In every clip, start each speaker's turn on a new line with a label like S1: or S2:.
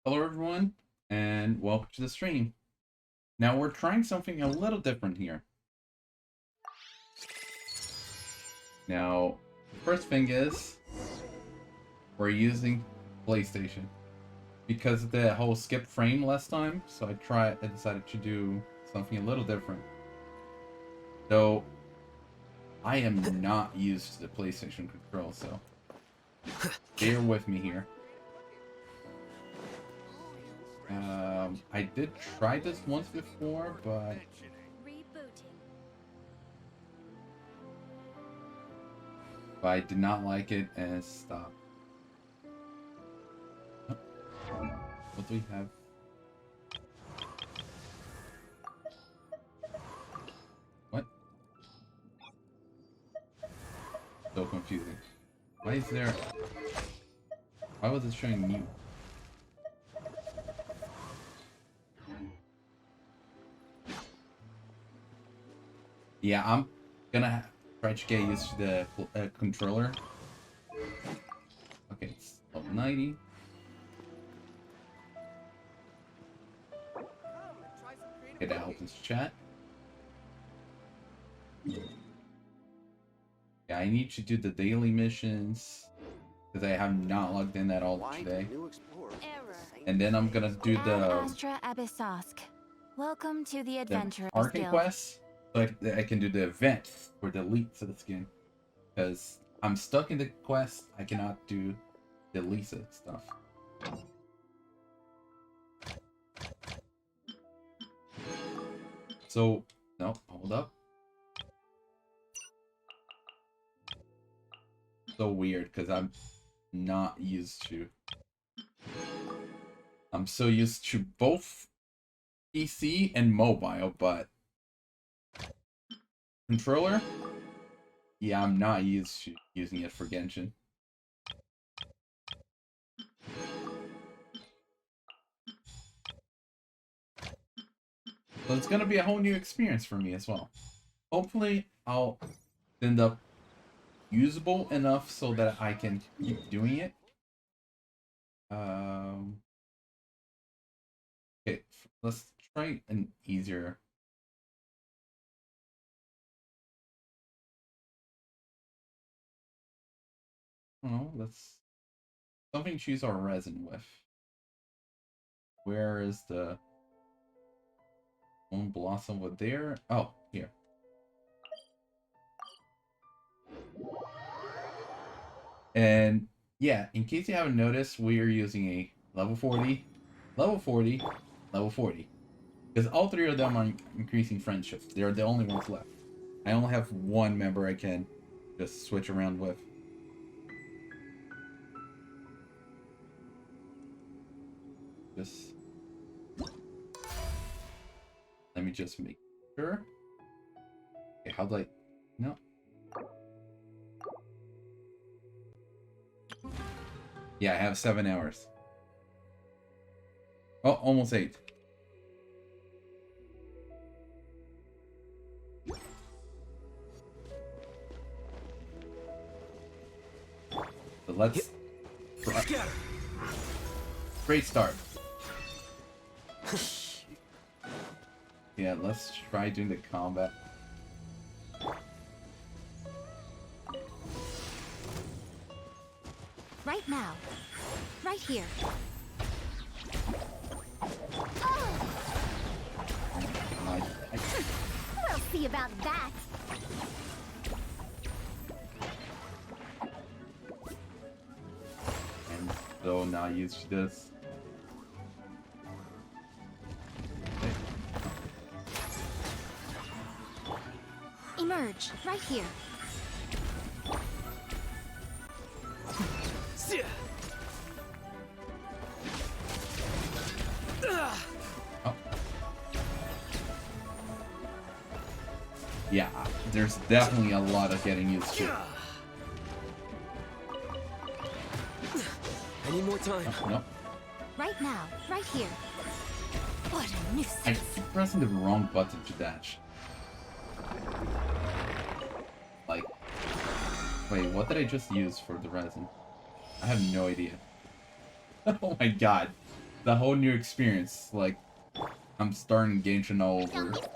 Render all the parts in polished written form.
S1: Hello everyone, and welcome to the stream. Now we're trying something a little different here. Now, the first thing is, we're using PlayStation. Because of the whole skip frame last time, so I decided to do something a little different. Though, I am not used to the PlayStation control, so bear with me here. I did try this once before, but I did not like it and stopped. What do we have? What? So confusing. Why is there... Why was it showing new? Yeah, I'm gonna try to get used to the controller. Okay, it's level 90. Okay, that opens chat. Yeah, I need to do the daily missions because I have not logged in at all today. And then I'm gonna do the
S2: Welcome to the Adventurers
S1: Archon
S2: Guild.
S1: quest. So I can do the event for the elites of the skin. Because I'm stuck in the quest, I cannot do the Lisa stuff. So, no, hold up. So weird, because I'm not used to... I'm so used to both PC and mobile, but... Controller? Yeah, I'm not used to using it for Genshin. So it's gonna be a whole new experience for me as well. Hopefully, I'll end up usable enough so that I can keep doing it. Okay, let's try an easier. Oh, let's something to use our resin with. Where is the one blossom over there? Oh, here. And yeah, in case you haven't noticed, we are using a level 40, level 40, level 40. Because all three of them are increasing friendships. They're the only ones left. I only have one member I can just switch around with. Just... Let me just make sure. Okay, how do I... No. Yeah, I have 7 hours. Oh, almost 8. So let's... Great start. Yeah, let's try doing the combat.
S2: Right now. Right here. We'll see about that.
S1: I'm so not used to this. Okay.
S2: Emerge. Right here.
S1: Oh. Yeah, there's definitely a lot of getting used to.
S3: Any more time?
S1: Oh, no.
S2: Right now. Right here. What a nuisance.
S1: I keep pressing the wrong button to dash. Like... Wait, what did I just use for the resin? I have no idea. Oh my god. the whole new experience. Like, I'm starting Genshin all over.
S2: Don't be scared.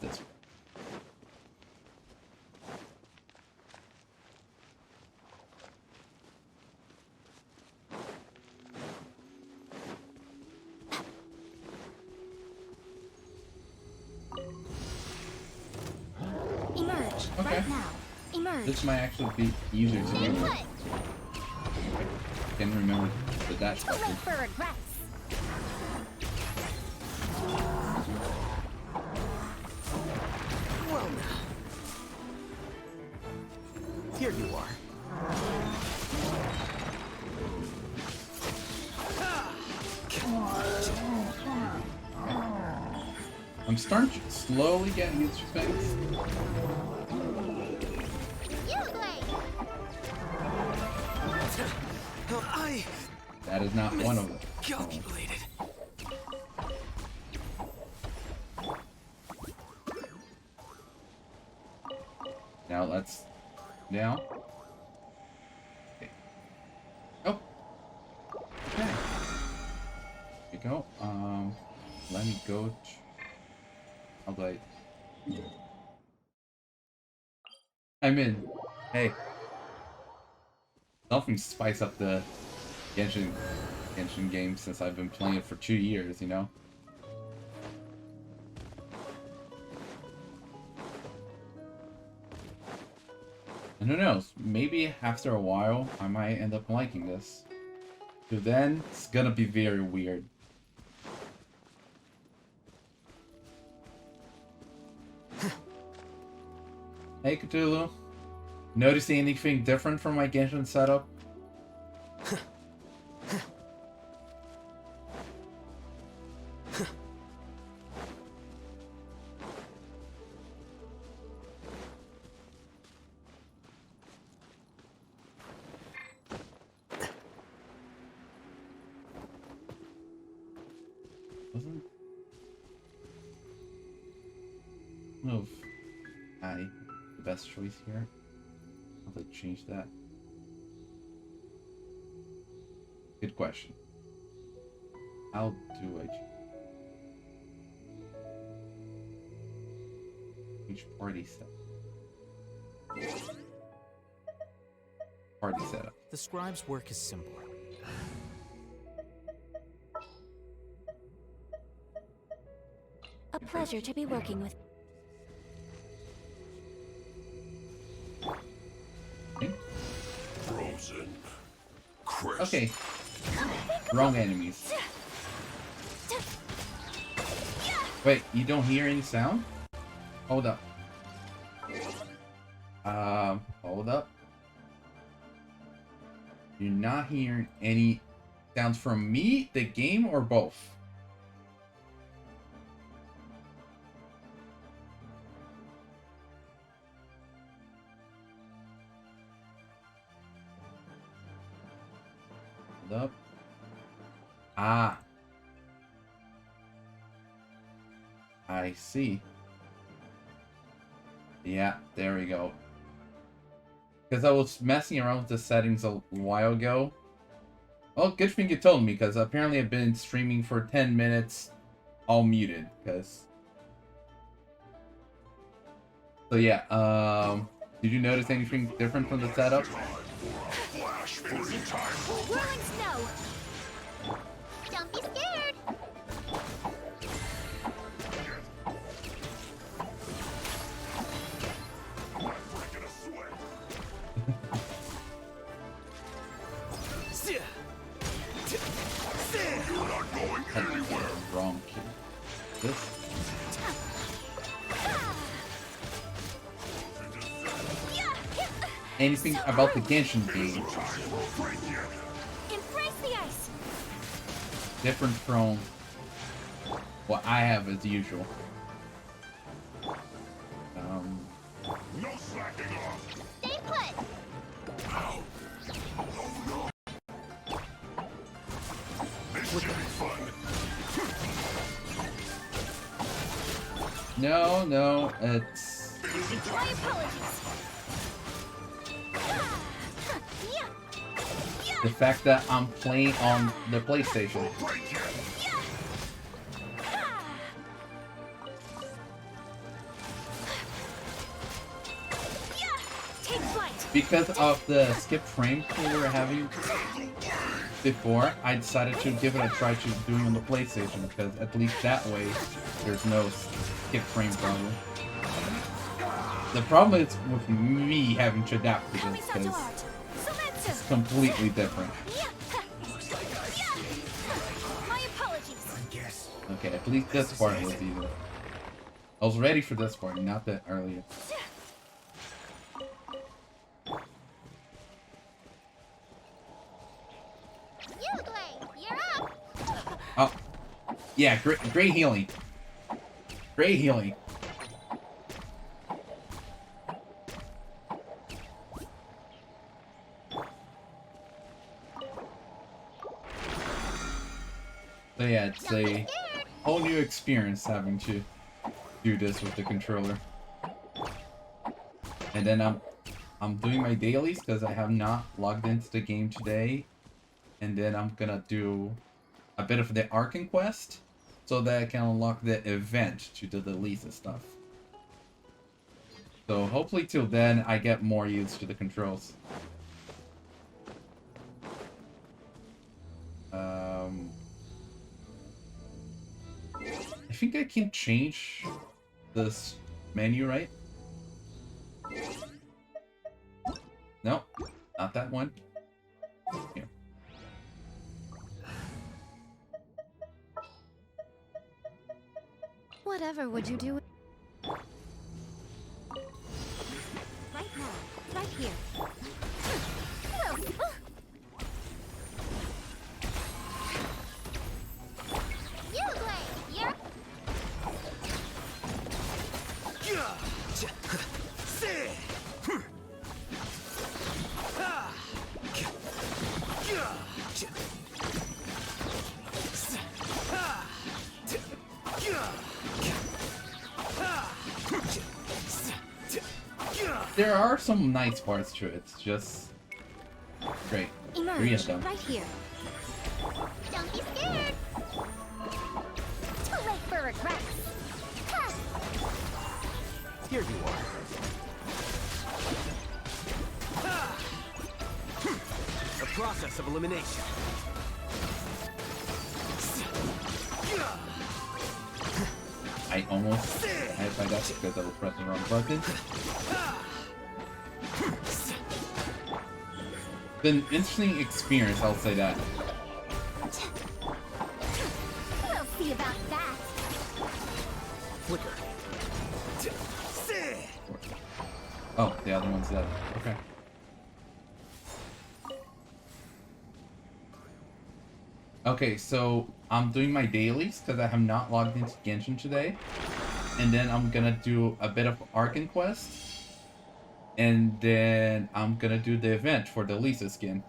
S1: This way.
S2: Emerge.
S1: Okay.
S2: Right now. Emerge.
S1: This might actually be easier to
S2: Stay
S1: do.
S2: put.
S1: I can't remember the dash
S2: Too late
S1: button.
S2: for regrets.
S3: Well now. Here you are.
S1: I'm starting to slowly getting used to things.
S2: You blade.
S3: I
S1: That is not one of them.
S3: calculated.
S1: Now let's down. Okay. Oh. Okay. Here we go. Let me go. How do I? I'm in. Hey. Something spice up the Genshin game since I've been playing it for 2 years, you know? And who knows, maybe after a while I might end up liking this. Till then, it's gonna be very weird. Hey Cthulhu, noticing anything different from my Genshin setup? Wasn't move I the best choice here? How do I change that? Good question. How do I change party set? Party setup.
S3: The scribe's work is simple.
S2: A pleasure to be working with.
S4: Frozen. Crisp.
S1: Okay. Wrong enemies. Wait, you don't hear any sound? Hold up. Hold up. You're not hearing any sounds from me, the game, or both? Hold up. Ah. I see. Yeah, there we go. Because I was messing around with the settings a while ago. Well, good thing you told me, because apparently I've been streaming for 10 minutes all muted, because... So yeah, did you notice anything different from the setup?
S4: Flash freeze time.
S2: Whirling snow. Don't be scared.
S4: Breaking a sweat. You're not going anywhere.
S1: Wrong key. This? Anything about the Genshin game
S2: Embrace the ice.
S1: different from what I have as usual? No, no, it's
S2: My apologies.
S1: the fact that I'm playing on the PlayStation.
S4: Break it.
S2: Take flight.
S1: Because of the skip frame we were having before, I decided to give it a try to doing on the PlayStation, because at least that way there's no skip frame problem. The problem is with me having to adapt to this, because it's completely different.
S2: My apologies.
S1: Okay, at least this part was easy. I was ready for this part, not that earlier.
S2: You're up.
S1: Oh, yeah, great healing. Great healing. So yeah, it's a whole new experience having to do this with the controller. And then I'm doing my dailies because I have not logged into the game today. And then I'm gonna do a bit of the Archon quest so that I can unlock the event to do the Lisa stuff. So hopefully till then I get more used to the controls. I think I can change this menu, right? No, not that one. Here.
S2: Whatever would you do? Right now, right here.
S1: There are some nice parts to it. It's just great. Three of them.
S2: Right here. Don't be scared. Too late for regrets.
S3: Here you are. A process of elimination.
S1: I almost had my death because I was pressing the wrong button. Been an interesting experience, I'll say that.
S2: We'll see about that.
S3: Flicker.
S1: Oh, the other one's dead. Okay. Okay, so I'm doing my dailies because I have not logged into Genshin today. And then I'm gonna do a bit of Archon quest. And then I'm gonna do the event for the Lisa skin.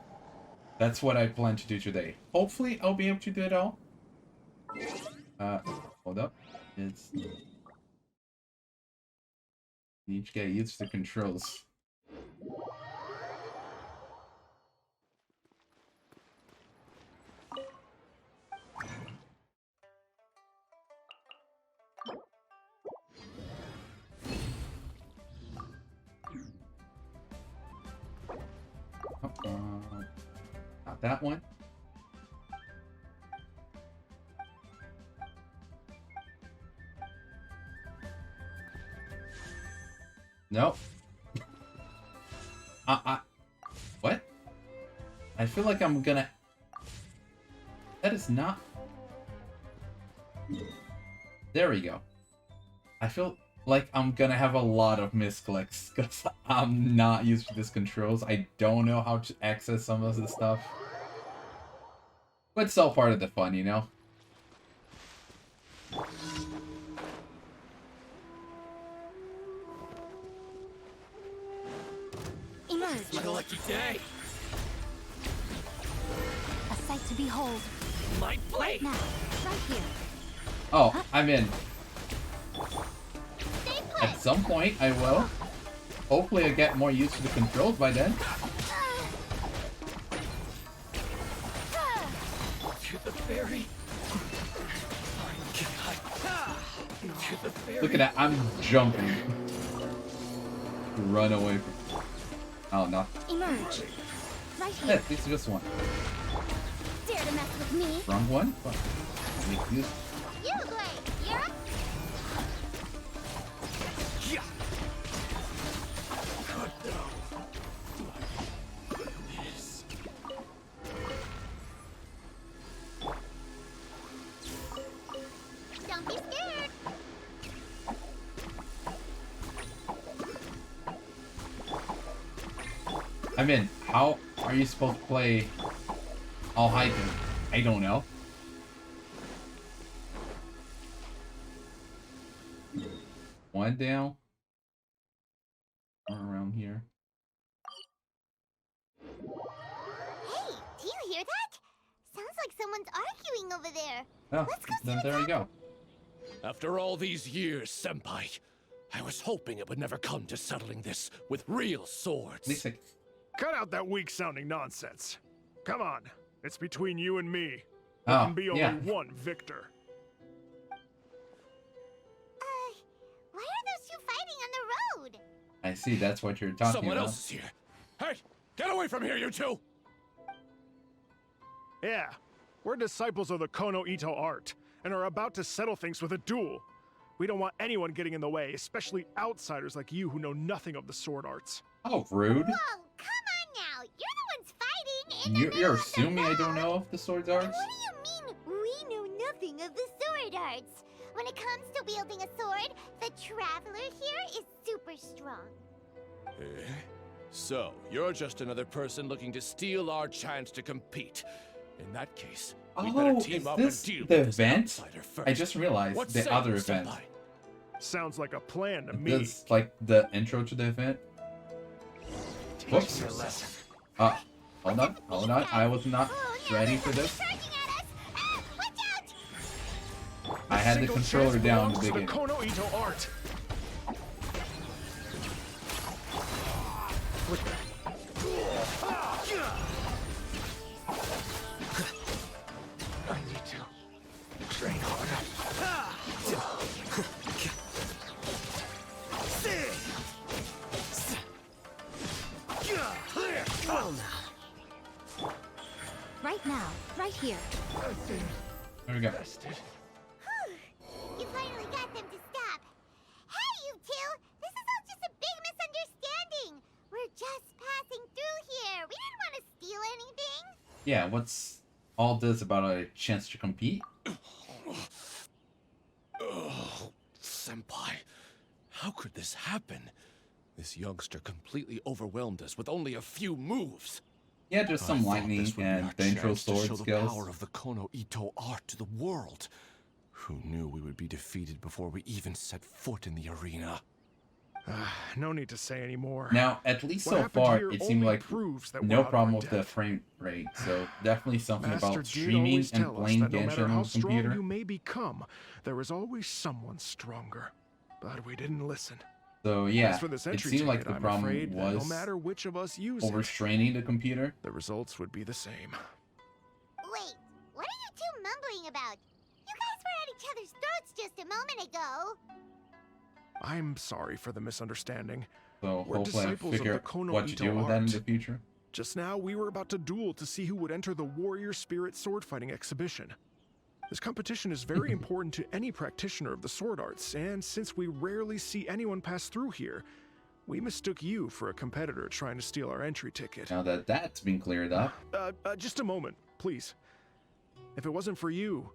S1: That's what I plan to do today. Hopefully I'll be able to do it all. Hold up. It's... Need to get used to the controls. Not that one. Nope. What? I feel like I'm gonna... That is not... There we go. I feel like I'm gonna have a lot of misclicks because I'm not used to these controls. I don't know how to access some of this stuff. But it's all part of the fun, you know?
S2: Emerge.
S3: My lucky day.
S2: A sight to behold.
S3: My blade!
S2: Now, right here.
S1: Oh, I'm in.
S2: Stay put!
S1: At some point, I will. Hopefully, I get more used to the controls by then.
S3: To the ferry. To the ferry.
S1: Look at that, I'm jumping. Run away from... Oh, no.
S2: Emerge. Right
S1: Yeah,
S2: here.
S1: this is just one.
S2: Dare to mess with me?
S1: Wrong one? Fuck. Make use.
S2: You great. You're up.
S3: Yeah. Good though. This.
S2: Don't be scared.
S1: I'm in. How are you supposed to play all hiking? I don't know. One down. Or around here.
S2: Hey, do you hear that? Sounds like someone's arguing over there.
S1: Oh,
S2: Let's go
S1: then
S2: see
S1: there
S2: what's
S1: you go.
S3: After all these years, Senpai, I was hoping it would never come to settling this with real swords.
S1: At least I...
S5: Cut out that weak-sounding nonsense. Come on, it's between you and me.
S1: Oh,
S5: There can be only
S1: yeah.
S5: one victor.
S2: Why are those two fighting on the road?
S1: I see, that's what you're talking
S3: Someone
S1: about.
S3: else is here. Hey, get away from here, you two!
S5: Yeah, we're disciples of the Kono Ito art, and are about to settle things with a duel. We don't want anyone getting in the way, especially outsiders like you who know nothing of the sword arts.
S1: Oh, rude.
S2: Whoa, come on now. You're the ones fighting in the
S1: You're
S2: middle of the
S1: assuming I don't
S2: road.
S1: know of the swords
S2: What
S1: arts?
S2: do you mean, we know nothing of the sword arts? When it comes to wielding a sword, the traveler here is super strong.
S3: Eh? So, you're just another person looking to steal our chance to compete. In that case, we better
S1: Oh,
S3: team
S1: is
S3: up
S1: this
S3: and deal
S1: the
S3: with this
S1: event?
S3: outsider first.
S1: I just realized
S3: What
S1: the
S3: say
S1: other
S3: you,
S1: event.
S3: Senpai?
S5: Sounds like a plan to me.
S1: This is like the intro to the event. Whoops. Hold on. I was not
S2: Oh, no,
S1: ready
S2: they're
S1: for this.
S2: charging at us. Ah, watch out!
S1: I had the
S5: Single
S1: controller
S5: chance
S1: down to
S5: belongs to
S1: begin.
S5: the Kono Ito art.
S3: I need to train harder. Well now.
S2: Right now, right here.
S1: There we go.
S2: You finally got them to stop. Hey, you two! This is all just a big misunderstanding. We're just passing through here. We didn't want to steal anything.
S1: Yeah, what's all this about a chance to compete?
S3: Oh, Senpai, how could this happen? This youngster completely overwhelmed us with only a few moves.
S1: Yeah, just
S3: I
S1: some
S3: thought
S1: lightning
S3: this would be
S1: and
S3: our
S1: the intro
S3: chance to
S1: sword
S3: show the
S1: skills.
S3: power of the Kono Ito art to the world. Who knew we would be defeated before we even set foot in the arena?
S5: No need to say any more.
S1: Now, at least
S5: What
S1: so
S5: happened
S1: far,
S5: here
S1: it seemed
S5: only
S1: like
S5: proves that
S1: no
S5: we're out of
S1: problem
S5: our
S1: with the
S5: depth.
S1: frame rate. So definitely something
S5: Master
S1: about
S5: did
S1: streaming
S5: always
S1: and
S5: tell us
S1: playing
S5: that no matter
S1: Genshin
S5: how
S1: on
S5: strong
S1: computer.
S5: you may become, there is always someone stronger. But we didn't listen.
S1: So yeah,
S5: As for this
S1: it
S5: entry
S1: seemed like
S5: ticket,
S1: the
S5: I'm
S1: problem
S5: afraid that
S1: was
S5: no matter which of us use it,
S1: overstraining the computer.
S5: the results would be the same.
S2: Wait, what are you two mumbling about? You guys were at each other's throats just a moment ago.
S5: I'm sorry for the misunderstanding.
S1: So
S5: We're
S1: hopefully I
S5: disciples of
S1: figure
S5: the Kono
S1: what to
S5: Ito
S1: do with that in
S5: art.
S1: the future.
S5: Just now, we were about to duel to see who would enter the Warrior Spirit sword fighting exhibition. This competition is very important to any practitioner of the sword arts, and since we rarely see anyone pass through here, we mistook you for a competitor trying to steal our entry ticket.
S1: Now that that's been cleared up.
S5: Just a moment, please. If it wasn't for you,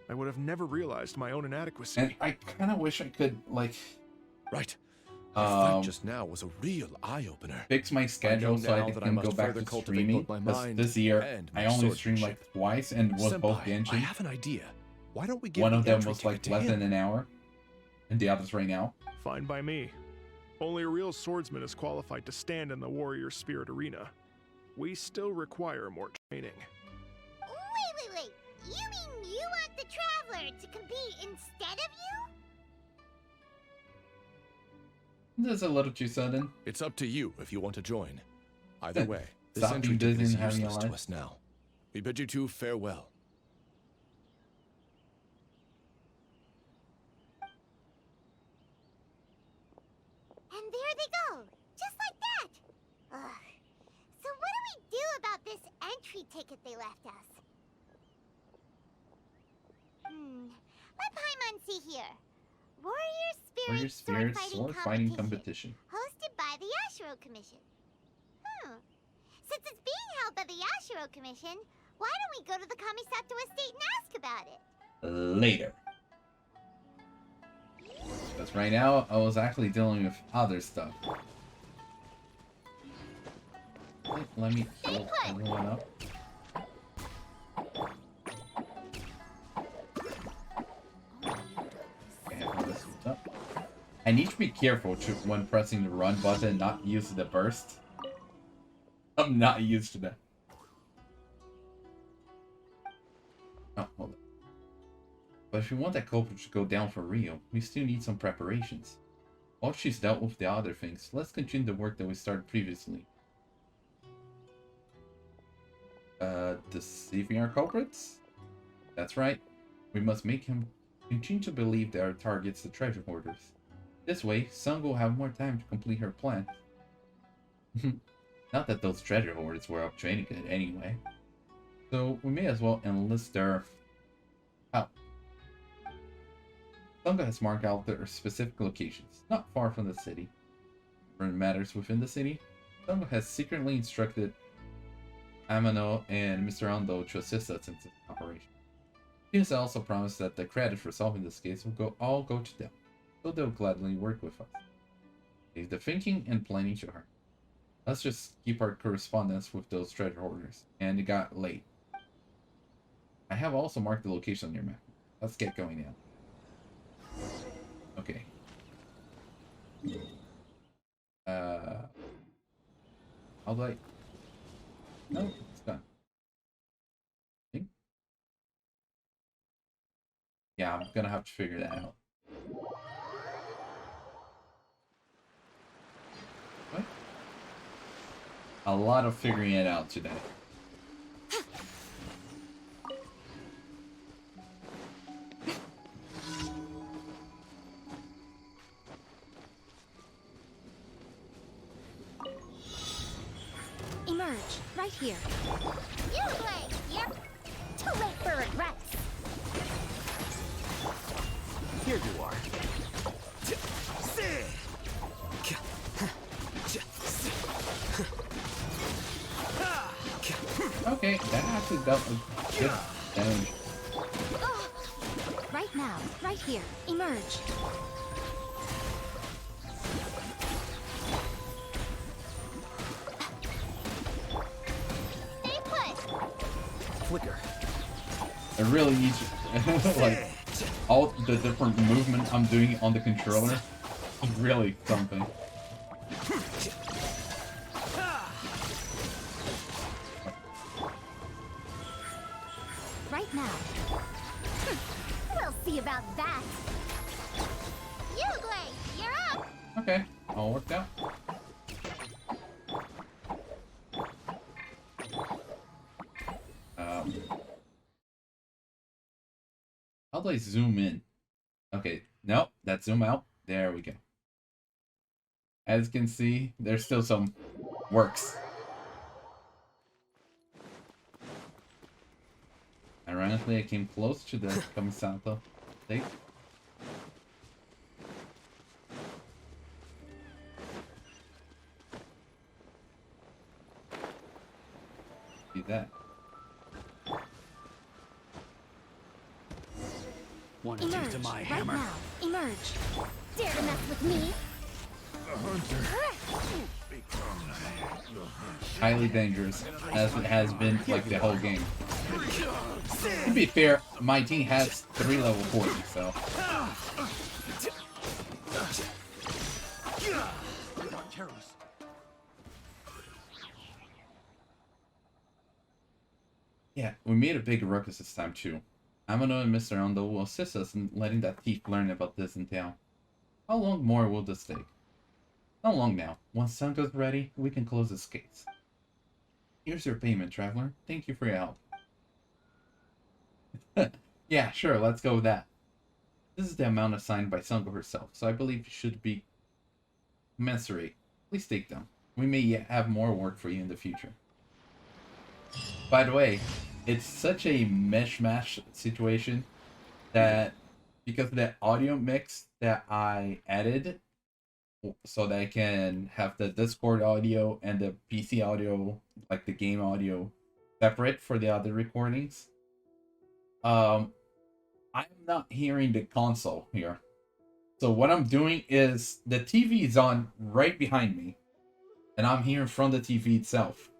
S5: I would have never realized my own inadequacy.
S1: And I kind of wish I could, like,
S3: Right. Our
S1: Um,
S3: fight just now was a real eye-opener.
S1: fix my schedule so I
S3: now that I
S1: can
S3: must
S1: go back
S3: further
S1: to
S3: cultivate
S1: streaming.
S3: both my
S1: Because
S3: mind
S1: this year,
S3: and
S1: I
S3: my
S1: only streamed
S3: swordsmanship.
S1: like twice and was both
S3: Senpai, I
S1: Genshin.
S3: have an idea. Why don't we give
S1: One
S3: the
S1: of them
S3: entry
S1: was like
S3: ticket to
S1: less
S3: him?
S1: than an hour. And the other's right now.
S5: Fine by me. Only a real swordsman is qualified to stand in the Warrior Spirit arena. We still require more training.
S1: This is a little too sudden.
S3: It's up to you if you want to join. Either way, this
S1: Stop
S3: entry
S1: being
S3: ticket
S1: busy
S3: is
S1: and having a
S3: useless to
S1: life.
S3: us now. We bid you two farewell.
S2: And there they go, just like that. Ugh. So what do we do about this entry ticket they left us? Let Paimon see here. Warrior Spirit Sword Fighting Competition. Hosted by the Yashiro Commission. Since it's being held by the Yashiro Commission, why don't we go to the Kamisato estate and ask about it?
S1: Later. Because right now, I was actually dealing with other stuff. Let me heal everyone up. Okay, hold this up. I need to be careful when pressing the run button and not use the burst. I'm not used to that. Oh, hold on. But if we want that culprit to go down for real, we still need some preparations. While she's dealt with the other things, let's continue the work that we started previously. Deceiving our culprits? That's right. We must make him continue to believe that our target's the treasure hoarders. This way, Sung will have more time to complete her plan. Not that those treasure hoarders were up training it anyway. So we may as well enlist their help. Sunga has marked out their specific locations, not far from the city. For matters within the city, Sunga has secretly instructed Amano and Mr. Ando to assist us in this operation. He has also promised that the credit for solving this case will all go to them, so they'll gladly work with us. Leave the thinking and planning to her. Let's just keep our correspondence with those treasure hoarders. And it got late. I have also marked the location on your map. Let's get going now. Okay. How do I... No, it's done. Okay. Yeah, I'm gonna have to figure that out. What? A lot of figuring it out today.
S2: Emerge, right here. You play, yep. Too late for regrets.
S3: Here you are.
S1: Okay, that actually dealt with good damage.
S2: Right now, right here. Emerge. Stay put.
S3: Flicker.
S1: I really need to, like, all the different movement I'm doing on the controller is really something.
S2: Right now. We'll see about that. Yuglei, you're up.
S1: Okay, all worked out. How do I zoom in? Okay, nope, that's zoom out. There we go. As you can see, there's still some works. Ironically, I came close to the Kamisato state. See that?
S6: Want a taste of my
S2: right
S6: hammer?
S2: now. Emerge. Dare to mess with me?
S1: Highly dangerous, as it has been like the whole game. To be fair, my team has 3 level 40, so. Yeah, we made a big ruckus this time too. Amano and Mr. Ando will assist us in letting that thief learn about this in town. How long more will this take? Not long now. Once Sanko's ready, we can close this case. Here's your payment, traveler. Thank you for your help. Yeah, sure, let's go with that. This is the amount assigned by Sanko herself, so I believe it should be commensurate. Please take them. We may yet have more work for you in the future. By the way, it's such a mishmash situation that because of that audio mix that I added so that I can have the Discord audio and the PC audio, like the game audio, separate for the other recordings. I'm not hearing the console here. So what I'm doing is the TV is on right behind me, and I'm hearing from the TV itself.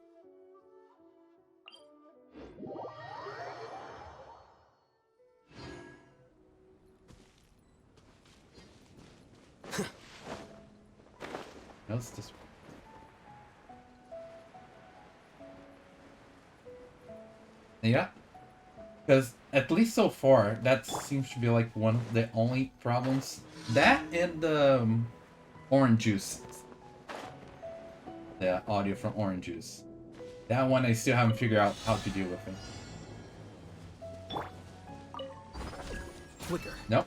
S1: What's this? Yeah, because at least so far, that seems to be like one of the only problems. That and the orange juice, the audio from orange juice. That one I still haven't figured out how to deal with it.
S6: Flicker.
S1: Nope.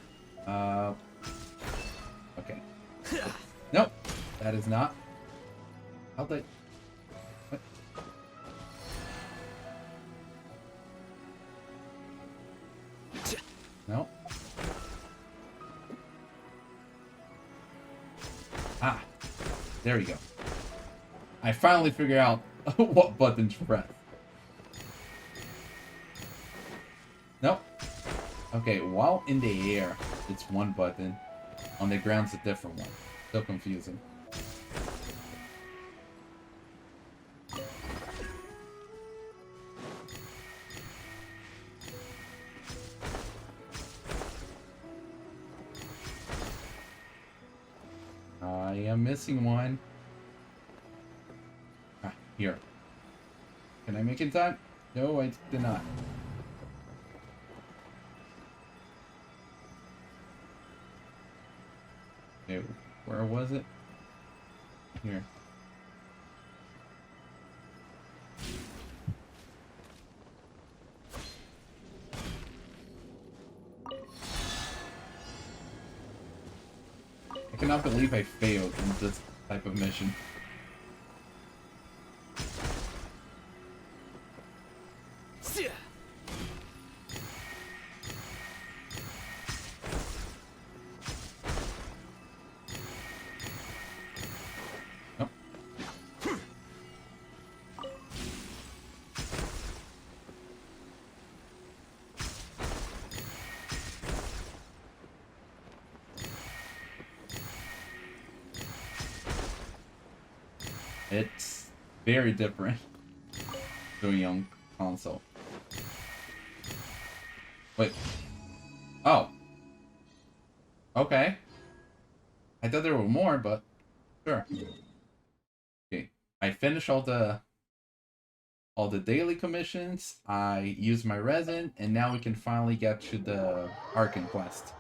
S1: Okay. Nope. That is not. How'd they? What? No. Ah. There we go. I finally figured out what button to press. Nope. Okay, while in the air, it's one button. On the ground's a different one. So confusing. I am missing one. Ah, here. Can I make it in time? No, I did not. Okay, where was it? Here. I cannot believe I failed in this type of mission. Nope. It's very different doing on console. Wait. Oh. Okay. I thought there were more, but sure. Okay. I finished all the daily commissions. I used my resin, and now we can finally get to the Archon quest.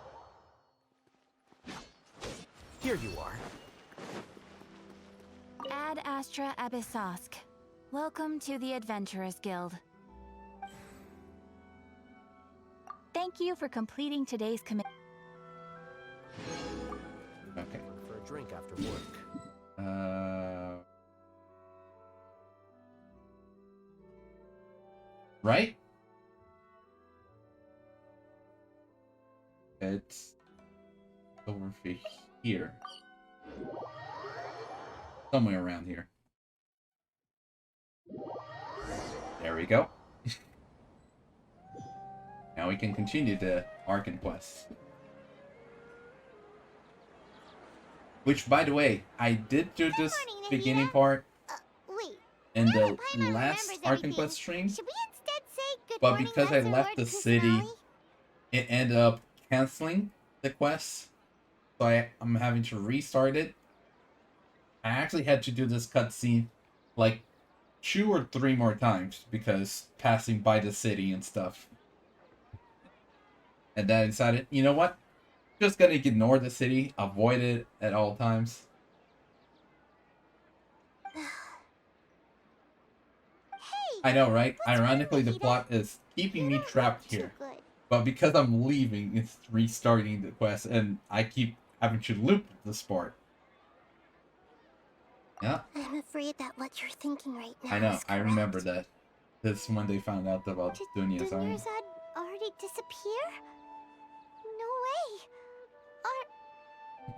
S6: Here you are.
S7: Ad Astra Abyssosk. Welcome to the Adventurers Guild. Thank you for completing today's commission.
S1: Okay.
S6: For a drink after work.
S1: Right? It's over here. Somewhere around here. There we go. Now we can continue the Archon quest. Which, by the way, I did do this beginning part
S2: Wait.
S1: in
S2: now
S1: the
S2: that Paimon
S1: last
S2: remembers
S1: Archon
S2: everything,
S1: quest stream,
S2: should we instead say good
S1: but
S2: morning,
S1: because I
S2: Master
S1: left
S2: Lord
S1: the city,
S2: Kusanagi?
S1: it ended up canceling the quest. So I'm having to restart it. I actually had to do this cutscene like 2 or 3 more times because passing by the city and stuff. And then I decided, you know what? Just gonna ignore the city, avoid it at all times. I know, right?
S2: What's wrong,
S1: Ironically, the
S2: Nahida?
S1: plot is keeping
S2: You
S1: me
S2: don't
S1: trapped
S2: look too
S1: here.
S2: good.
S1: But because I'm leaving, it's restarting the quest, and I keep having to loop this part. Yeah,
S2: I'm afraid that what you're thinking right now
S1: I know.
S2: is
S1: I
S2: correct.
S1: remember that. This when they found out about
S2: Did
S1: Dunya's army.
S2: Dunyarzad already disappear? No way.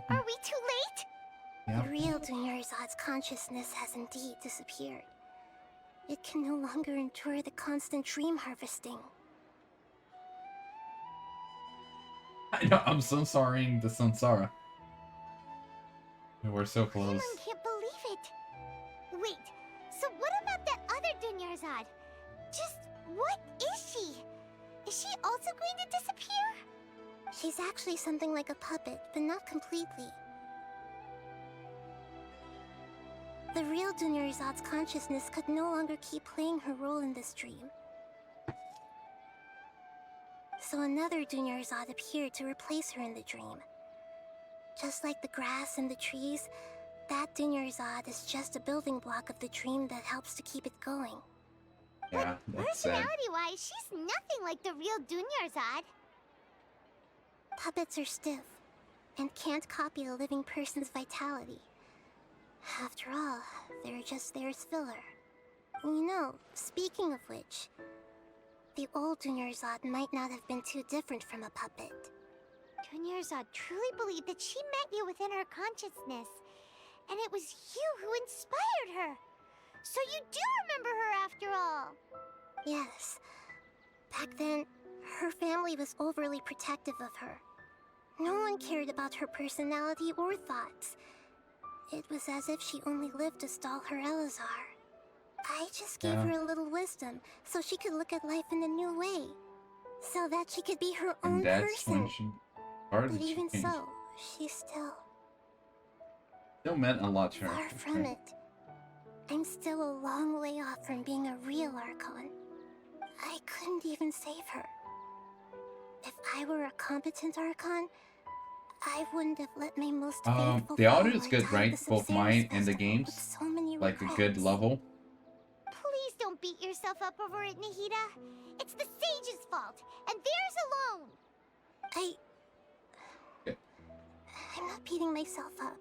S2: Are we too late?
S1: Yeah.
S2: The real Dunyarzad's consciousness has indeed disappeared. It can no longer endure the constant dream harvesting.
S1: I know. I'm so sorry, the Samsara. We're so close.
S2: I can't believe it. Wait, so what about that other Dunyarzad? Just what is she? Is she also going to disappear? She's actually something like a puppet, but not completely. The real Dunyarzad's consciousness could no longer keep playing her role in this dream. So another Dunyarzad appeared to replace her in the dream. Just like the grass and the trees, that Dunyarzad is just a building block of the dream that helps to keep it going.
S1: Yeah, that's sad.
S2: Personality-wise, she's nothing like the real Dunyarzad. Puppets are stiff and can't copy a living person's vitality. After all, they're just there as filler. You know, speaking of which, the old Dunyarzad might not have been too different from a puppet. Dunyarzad truly believed that she met you within her consciousness, and it was you who inspired her. So you do remember her after all. Yes. Back then, her family was overly protective of her. No one cared about her personality or thoughts. It was as if she only lived to stall her Elazar. I just gave her a little wisdom so she could look at life in a new way. So that she could be her own
S1: And that's
S2: person.
S1: when she started
S2: But
S1: to
S2: even
S1: change.
S2: so, she still
S1: Meant a lot to her.
S2: far from it. I'm still a long way off from being a real Archon. I couldn't even save her. If I were a competent Archon, I wouldn't have let my most faithful
S1: The audio is
S2: follower
S1: good,
S2: die at
S1: right?
S2: the
S1: Both
S2: Samsara's
S1: mine and the
S2: festival
S1: games.
S2: with so many
S1: Like a
S2: regrets.
S1: good level.
S2: Please don't beat yourself up over it, Nahida. It's the sage's fault, and theirs alone. I'm not beating myself up.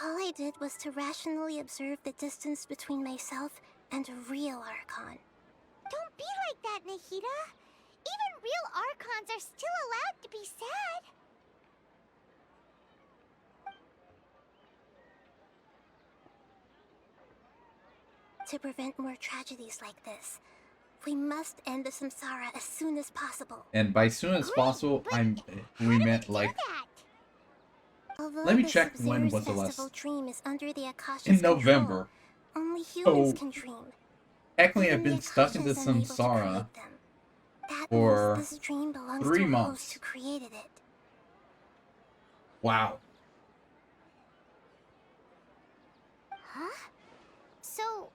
S2: All I did was to rationally observe the distance between myself and a real Archon. Don't be like that, Nahida. Even real Archons are still allowed to be sad. To prevent more tragedies like this, we must end the Samsara as soon as possible.
S1: And by soon as possible, we meant like
S2: Although
S1: me
S2: the
S1: check when
S2: Sub-Zero's
S1: was the
S2: festival
S1: last-
S2: dream is under the Akasha's
S1: in
S2: control,
S1: November.
S2: only humans
S1: So,
S2: can dream.
S1: Technically,
S2: Even
S1: I've
S2: the
S1: been stuck in
S2: Akasha
S1: the
S2: is unable to
S1: Samsara
S2: create them. That
S1: for
S2: means this dream belongs
S1: 3
S2: to a
S1: months.
S2: host who created it.
S1: Wow.
S2: Huh? So,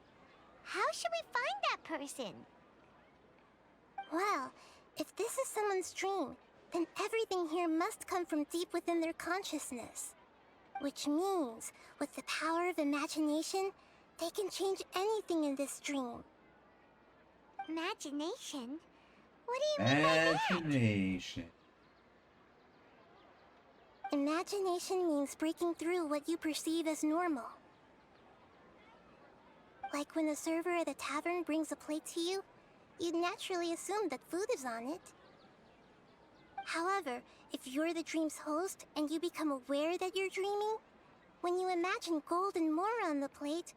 S2: how should we find that person? Well, if this is someone's dream, then everything here must come from deep within their consciousness. Which means, with the power of imagination, they can change anything in this dream. Imagination? What do you mean by that?
S1: Imagination.
S2: Imagination means breaking through what you perceive as normal. Like when a server at a tavern brings a plate to you, you'd naturally assume that food is on it. However, if you're the dream's host and you become aware that you're dreaming, when you imagine gold and more on the plate,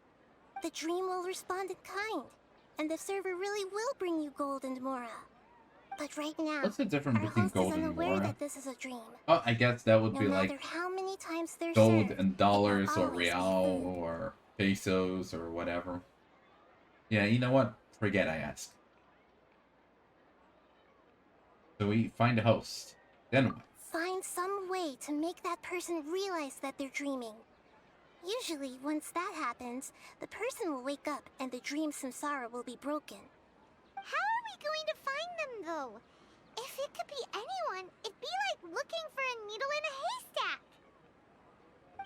S2: the dream will respond in kind, and the server really will bring you gold and Mora. But right now,
S1: What's the difference
S2: our
S1: between
S2: host
S1: gold
S2: is
S1: and
S2: unaware
S1: Mora?
S2: that this is a dream.
S1: Oh, I guess that would
S2: No
S1: be
S2: matter
S1: like
S2: how many times they're
S1: gold
S2: served,
S1: and
S2: it will
S1: dollars or
S2: always be
S1: real
S2: food.
S1: or pesos or whatever. Yeah, you know what? Forget I asked. So we find a host. Then what?
S2: Find some way to make that person realize that they're dreaming. Usually, once that happens, the person will wake up and the dream samsara will be broken. How are we going to find them, though? If it could be anyone, it'd be like looking for a needle in a haystack.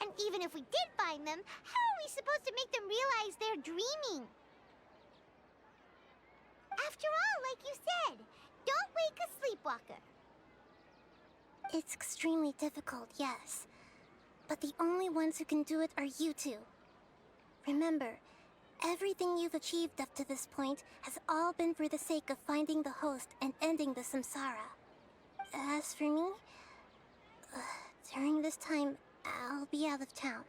S2: And even if we did find them, how are we supposed to make them realize they're dreaming? After all, like you said, don't wake a sleepwalker. It's extremely difficult, yes. But the only ones who can do it are you two. Remember, everything you've achieved up to this point has all been for the sake of finding the host and ending the Samsara. As for me, during this time, I'll be out of town.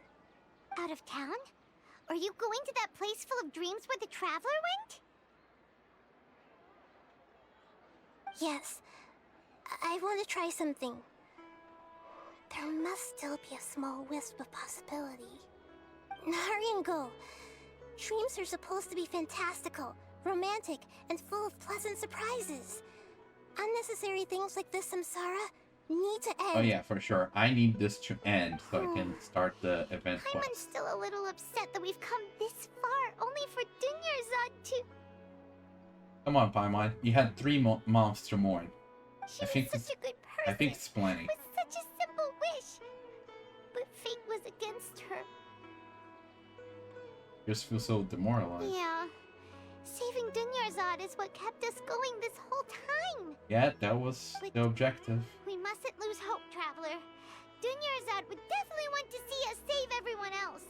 S2: Out of town? Are you going to that place full of dreams where the Traveler went? Yes. I want to try something. There must still be a small wisp of possibility. Hurry and go. Dreams are supposed to be fantastical, romantic, and full of pleasant surprises. Unnecessary things like this Samsara need to end.
S1: Oh yeah, for sure. I need this to end so I can start the event
S2: I'm
S1: quest.
S2: still a little upset that we've come this far, only for Dunyarzad to...
S1: Come on, Paimon. You had 3 months to mourn.
S2: She was such a good person.
S1: I think it's plenty.
S2: With such a simple wish. But fate was against her.
S1: Just feel so demoralized.
S2: Yeah. Saving Dunyarzad is what kept us going this whole time.
S1: Yeah, that was the objective.
S2: We mustn't lose hope, Traveler. Dunyarzad would definitely want to see us save everyone else.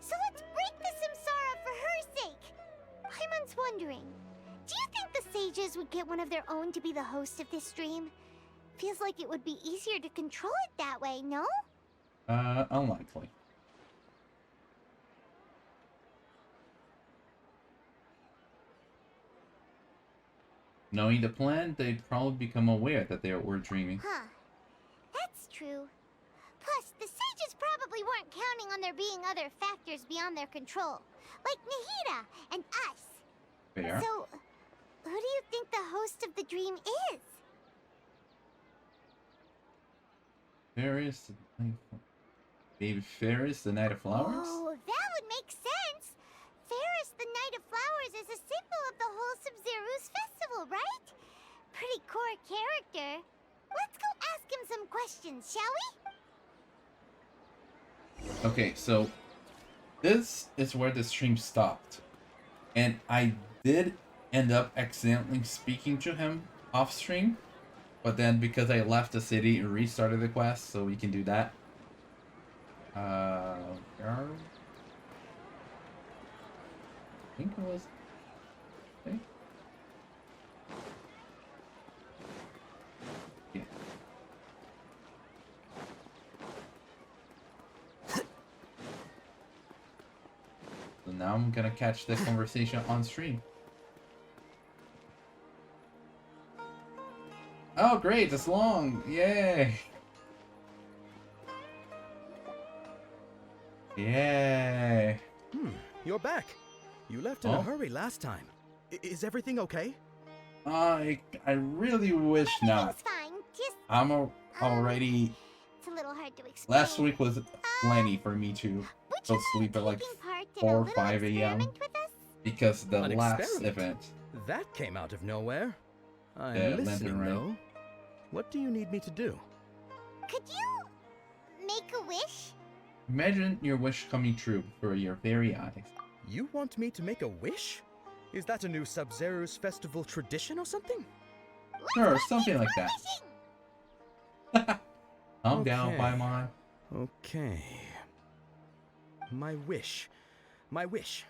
S2: So let's break the Samsara for her sake. Paimon's wondering, do you think the sages would get one of their own to be the host of this dream? Feels like it would be easier to control it that way, no?
S1: Unlikely. Knowing the plan, they'd probably become aware that they were dreaming.
S2: Huh. That's true. Plus, the sages probably weren't counting on there being other factors beyond their control. Like Nahida and us.
S1: Fair.
S2: So, who do you think the host of the dream is?
S1: Ferris, maybe Ferris, the Night of Flowers?
S2: Oh, that would make sense. Ferris, the Night of Flowers, is a symbol of the whole Sub-Zero's festival, right? Pretty core character. Let's go ask him some questions, shall we?
S1: Okay, so this is where the stream stopped. And I did end up accidentally speaking to him off stream. But then because I left the city and restarted the quest, so we can do that. I think it was... Okay. Yeah. So now I'm gonna catch the conversation on stream. Oh great, it's long! Yay! Yay!
S6: You're back. You left in a hurry last time. Is everything okay?
S1: I really wish not.
S2: It's fine. Just
S1: I'm already...
S2: it's a little hard to explain.
S1: Last week was plenty for me to go sleep at like 4 or 5 a.m. because the
S6: An
S1: last
S6: experiment?
S1: event.
S6: That came out of nowhere. I'm
S1: Yeah,
S6: listening,
S1: Lantern Ray.
S6: though. What do you need me to do?
S2: Could you make a wish?
S1: Imagine your wish coming true for your very eyes.
S6: You want me to make a wish? Is that a new Sub-Zero's festival tradition or something?
S1: Sure, something like that.
S2: Wishing.
S1: Calm down,
S6: Okay.
S1: Paimon.
S6: Okay. My wish. My wish.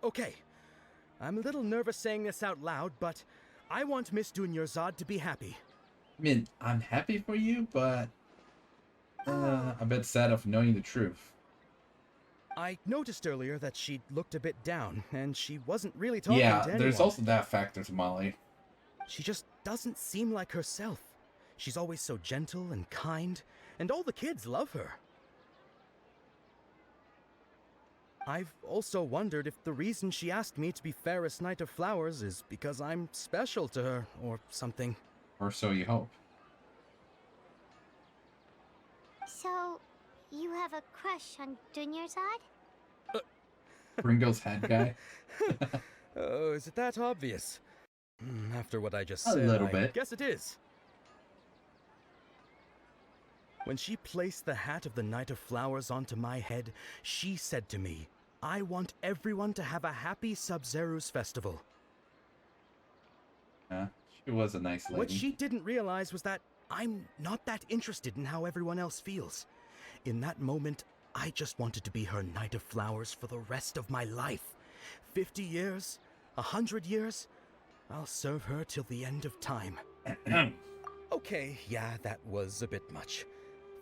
S6: Okay. I'm a little nervous saying this out loud, but I want Miss Dunyarzad to be happy.
S1: I mean, I'm happy for you, but a bit sad of knowing the truth.
S6: I noticed earlier that she looked a bit down, and she wasn't really talking to
S1: Yeah,
S6: anyone.
S1: there's also that factor, Molly.
S6: She just doesn't seem like herself. She's always so gentle and kind, and all the kids love her. I've also wondered if the reason she asked me to be Fairest Knight of Flowers is because I'm special to her, or something.
S1: Or so you hope.
S2: So, you have a crush on Dunyarzad?
S1: Ringo's head guy.
S6: Oh, is it that obvious? After what I just
S1: A
S6: said,
S1: little
S6: I
S1: bit.
S6: guess it is. When she placed the hat of the Knight of Flowers onto my head, she said to me, I want everyone to have a happy Sub-Zero's festival.
S1: Yeah, she was a nice lady.
S6: What she didn't realize was that I'm not that interested in how everyone else feels. In that moment, I just wanted to be her Knight of Flowers for the rest of my life. 50 years, 100 years, I'll serve her till the end of time. Okay, yeah, that was a bit much.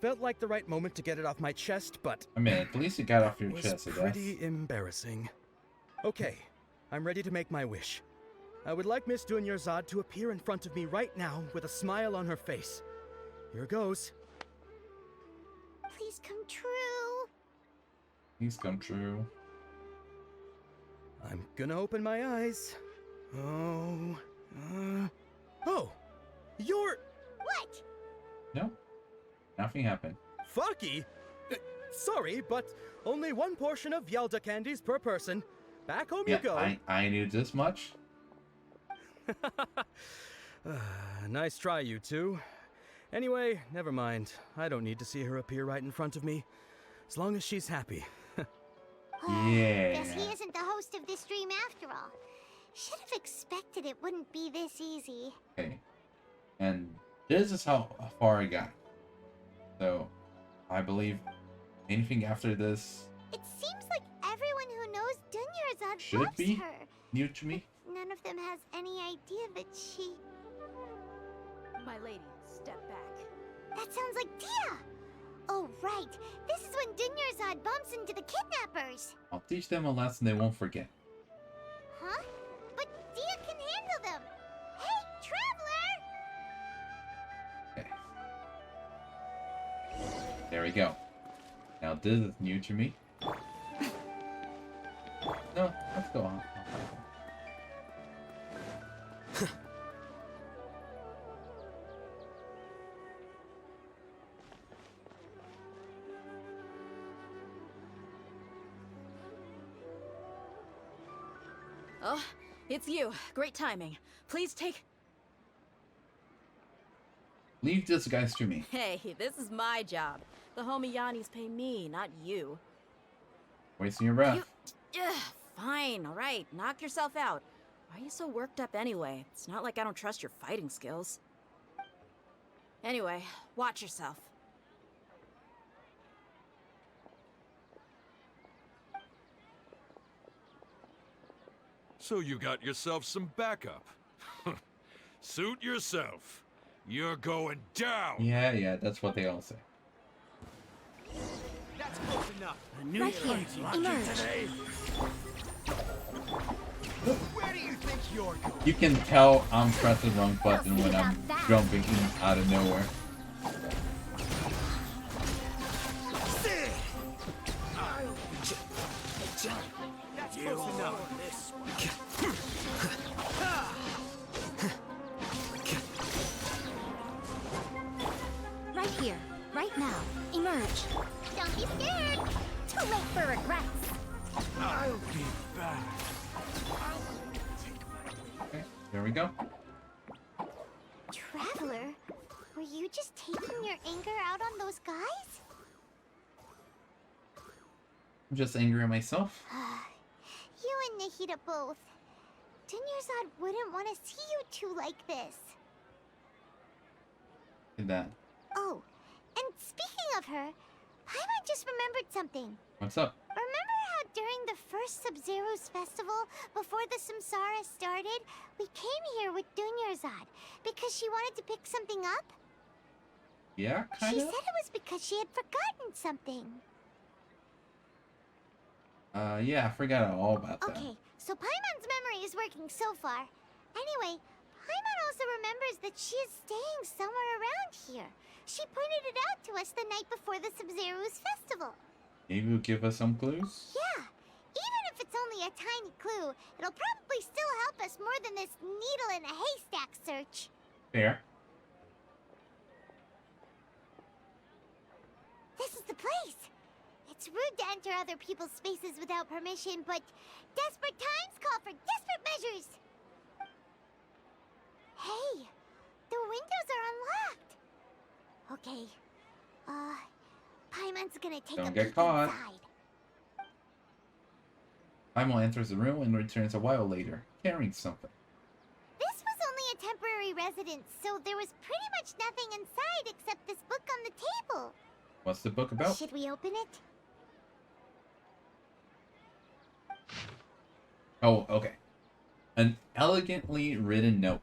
S6: Felt like the right moment to get it off my chest, but
S1: I mean, at least you got off your
S6: was
S1: chest, I guess.
S6: pretty embarrassing. Okay, I'm ready to make my wish. I would like Miss Dunyarzad to appear in front of me right now with a smile on her face. Here goes.
S2: Please come true.
S1: Please come true.
S6: I'm gonna open my eyes. Oh, you're
S2: What?
S1: No, nothing happened.
S6: Fucky. Sorry, but only one portion of Yelda candies per person. Back home
S1: Yeah,
S6: you go.
S1: I knew this much.
S6: Nice try, you two. Anyway, never mind. I don't need to see her appear right in front of me. As long as she's happy.
S1: Yeah.
S2: Guess he isn't the host of this stream after all. Should have expected it wouldn't be this easy.
S1: Okay. And this is how far I got. So, I believe anything after this
S2: It seems like everyone who knows Dunyarzad
S1: should
S2: loves
S1: be
S2: her.
S1: new to me.
S2: None of them has any idea that she...
S8: My lady, step back.
S2: That sounds like Dia! Oh, right. This is when Dunyarzad bumps into the kidnappers.
S1: I'll teach them a lesson they won't forget.
S2: Huh? But Dia can handle them. Hey, Traveler!
S1: Okay. There we go. Now this is new to me. No, let's go on.
S8: Oh, it's you. Great timing. Please take...
S1: Leave this guys to me.
S8: Hey, this is my job. The homie Yannis pay me, not you.
S1: Wasting your breath.
S8: Fine, alright. Knock yourself out. Why are you so worked up anyway? It's not like I don't trust your fighting skills. Anyway, watch yourself.
S3: So you got yourself some backup. Suit yourself. You're going down.
S1: Yeah, that's what they all say.
S6: That's close enough.
S7: Right here. Emerge.
S6: Where do you think you're going?
S1: You can tell I'm pressing the wrong button when I'm jumping in out of nowhere.
S6: That's close enough.
S7: Right here. Right now. Emerge.
S2: Don't be scared!
S7: Too late for regrets.
S6: I'll be back.
S1: Okay, there we go.
S2: Traveler, were you just taking your anger out on those guys?
S1: I'm just angry at myself.
S2: You and Nahida both. Dunyarzad wouldn't want to see you two like this.
S1: Look at that.
S2: Oh, and speaking of her, Paimon just remembered something.
S1: What's up?
S2: Remember how during the first Sub-Zero's festival, before the Samsara started, we came here with Dunyarzad because she wanted to pick something up?
S1: Yeah,
S2: She
S1: kind
S2: said
S1: of.
S2: it was because she had forgotten something.
S1: Yeah, I forgot all about that.
S2: Okay, so Paimon's memory is working so far. Anyway, Paimon also remembers that she is staying somewhere around here. She pointed it out to us the night before the Sub-Zero's festival.
S1: Maybe you'll give us some clues?
S2: Yeah, even if it's only a tiny clue, it'll probably still help us more than this needle in a haystack search.
S1: Fair.
S2: This is the place. It's rude to enter other people's spaces without permission, but desperate times call for desperate measures. Hey, the windows are unlocked. Okay, Paimon's gonna take
S1: Don't
S2: a
S1: get
S2: peek
S1: caught.
S2: inside.
S1: Paimon enters the room and returns a while later, carrying something.
S2: This was only a residence, so there was pretty much nothing inside except this book on the table.
S1: What's the book about?
S2: Should we open it?
S1: Oh, okay. An elegantly written note.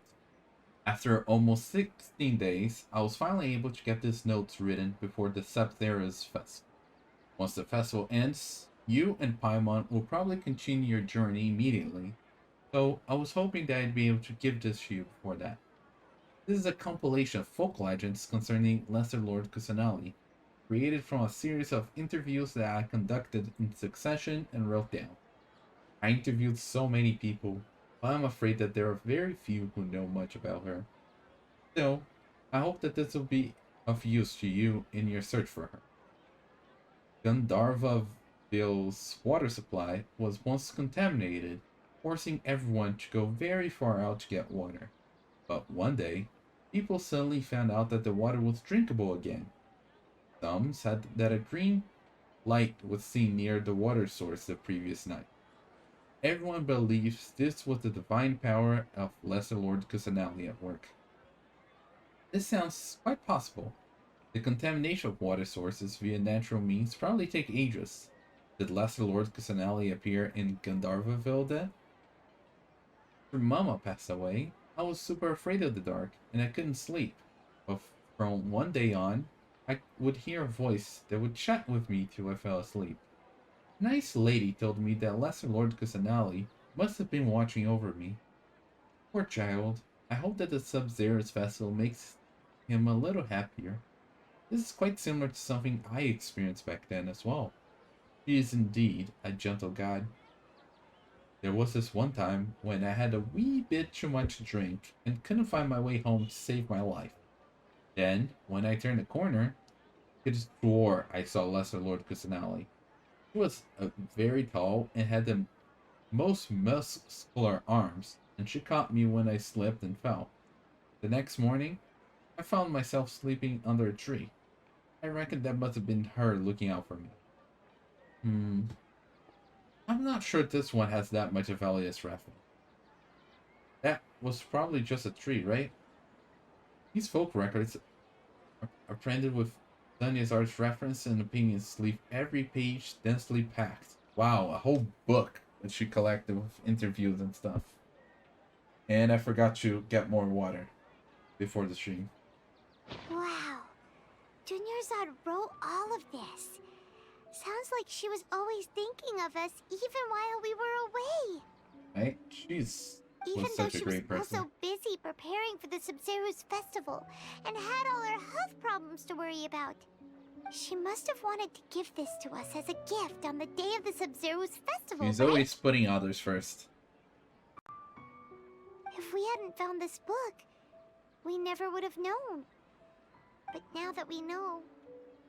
S1: After almost 16 days, I was finally able to get this note written before the Samsara's festival. Once the festival ends, you and Paimon will probably continue your journey immediately, so I was hoping that I'd be able to give this to you before that. This is a compilation of folk legends concerning Lesser Lord Kusanali, created from a series of interviews that I conducted in succession and wrote down. I interviewed so many people, but I'm afraid that there are very few who know much about her. Still, I hope that this will be of use to you in your search for her. Gandharvaville's water supply was once contaminated, forcing everyone to go very far out to get water. But one day, people suddenly found out that the water was drinkable again. Some said that a green light was seen near the water source the previous night. Everyone believes this was the divine power of Lesser Lord Kusanali at work. This sounds quite possible. The contamination of water sources via natural means probably take ages. Did Lesser Lord Kusanali appear in Gandharvaville then? After Mama passed away, I was super afraid of the dark, and I couldn't sleep. But from one day on, I would hear a voice that would chat with me till I fell asleep. A nice lady told me that Lesser Lord Kusanali must have been watching over me. Poor child, I hope that the Sub-Zero's festival makes him a little happier. This is quite similar to something I experienced back then as well. She is indeed a gentle god. There was this one time when I had a wee bit too much to drink and couldn't find my way home to save my life. Then, when I turned the corner, I could swore I saw Lesser Lord Kusanali. She was very tall and had the most muscular arms, and she caught me when I slipped and fell. The next morning, I found myself sleeping under a tree. I reckon that must have been her looking out for me. I'm not sure this one has that much of Elias reference. That was probably just a tree, right? These folk records are printed with Dunya's art's reference and opinions leave every page densely packed. Wow, a whole book that she collected with interviews and stuff. And I forgot to get more water before the stream.
S2: Wow. Dunyarzad wrote all of this. Sounds like she was always thinking of us even while we were away.
S1: Right? She's
S2: Even
S1: was
S2: though
S1: such a
S2: she was
S1: great person.
S2: also busy preparing for the Sub-Zero's festival and had all her health problems to worry about. She must have wanted to give this to us as a gift on the day of the Sub-Zero's festival,
S1: She's
S2: right?
S1: always putting others first.
S2: If we hadn't found this book, we never would have known. But now that we know,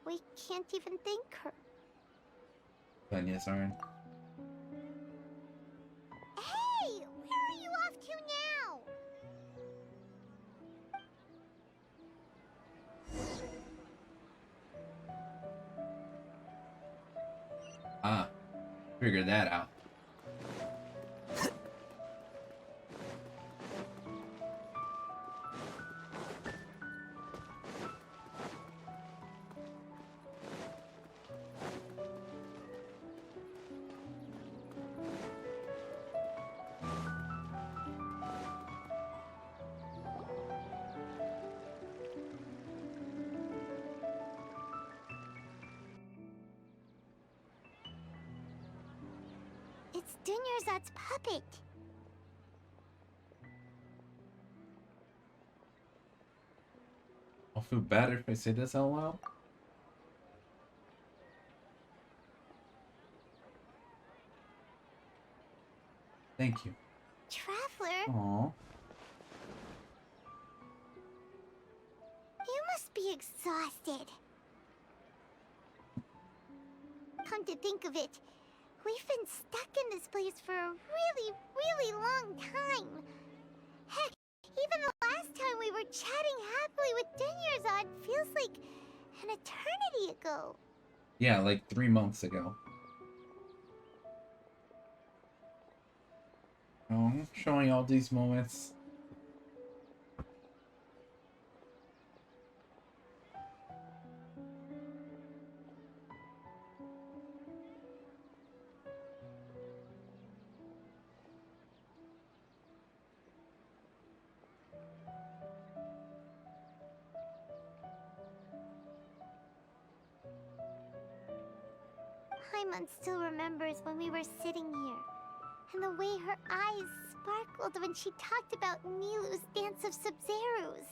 S2: we can't even thank her.
S1: Dunya's aren't.
S2: Hey! Where are you off to now?
S1: Ah, figured that out.
S2: It's Dunyarzad's puppet.
S1: I'll feel bad if I say this out loud. Thank you.
S2: Traveler,
S1: Aww.
S2: you must be exhausted. Come to think of it, we've been stuck in this place for a really long time. Heck, even the last time we were chatting happily with Dunyarzad feels like an eternity ago.
S1: Yeah, like 3 months ago. Oh, showing all these moments.
S2: Paimon still remembers when we were sitting here, and the way her eyes sparkled when she talked about Nilu's Dance of Sub-Zerus.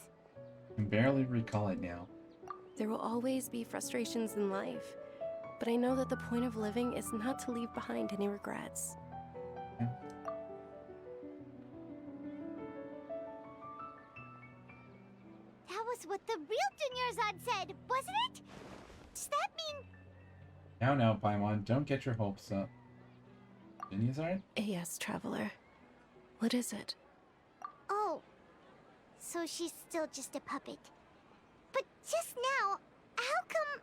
S1: I can barely recall it now.
S9: There will always be frustrations in life, but I know that the point of living is not to leave behind any regrets.
S1: Yeah.
S2: That was what the real Dunyarzad said, wasn't it? Does that mean...
S1: Now, Paimon, don't get your hopes up. Dunyarzad?
S9: Yes, Traveler. What is it?
S2: Oh, so she's still just a puppet. But just now, how come...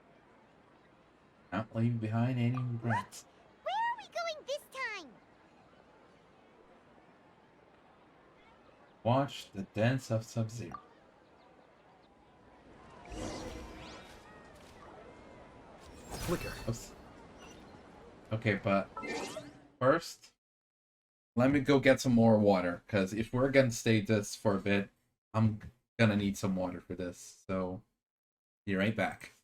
S1: Not leave behind any regrets.
S2: Where are we going this time?
S1: Watch the Dance of Sub-Zero.
S6: Flicker.
S1: Oops. Okay, but first, let me go get some more water, because if we're gonna stay this for a bit, I'm gonna need some water for this. So, be right back.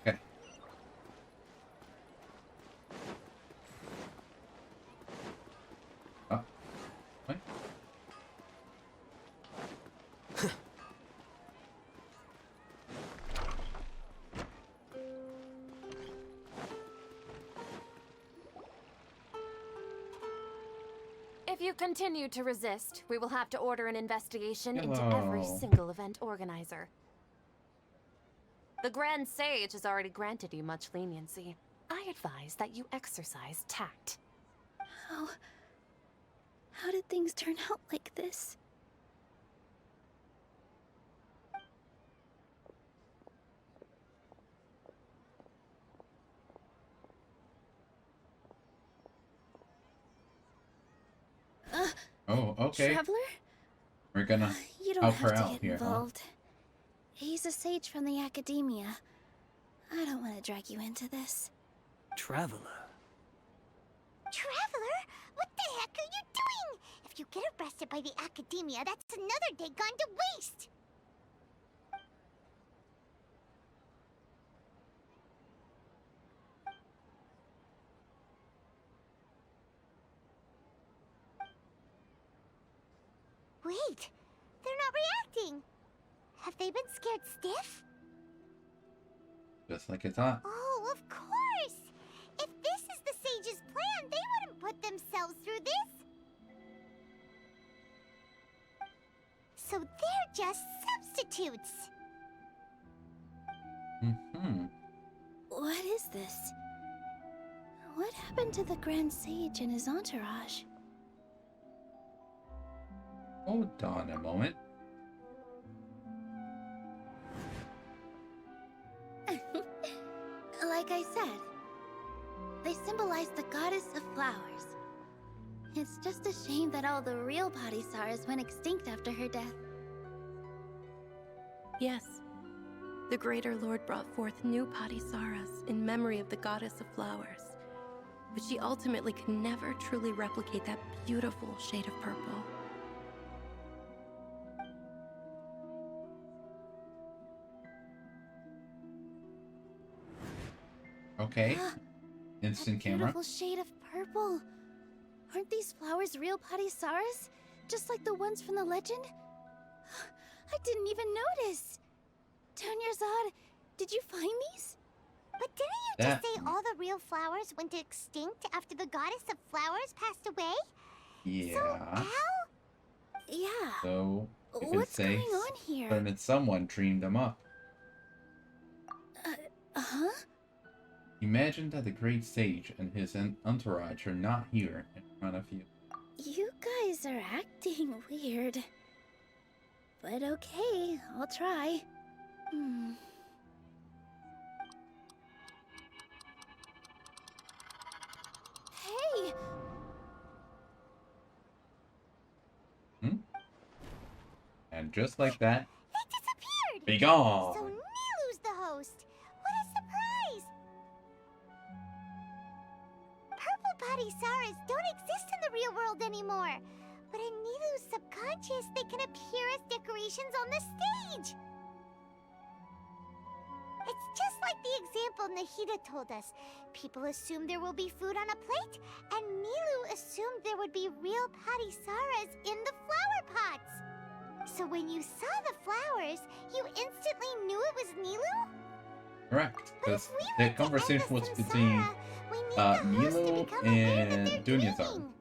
S1: Okay. Oh. What?
S7: If you continue to resist, we will have to order an investigation into
S1: Hello.
S7: every single event organizer. The Grand Sage has already granted you much leniency. I advise that you exercise tact.
S10: How did things turn out like this?
S1: Oh, okay.
S10: Traveler?
S1: We're gonna
S10: You don't
S1: help
S10: have
S1: her
S10: to
S1: out
S10: get
S1: here, huh?
S10: involved. He's a sage from the academia. I don't want to drag you into this.
S6: Traveler.
S2: Traveler? What the heck are you doing? If you get arrested by the academia, that's another day gone to waste. Wait, they're not reacting. Have they been scared stiff?
S1: Just like I thought.
S2: Oh, of course! If this is the sage's plan, they wouldn't put themselves through this. So they're just substitutes.
S1: Mm-hmm.
S10: What is this? What happened to the Grand Sage and his entourage?
S1: Hold on a moment.
S10: Like I said, they symbolize the goddess of flowers. It's just a shame that all the real Padisaras went extinct after her death.
S9: Yes. The Greater Lord brought forth new Padisaras in memory of the goddess of flowers. But she ultimately could never truly replicate that beautiful shade of purple.
S1: Okay. Instant
S10: That
S1: camera.
S10: beautiful shade of purple. Aren't these flowers real Padisaras? Just like the ones from the legend? I didn't even notice. Tanyarzad, did you find these?
S2: But didn't you just say all the real flowers went extinct after the goddess of flowers passed away?
S1: Yeah.
S2: So how?
S10: Yeah.
S1: So you could
S10: What's
S1: say
S10: going on here?
S1: that someone dreamed them up.
S10: Uh-huh?
S1: Imagine that the great sage and his entourage are not here in front of you.
S10: You guys are acting weird. But okay, I'll try. Hey!
S1: And just like that,
S2: They disappeared!
S1: be gone!
S2: So Nilu's the host. What a surprise! Purple Padisaras don't exist in the real world anymore. But in Nilu's subconscious, they can appear as decorations on the stage. It's just like the example Nahida told us. People assumed there will be food on a plate, and Nilu assumed there would be real Padisaras in the flower pots. So when you saw the flowers, you instantly knew it was Nilu?
S1: Correct.
S2: But
S1: Because
S2: if we
S1: the
S2: want to
S1: conversation
S2: end the
S1: was
S2: Samsara,
S1: between
S2: we need the host to
S1: Nilu
S2: become aware that
S1: and
S2: they're
S1: Dunyazar.
S2: dreaming.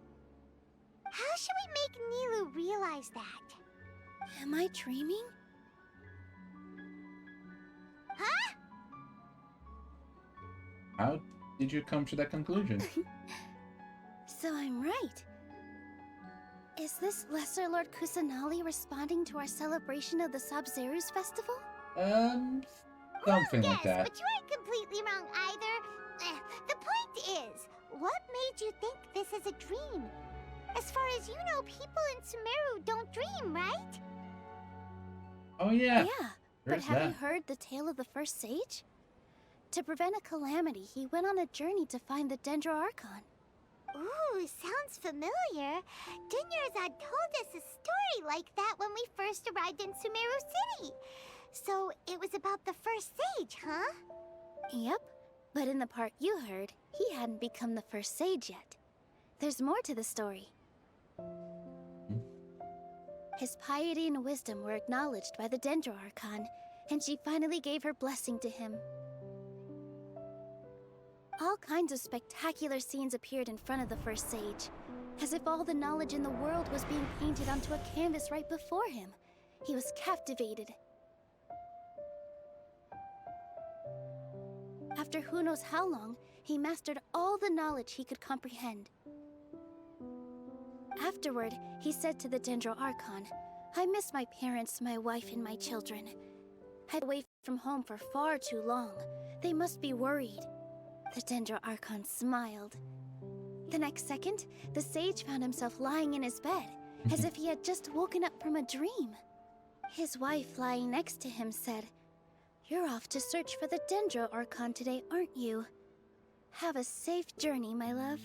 S2: How should we make Nilu realize that?
S10: Am I dreaming?
S2: Huh?
S1: How did you come to that conclusion?
S10: So I'm right. Is this Lesser Lord Kusanali responding to our celebration of the Sabzeruz festival?
S1: Something
S2: Yes,
S1: like that.
S2: but you aren't completely wrong either. The point is, what made you think this is a dream? As far as you know, people in Sumeru don't dream, right?
S1: Oh yeah.
S10: Yeah, but
S1: There's
S10: have
S1: that.
S10: you heard the tale of the first sage? To prevent a calamity, he went on a journey to find the Dendro Archon.
S2: Ooh, sounds familiar. Dunyarzad told us a story like that when we first arrived in Sumeru City. So it was about the first sage, huh?
S10: Yep, but in the part you heard, he hadn't become the first sage yet. There's more to the story. His piety and wisdom were acknowledged by the Dendro Archon, and she finally gave her blessing to him. All kinds of spectacular scenes appeared in front of the first sage, as if all the knowledge in the world was being painted onto a canvas right before him. He was captivated. After who knows how long, he mastered all the knowledge he could comprehend. Afterward, he said to the Dendro Archon, "I miss my parents, my wife, and my children. I've been away from home for far too long. They must be worried." The Dendro Archon smiled. The next second, the sage found himself lying in his bed, as if he had just woken up from a dream. His wife, lying next to him, said, "You're off to search for the Dendro Archon today, aren't you? Have a safe journey, my love."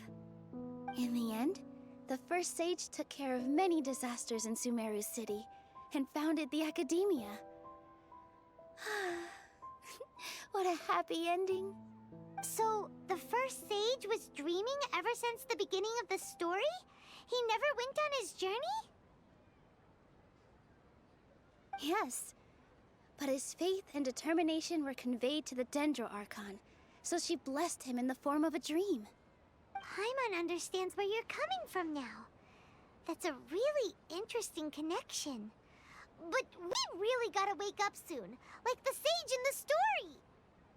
S10: In the end, the first sage took care of many disasters in Sumeru City and founded the Academia. What a happy ending.
S2: So, the first sage was dreaming ever since the beginning of the story? He never went on his journey?
S10: Yes. But his faith and determination were conveyed to the Dendro Archon, so she blessed him in the form of a dream.
S2: Paimon understands where you're coming from now. That's a really interesting connection. But we really gotta wake up soon, like the sage in the story.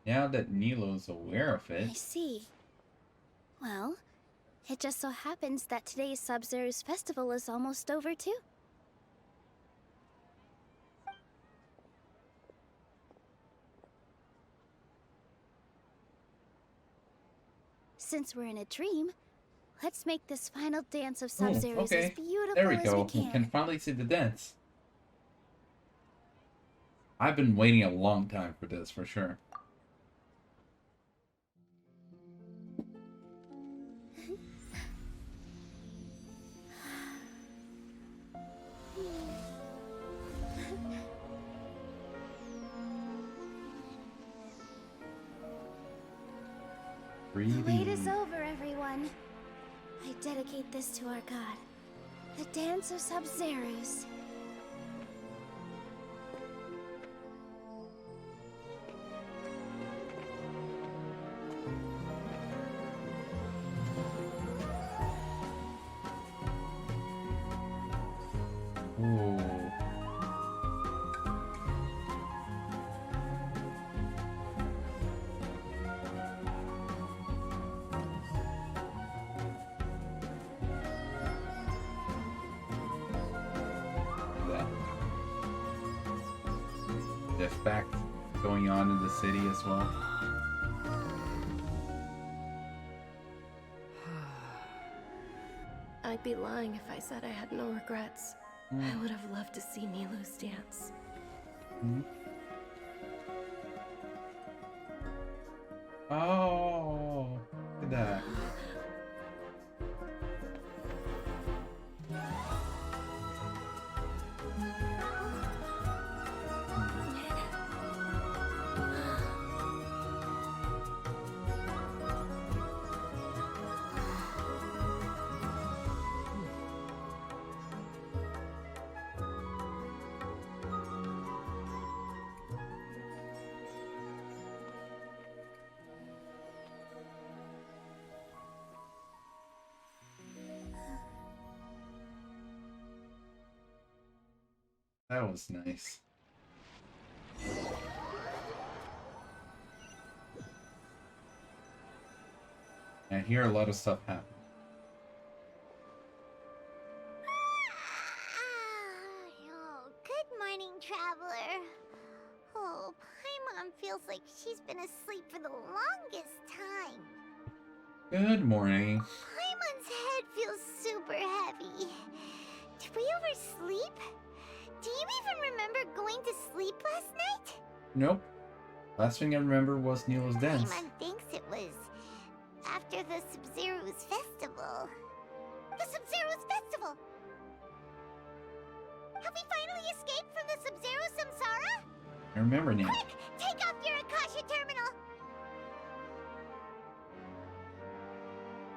S1: Now that Nilo's aware of it.
S10: I see. Well, it just so happens that today's Sub-Zero's festival is almost over too. Since we're in a dream, let's make this final dance of Sub-Zero's as beautiful
S1: There we
S10: as
S1: go.
S10: we can.
S1: We can finally see the dance. I've been waiting a long time for this, for sure.
S10: The wait is over, everyone. I dedicate this to our god, the dance of Sub-Zeros.
S1: Ooh. That. The effect going on in the city as well.
S9: I'd be lying if I said I had no regrets. I would have loved to see Nilou's dance.
S1: Oh, look at that. That was nice. I hear a lot of stuff happen.
S2: Oh, good morning, traveler. Oh, Paimon feels like she's been asleep for the longest time.
S1: Good morning.
S2: Paimon's head feels super heavy. Did we oversleep? Do you even remember going to sleep last night?
S1: Nope. Last thing I remember was Nilou's dance.
S2: Paimon thinks it was after the Sub-Zero's festival. The Sub-Zero's festival! Have we finally escaped from the Sub-Zero Samsara?
S1: I remember now.
S2: Quick! Take off your Akasha terminal!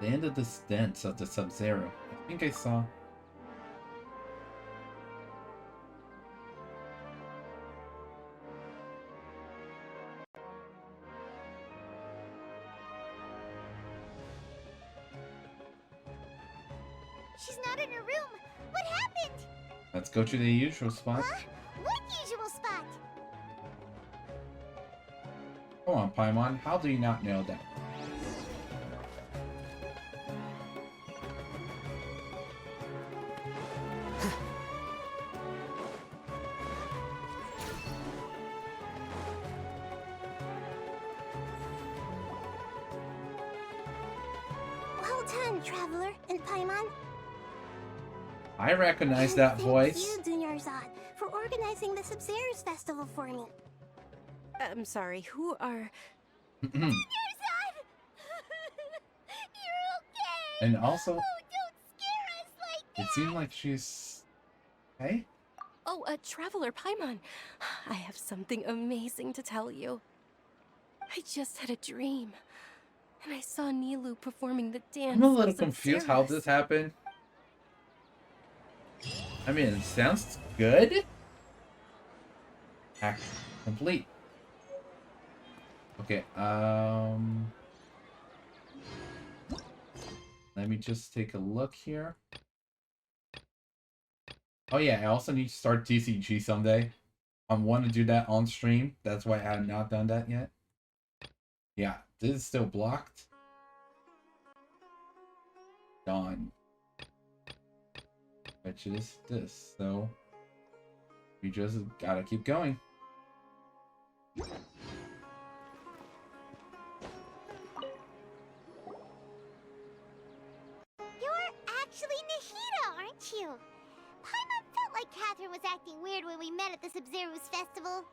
S1: The end of this dance of the Sub-Zero. I think I saw.
S2: She's not in her room. What happened?
S1: Let's go to the usual spot.
S2: Huh? What usual spot?
S1: Come on, Paimon. How do you not know that?
S2: Well done, traveler and Paimon.
S1: I recognize that voice.
S2: Thank you, Dunyarzad, for organizing the Sub-Zero's festival for me.
S9: I'm sorry, who are...
S2: Dunyarzad! You're okay!
S1: And also,
S2: Oh, don't scare us like that!
S1: it seemed like she's... Hey?
S9: Oh, Traveler Paimon. I have something amazing to tell you. I just had a dream, and I saw Nilou performing the dance.
S1: I'm a little
S9: of
S1: confused how
S9: Sub-Zeros.
S1: this happened. I mean, it sounds good. Act complete. Okay, let me just take a look here. Oh yeah, I also need to start TCG someday. I want to do that on stream. That's why I have not done that yet. Yeah, this is still blocked. Done. Which is this, so we just gotta keep going.
S2: You're actually Nahida, aren't you? Paimon felt like Catherine was acting weird when we met at the Sub-Zero's festival.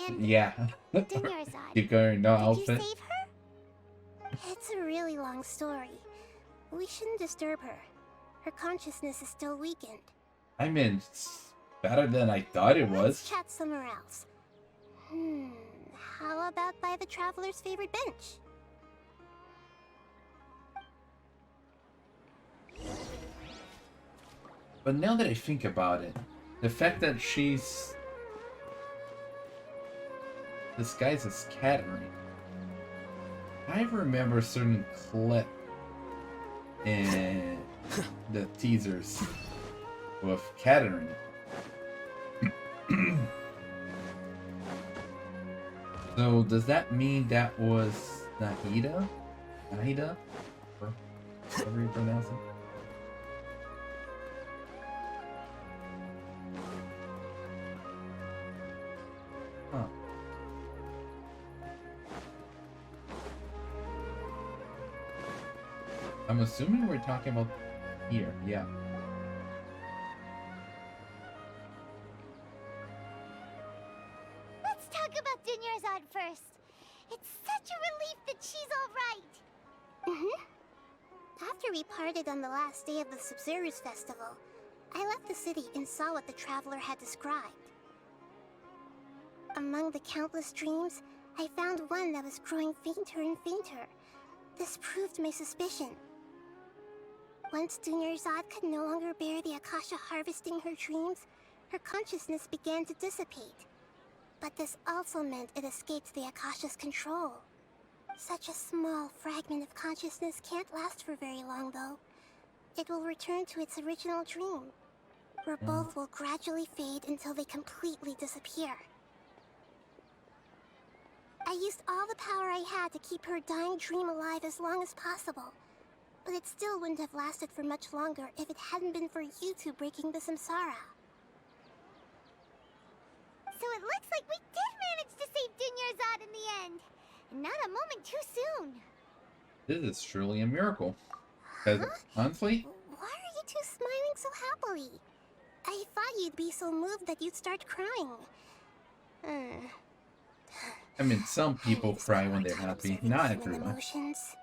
S2: And
S1: yeah.
S2: Dunyarzad,
S1: Keep going, no
S2: did
S1: outfit.
S2: you save her? It's a really long story. We shouldn't disturb her. Her consciousness is still weakened.
S1: I mean, it's better than I thought it was.
S2: Let's chat somewhere else. How about by the Traveler's favorite bench?
S1: But now that I think about it, the fact that she's disguised as Catherine, I remember a certain clip in the teasers with Catherine. So does that mean that was Nahida? Nahida? Or however you pronounce it? Huh. I'm assuming we're talking about here, yeah.
S2: Let's talk about Dunyarzad first. It's such a relief that she's alright. After we parted on the last day of the Sub-Zero's festival, I left the city and saw what the Traveler had described. Among the countless dreams, I found one that was growing fainter and fainter. This proved my suspicion. Once Dunyarzad could no longer bear the Akasha harvesting her dreams, her consciousness began to dissipate. But this also meant it escaped the Akasha's control. Such a small fragment of consciousness can't last for very long, though. It will return to its original dream, where both will gradually fade until they completely disappear. I used all the power I had to keep her dying dream alive as long as possible. But it still wouldn't have lasted for much longer if it hadn't been for you two breaking the Samsara. So it looks like we did manage to save Dunyarzad in the end. And not a moment too soon.
S1: This is truly a miracle. Because honestly,
S2: why are you two smiling so happily? I thought you'd be so moved that you'd start crying.
S1: I mean, some people cry when they're happy, not everyone.
S2: Emotions.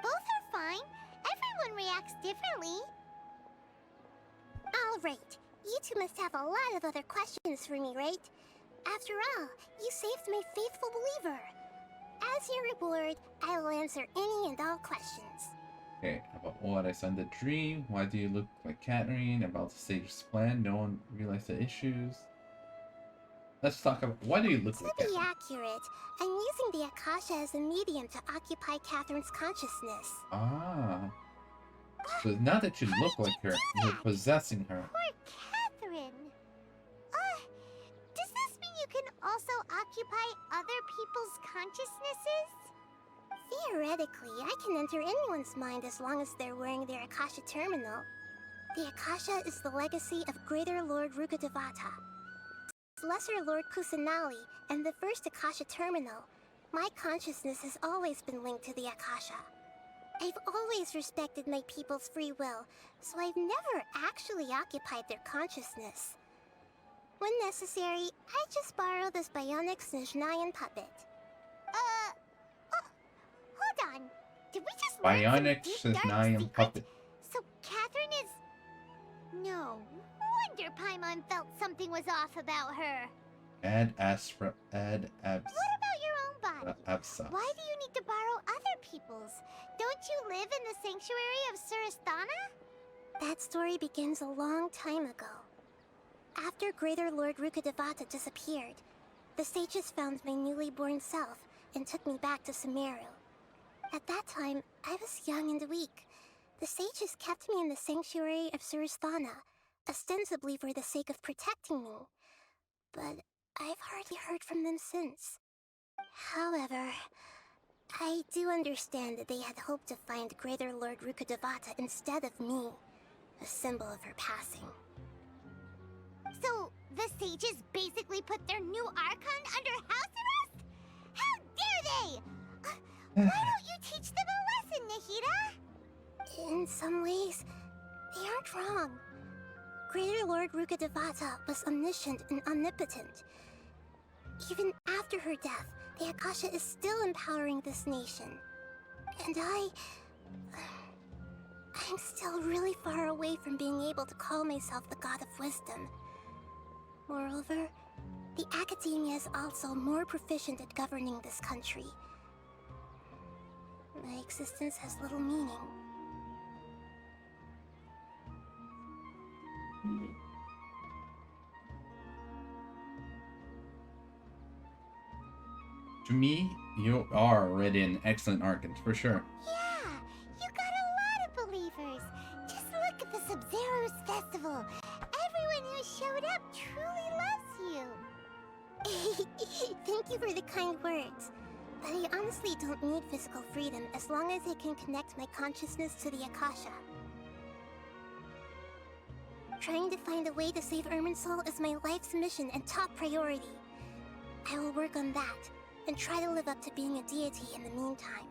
S2: Both are fine. Everyone reacts differently. All right. You two must have a lot of other questions for me, right? After all, you saved my faithful believer. As your reward, I will answer any and all questions.
S1: Okay, about what I saw in the dream, why do you look like Catherine, about the sage's plan, no one realized the issues. Let's talk about, why do you look like Catherine?
S2: To be accurate, I'm using the Akasha as a medium to occupy Catherine's consciousness.
S1: Ah. So now that you look like her, you're possessing her.
S2: Poor Catherine. Does this mean you can also occupy other people's consciousnesses? Theoretically, I can enter anyone's mind as long as they're wearing their Akasha terminal. The Akasha is the legacy of Greater Lord Rukkhadevata, Lesser Lord Kusanali, and the first Akasha terminal. My consciousness has always been linked to the Akasha. I've always respected my people's free will, so I've never actually occupied their consciousness. When necessary, I just borrow this bionic Snezhnayan puppet. Hold on. Did we just learn
S1: Bionic
S2: some deep, dark
S1: Snezhnayan
S2: secret?
S1: puppet.
S2: So Catherine is... No wonder Paimon felt something was off about her.
S1: Ad Astra, Ad Abs.
S2: What about your own body?
S1: Absas.
S2: Why do you need to borrow other people's? Don't you live in the sanctuary of Surasthana? That story begins a long time ago. After Greater Lord Rukkhadevata disappeared, the sages found my newly born self and took me back to Sumeru. At that time, I was young and weak. The sages kept me in the sanctuary of Suristhana, ostensibly for the sake of protecting me. But I've hardly heard from them since. However, I do understand that they had hoped to find Greater Lord Rukkhadevata instead of me, a symbol of her passing. So, the sages basically put their new Archon under house arrest? How dare they! Why don't you teach them a lesson, Nahida? In some ways, they aren't wrong. Greater Lord Rukkhadevata was omniscient and omnipotent. Even after her death, the Akasha is still empowering this nation. And I'm still really far away from being able to call myself the God of Wisdom. Moreover, the Academia is also more proficient at governing this country. My existence has little meaning.
S1: To me, you are already an excellent Archon, for sure.
S2: Yeah, you got a lot of believers. Just look at the Sub-Zero's festival. Everyone who showed up truly loves you. Thank you for the kind words. But I honestly don't need physical freedom as long as I can connect my consciousness to the Akasha. Trying to find a way to save Irminsul is my life's mission and top priority. I will work on that, and try to live up to being a deity in the meantime.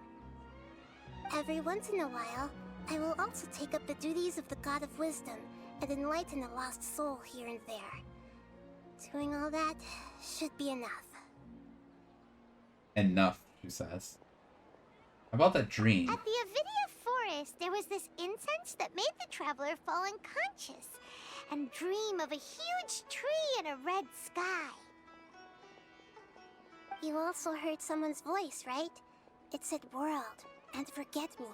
S2: Every once in a while, I will also take up the duties of the God of Wisdom and enlighten a lost soul here and there. Doing all that should be enough.
S1: Enough, she says. How about that dream?
S2: At the Avidia Forest, there was this incense that made the traveler fall unconscious and dream of a huge tree and a red sky. You also heard someone's voice, right? It said world and forget me.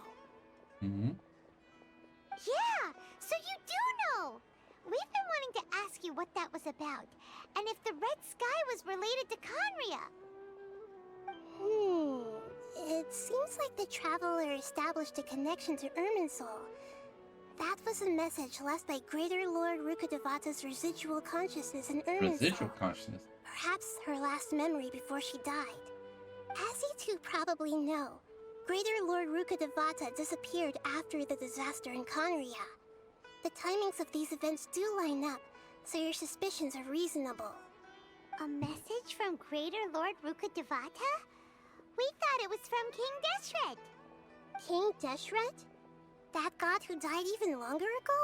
S1: Mm-hmm.
S2: Yeah, so you do know! We've been wanting to ask you what that was about, and if the red sky was related to Conria. It seems like the traveler established a connection to Irminsul. That was a message left by Greater Lord Rukkhadevata's residual consciousness in Irminsul.
S1: Residual consciousness?
S2: Perhaps her last memory before she died. As you two probably know, Greater Lord Rukkhadevata disappeared after the disaster in Conria. The timings of these events do line up, so your suspicions are reasonable. A message from Greater Lord Rukkhadevata? We thought it was from King Deshret. King Deshret? That god who died even longer ago?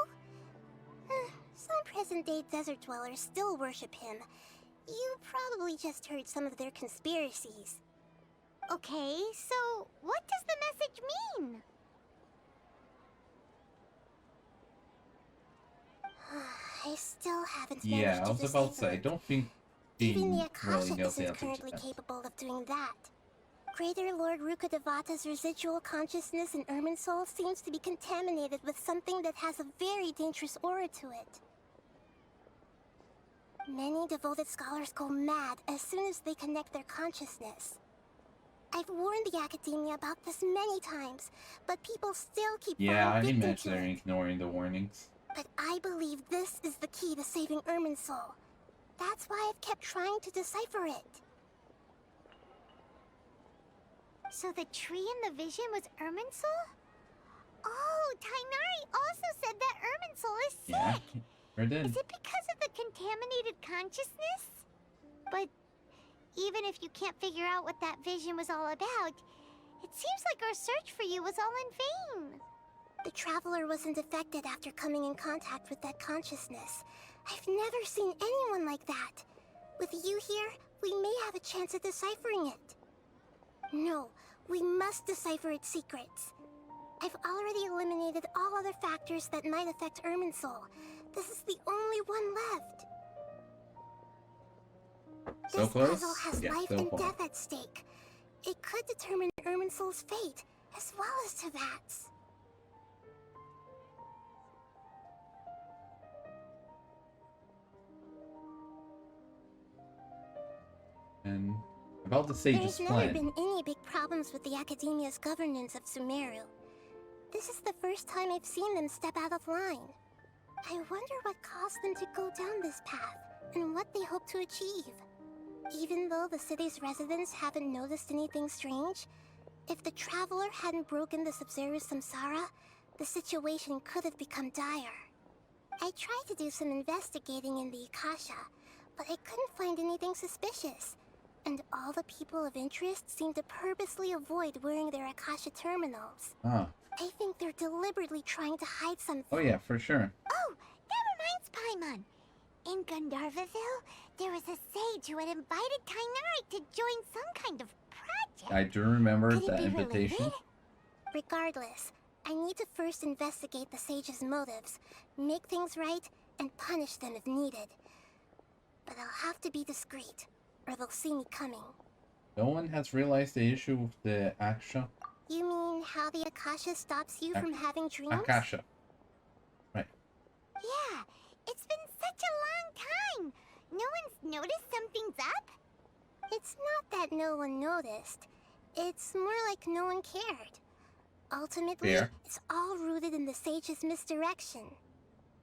S2: Some present-day desert dwellers still worship him. You probably just heard some of their conspiracies. Okay, so what does the message mean? I still haven't managed to
S1: I was about to say, I
S2: decipher it.
S1: don't think
S2: Even the
S1: really
S2: Akasha
S1: knows the
S2: isn't
S1: answer to
S2: currently
S1: that.
S2: capable of doing that. Greater Lord Rukkhadevata's residual consciousness in Irminsul seems to be contaminated with something that has a very dangerous aura to it. Many devoted scholars go mad as soon as they connect their consciousness. I've warned the Academia about this many times, but people still keep
S1: Yeah, I
S2: falling victim
S1: imagine
S2: to
S1: they're
S2: it.
S1: ignoring the warnings.
S2: But I believe this is the key to saving Irminsul. That's why I've kept trying to decipher it. So the tree in the vision was Irminsul? Oh, Tainari also said that Irminsul is sick!
S1: Yeah, sure did.
S2: Is it because of the contaminated consciousness? But even if you can't figure out what that vision was all about, it seems like our search for you was all in vain. The traveler wasn't affected after coming in contact with that consciousness. I've never seen anyone like that. With you here, we may have a chance at deciphering it. No, we must decipher its secrets. I've already eliminated all other factors that might affect Irminsul. This is the only one left.
S1: So
S2: This
S1: close?
S2: puzzle has
S1: Yeah,
S2: life
S1: so
S2: and
S1: far.
S2: death at stake. It could determine Irminsul's fate, as well as Tevat's.
S1: And about the Sage's
S2: There's
S1: plan.
S2: never been any big problems with the Academia's governance of Sumeru. This is the first time I've seen them step out of line. I wonder what caused them to go down this path, and what they hope to achieve. Even though the city's residents haven't noticed anything strange, if the Traveler hadn't broken the Sub-Zero Samsara, the situation could have become dire. I tried to do some investigating in the Akasha, but I couldn't find anything suspicious. And all the people of interest seem to purposely avoid wearing their Akasha terminals.
S1: Ah.
S2: I think they're deliberately trying to hide something.
S1: Oh yeah, for sure.
S2: Oh, that reminds Paimon. In Gandharvaville, there was a sage who had invited Kainari to join some kind of project.
S1: I do remember
S2: Could it
S1: that
S2: be
S1: invitation.
S2: related? Regardless, I need to first investigate the sage's motives, make things right, and punish them if needed. But I'll have to be discreet, or they'll see me coming.
S1: No one has realized the issue with the Akasha.
S2: You mean how the Akasha stops you from having dreams?
S1: Akasha. Right.
S2: Yeah, it's been such a long time. No one's noticed something's up? It's not that no one noticed. It's more like no one cared. Ultimately,
S1: Fair.
S2: it's all rooted in the sage's misdirection.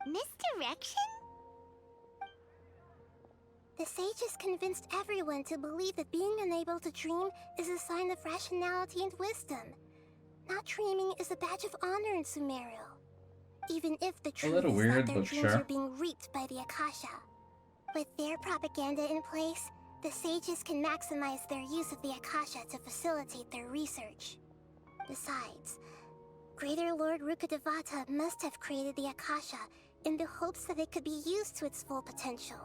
S2: Misdirection? The sages convinced everyone to believe that being unable to dream is a sign of rationality and wisdom. Not dreaming is a badge of honor in Sumeru. Even if the truth
S1: little
S2: is
S1: weird,
S2: that their
S1: but
S2: dreams
S1: sure.
S2: are being reaped by the Akasha. With their propaganda in place, the sages can maximize their use of the Akasha to facilitate their research. Besides, Greater Lord Rukkhadevata must have created the Akasha in the hopes that it could be used to its full potential.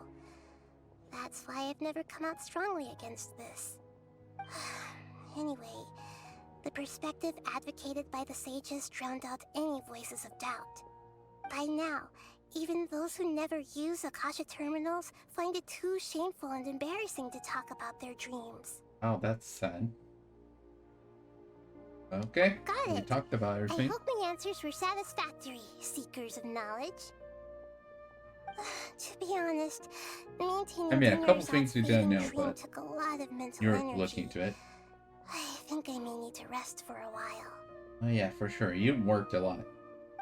S2: That's why I've never come out strongly against this. Anyway, the perspective advocated by the sages drowned out any voices of doubt. By now, even those who never use Akasha terminals find it too shameful and embarrassing to talk about their dreams.
S1: Oh, that's sad. Okay.
S2: Got
S1: We
S2: it.
S1: talked about
S2: I
S1: everything.
S2: hope my answers were satisfactory, seekers of knowledge. To be honest, maintaining
S1: I mean, a couple
S2: Dinner's
S1: things you
S2: faith
S1: didn't
S2: and
S1: know,
S2: dream
S1: but
S2: took a lot of mental
S1: you're
S2: energy.
S1: looking into it.
S2: I think I may need to rest for a while.
S1: Oh yeah, for sure. You worked a lot.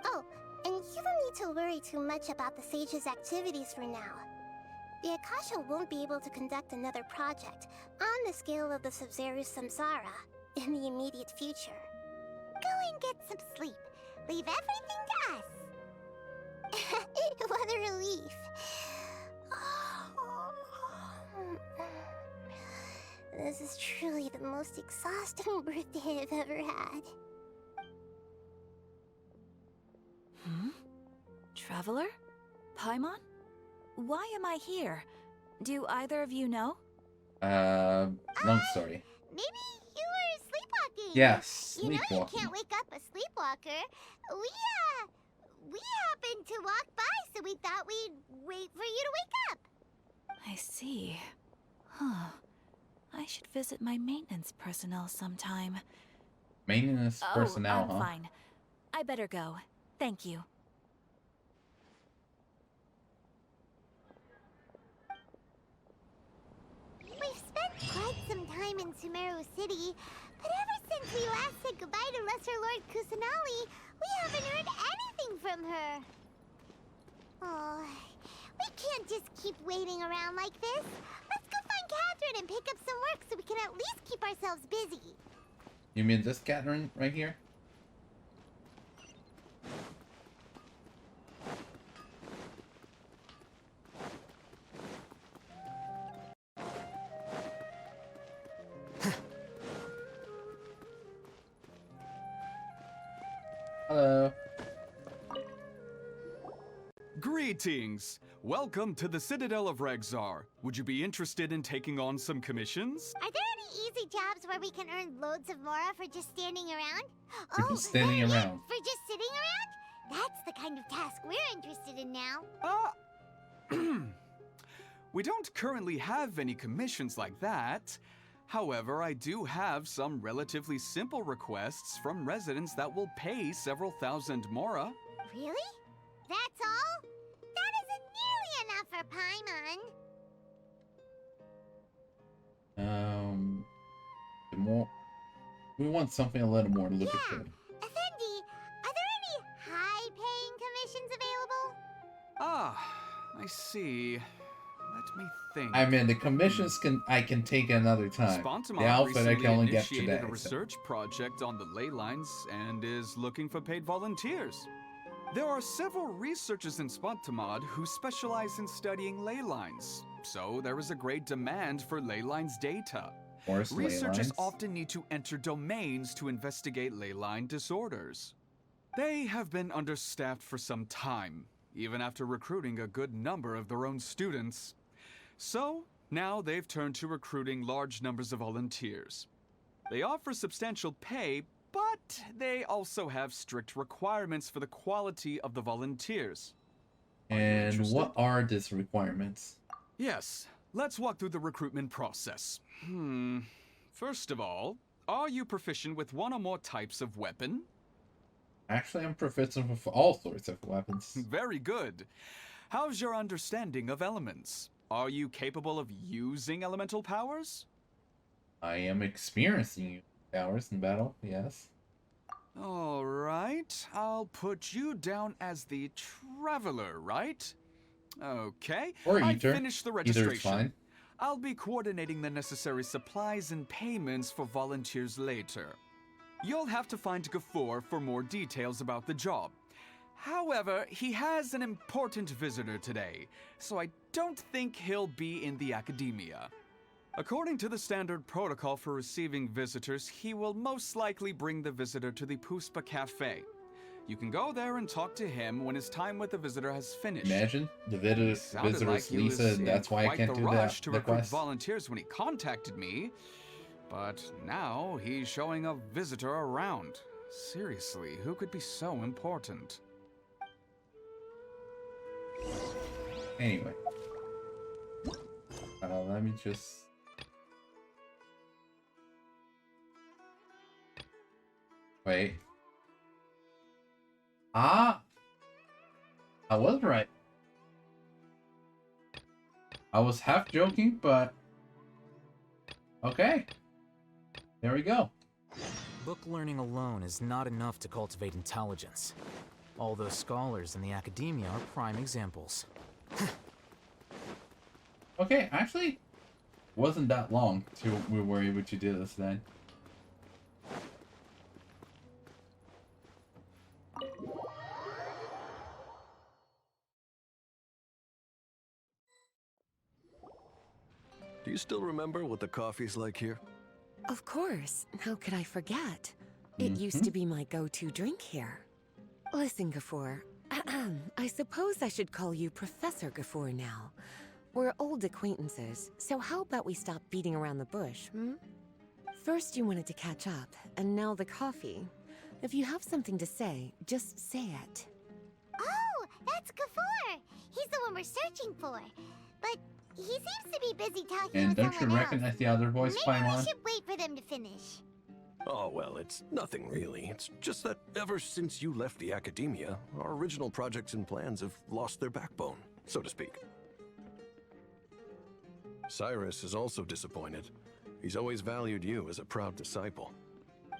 S2: Oh, and you don't need to worry too much about the sage's activities for now. The Akasha won't be able to conduct another project on the scale of the Sub-Zero Samsara in the immediate future. Go and get some sleep. Leave everything to us. What a relief. This is truly the most exhausting birthday I've ever had.
S11: Traveler? Paimon? Why am I here? Do either of you know?
S1: Long story.
S2: Maybe you were sleepwalking.
S1: Yes,
S2: You know you
S1: sleepwalking.
S2: can't wake up a sleepwalker. We happened to walk by, so we thought we'd wait for you to wake up.
S11: I see. Huh. I should visit my maintenance personnel sometime.
S1: Maintenance personnel,
S11: I'm
S1: huh?
S11: fine. I better go. Thank you.
S2: We've spent quite some time in Sumeru City, but ever since we last said goodbye to Lesser Lord Kusanali, we haven't heard anything from her. Oh, we can't just keep waiting around like this. Let's go find Catherine and pick up some work so we can at least keep ourselves busy.
S1: You mean this Catherine right here? Hello.
S12: Greetings! Welcome to the Citadel of Regzar. Would you be interested in taking on some commissions?
S2: Are there any easy jobs where we can earn loads of Mora for just standing around?
S1: For just standing
S2: yeah,
S1: around.
S2: for just sitting around? That's the kind of task we're interested in now.
S12: We don't currently have any commissions like that. However, I do have some relatively simple requests from residents that will pay several thousand Mora.
S2: Really? That's all? That isn't nearly enough for Paimon.
S1: We want something a little more to look at.
S2: Effendi, are there any high-paying commissions available?
S12: Ah, I see. Let me think.
S1: I mean, the commissions I can take another time. The
S12: Spontamod
S1: outfit I can only get
S12: initiated
S1: today.
S12: a research project on the ley lines and is looking for paid volunteers. There are several researchers in Spontamod who specialize in studying ley lines, so there is a great demand for ley lines data. Researchers often need to enter domains to investigate ley line disorders. They have been understaffed for some time, even after recruiting a good number of their own students. So, now they've turned to recruiting large numbers of volunteers. They offer substantial pay, but they also have strict requirements for the quality of the volunteers.
S1: And what are these requirements?
S12: Yes, let's walk through the recruitment process. First of all, are you proficient with one or more types of weapon?
S1: Actually, I'm proficient with all sorts of weapons.
S12: Very good. How's your understanding of elements? Are you capable of using elemental powers?
S1: I am experiencing powers in battle, yes.
S12: All right, I'll put you down as the Traveler, right? Okay,
S1: or
S12: I
S1: Eater.
S12: finished the
S1: Either is
S12: registration.
S1: fine.
S12: I'll be coordinating the necessary supplies and payments for volunteers later. You'll have to find Gafoor for more details about the job. However, he has an important visitor today, so I don't think he'll be in the academia. According to the standard protocol for receiving visitors, he will most likely bring the visitor to the Puspa Cafe. You can go there and talk to him when his time with the visitor has finished.
S1: Imagine the visitor's Lisa, and that's why I can't do that.
S12: To recruit volunteers when he contacted me, but now he's showing a visitor around. Seriously, who could be so important?
S1: Anyway, let me just. Wait. I was right. I was half joking, but okay. There we go.
S13: Book learning alone is not enough to cultivate intelligence. All those scholars in the academia are prime examples.
S1: Okay, actually, wasn't that long till we were able to do this then.
S14: Do you still remember what the coffee's like here?
S15: Of course. How could I forget? It used to be my go-to drink here. Listen, Gafoor. I suppose I should call you Professor Gafoor now. We're old acquaintances, so how about we stop beating around the bush, First you wanted to catch up, and now the coffee. If you have something to say, just say it.
S2: Oh, that's Gafoor! He's the one we're searching for. But he seems to be busy talking
S1: And
S2: with
S1: don't you
S2: someone else.
S1: recognize the other voice,
S2: Maybe
S1: Paimon?
S2: we should wait for them to finish.
S14: Oh, well, it's nothing really. It's just that ever since you left the academia, our original projects and plans have lost their backbone, so to speak. Cyrus is also disappointed. He's always valued you as a proud disciple.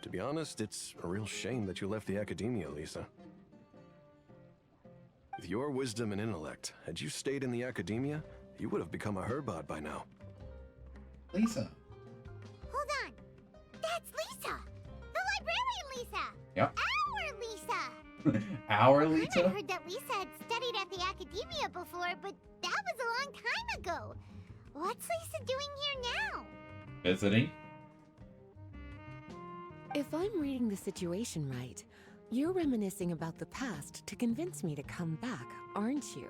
S14: To be honest, it's a real shame that you left the academia, Lisa. With your wisdom and intellect, had you stayed in the academia, you would have become a Herbot by now.
S1: Lisa.
S2: Hold on. That's Lisa! The librarian Lisa!
S1: Yep.
S2: Our Lisa!
S1: Our
S2: I
S1: Lisa?
S2: heard that Lisa had studied at the academia before, but that was a long time ago. What's Lisa doing here now?
S1: Visiting?
S15: If I'm reading the situation right, you're reminiscing about the past to convince me to come back, aren't you?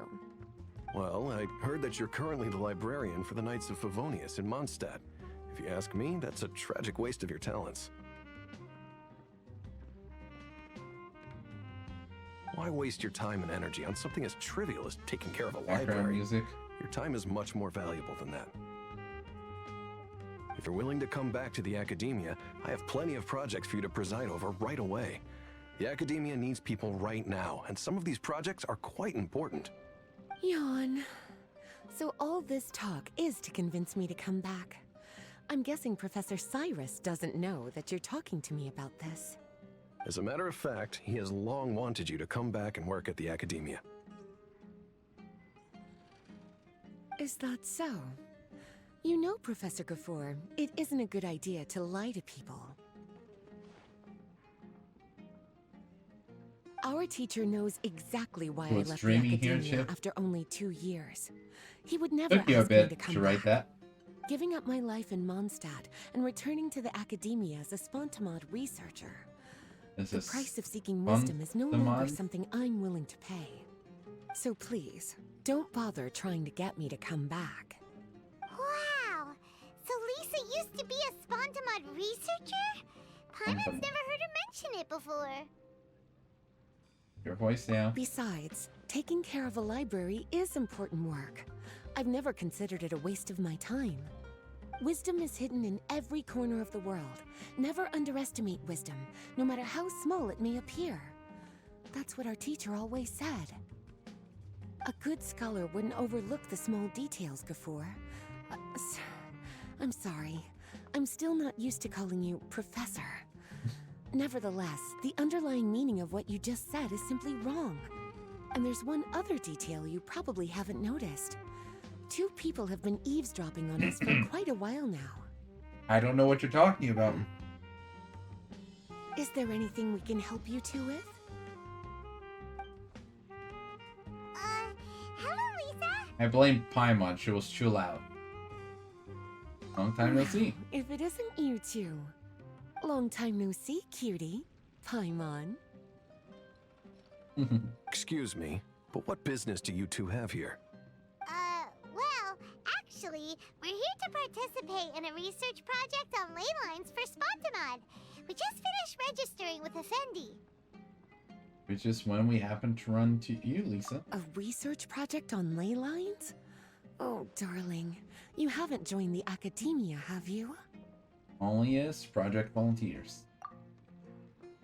S14: Well, I heard that you're currently the librarian for the Knights of Favonius in Mondstadt. If you ask me, that's a tragic waste of your talents. Why waste your time and energy on something as trivial as taking care of a
S1: Background
S14: library?
S1: music.
S14: Your time is much more valuable than that. If you're willing to come back to the academia, I have plenty of projects for you to preside over right away. The academia needs people right now, and some of these projects are quite important.
S15: Yawn. So all this talk is to convince me to come back. I'm guessing Professor Cyrus doesn't know that you're talking to me about this.
S14: As a matter of fact, he has long wanted you to come back and work at the Academia.
S15: Is that so? You know, Professor Gafoor, it isn't a good idea to lie to people. Our teacher knows exactly why I left the Academia after only 2 years. He would never
S1: Took you a
S15: ask me
S1: bit
S15: to come
S1: to write
S15: back.
S1: that.
S15: Giving up my life in Mondstadt and returning to the Academia as a Spontamod researcher. The price of seeking wisdom is no longer something I'm willing to pay. So please, don't bother trying to get me to come back.
S2: Wow! So Lisa used to be a Spontamod researcher? Paimon's never heard her mention it before.
S1: Your voice down.
S15: Besides, taking care of a library is important work. I've never considered it a waste of my time. Wisdom is hidden in every corner of the world. Never underestimate wisdom, no matter how small it may appear. That's what our teacher always said. A good scholar wouldn't overlook the small details, Gafoor. I'm sorry. I'm still not used to calling you Professor. Nevertheless, the underlying meaning of what you just said is simply wrong. And there's one other detail you probably haven't noticed. 2 people have been eavesdropping on us for quite a while now.
S1: I don't know what you're talking about.
S15: Is there anything we can help you two with?
S2: Hello, Lisa.
S1: I blame Paimon. She was too loud. Long time no see.
S15: If it isn't you two. Long time no see, cutie. Paimon.
S14: Excuse me, but what business do you two have here?
S2: Well, actually, we're here to participate in a research project on ley lines for Spontamod. We just finished registering with Effendi.
S1: Which is when we happen to run to you, Lisa.
S15: A research project on ley lines? Oh, darling. You haven't joined the Academia, have you?
S1: Only as project volunteers.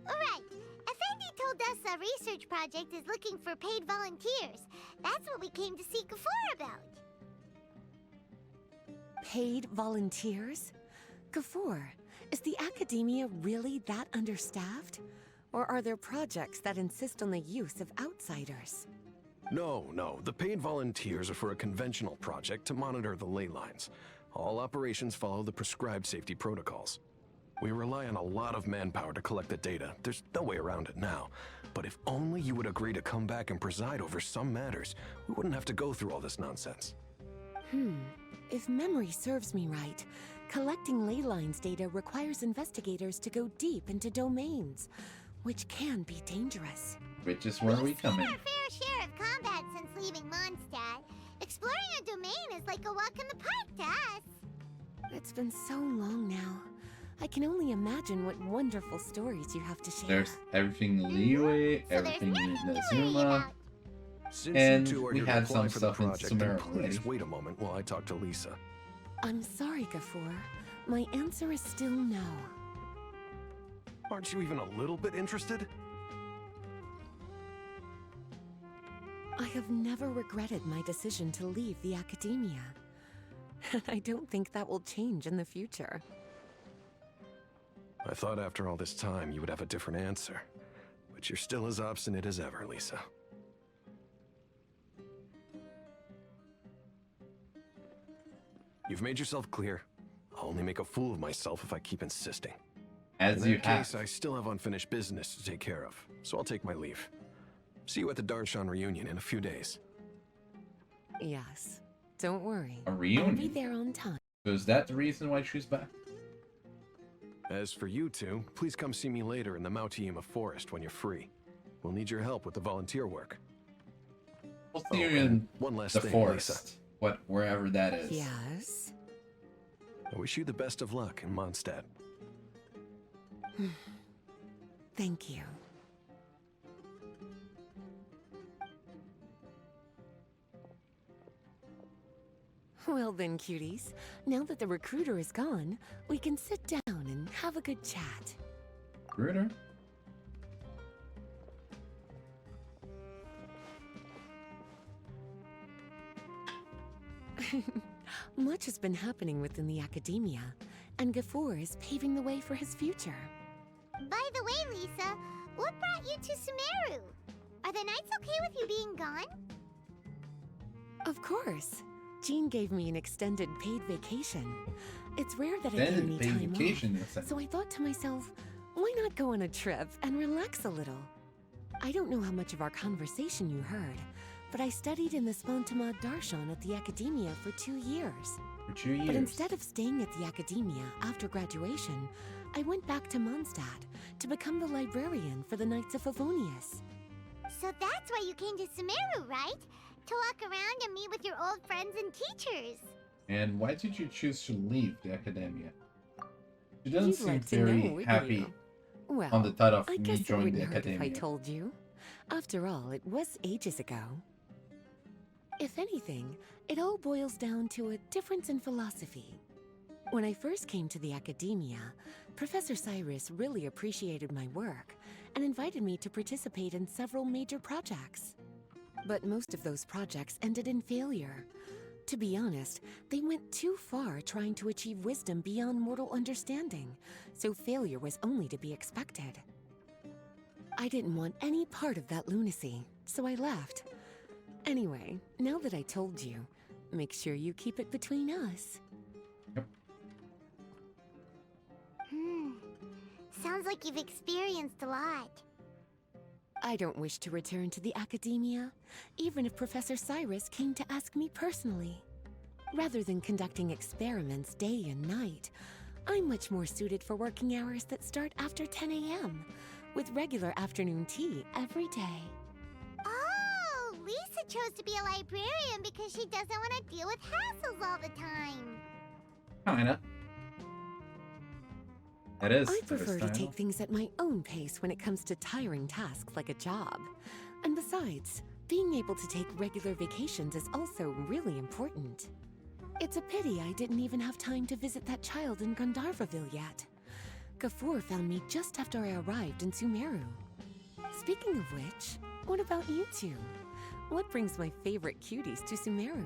S2: Alright, Effendi told us a research project is looking for paid volunteers. That's what we came to see Gafoor about.
S15: Paid volunteers? Gafoor, is the Academia really that understaffed? Or are there projects that insist on the use of outsiders?
S14: No. The paid volunteers are for a conventional project to monitor the ley lines. All operations follow the prescribed safety protocols. We rely on a lot of manpower to collect the data. There's no way around it now. But if only you would agree to come back and preside over some matters, we wouldn't have to go through all this nonsense.
S15: If memory serves me right, collecting ley lines data requires investigators to go deep into domains, which can be dangerous.
S1: Which is where we come in.
S2: We've seen our fair share of combat since leaving Mondstadt. Exploring a domain is like a walk in the park to us.
S15: It's been so long now. I can only imagine what wonderful stories you have to share.
S1: There's everything Liyue, everything Inazuma,
S14: Since
S1: and
S14: you two are
S1: we
S14: here to
S1: had
S14: apply
S1: some
S14: for the
S1: stuff in
S14: project, then
S1: Samsara
S14: please
S1: already.
S14: wait a moment while I talk to Lisa.
S15: I'm sorry, Gafoor. My answer is still no.
S14: Aren't you even a little bit interested?
S15: I have never regretted my decision to leave the Academia. And I don't think that will change in the future.
S14: I thought after all this time you would have a different answer. But you're still as obstinate as ever, Lisa. You've made yourself clear. I'll only make a fool of myself if I keep insisting.
S1: As
S14: in
S1: you
S14: that
S1: have.
S14: case, I still have unfinished business to take care of, so I'll take my leave. See you at the Archon reunion in a few days.
S15: Yes. Don't worry.
S1: A
S15: I'll
S1: reunion?
S15: be there on time.
S1: So is that the reason why she's back?
S14: As for you two, please come see me later in the Mautiima Forest when you're free. We'll need your help with the volunteer work.
S1: We'll see you in
S14: one last
S1: the
S14: thing,
S1: forest.
S14: Lisa.
S1: Wherever that is.
S15: Yes?
S14: I wish you the best of luck in Mondstadt.
S15: Thank you. Well then, cuties. Now that the recruiter is gone, we can sit down and have a good chat.
S1: Recruiter?
S15: Much has been happening within the Academia. and Gafor is paving the way for his future.
S2: By the way, Lisa, what brought you to Sumeru? Are the Knights okay with you being gone?
S15: Of course. Jean gave me an extended paid vacation. It's rare that I get any time off, so I thought to myself, why not go on a trip and relax a little? I don't know how much of our conversation you heard, but I studied in the Spontamad Darshan at the Academia for 2 years.
S1: For 2 years?
S15: But instead of staying at the Academia after graduation, I went back to Mondstadt to become the librarian for the Knights of Favonius.
S2: So that's why you came to Sumeru, right? To walk around and meet with your old friends and teachers.
S1: And why did you choose to leave the Academia? She doesn't
S15: You'd
S1: seem
S15: like to
S1: very
S15: know, wouldn't
S1: happy
S15: you? Well,
S1: on the thought of
S15: I
S1: me
S15: guess it
S1: joining the
S15: wouldn't hurt
S1: Academia.
S15: if I told you. After all, it was ages ago. If anything, it all boils down to a difference in philosophy. When I first came to the Academia, Professor Cyrus really appreciated my work and invited me to participate in several major projects. But most of those projects ended in failure. To be honest, they went too far trying to achieve wisdom beyond mortal understanding, so failure was only to be expected. I didn't want any part of that lunacy, so I left. Anyway, now that I told you, make sure you keep it between us.
S2: Sounds like you've experienced a lot.
S15: I don't wish to return to the Academia, even if Professor Cyrus came to ask me personally. Rather than conducting experiments day and night, I'm much more suited for working hours that start after 10 a.m., with regular afternoon tea every day.
S2: Oh, Lisa chose to be a librarian because she doesn't want to deal with hassles all the time.
S1: Kinda. That is.
S15: I prefer to take things at my own pace when it comes to tiring tasks like a job. And besides, being able to take regular vacations is also really important. It's a pity I didn't even have time to visit that child in Gandharvaville yet. Gafor found me just after I arrived in Sumeru. Speaking of which, what about you two? What brings my favorite cuties to Sumeru?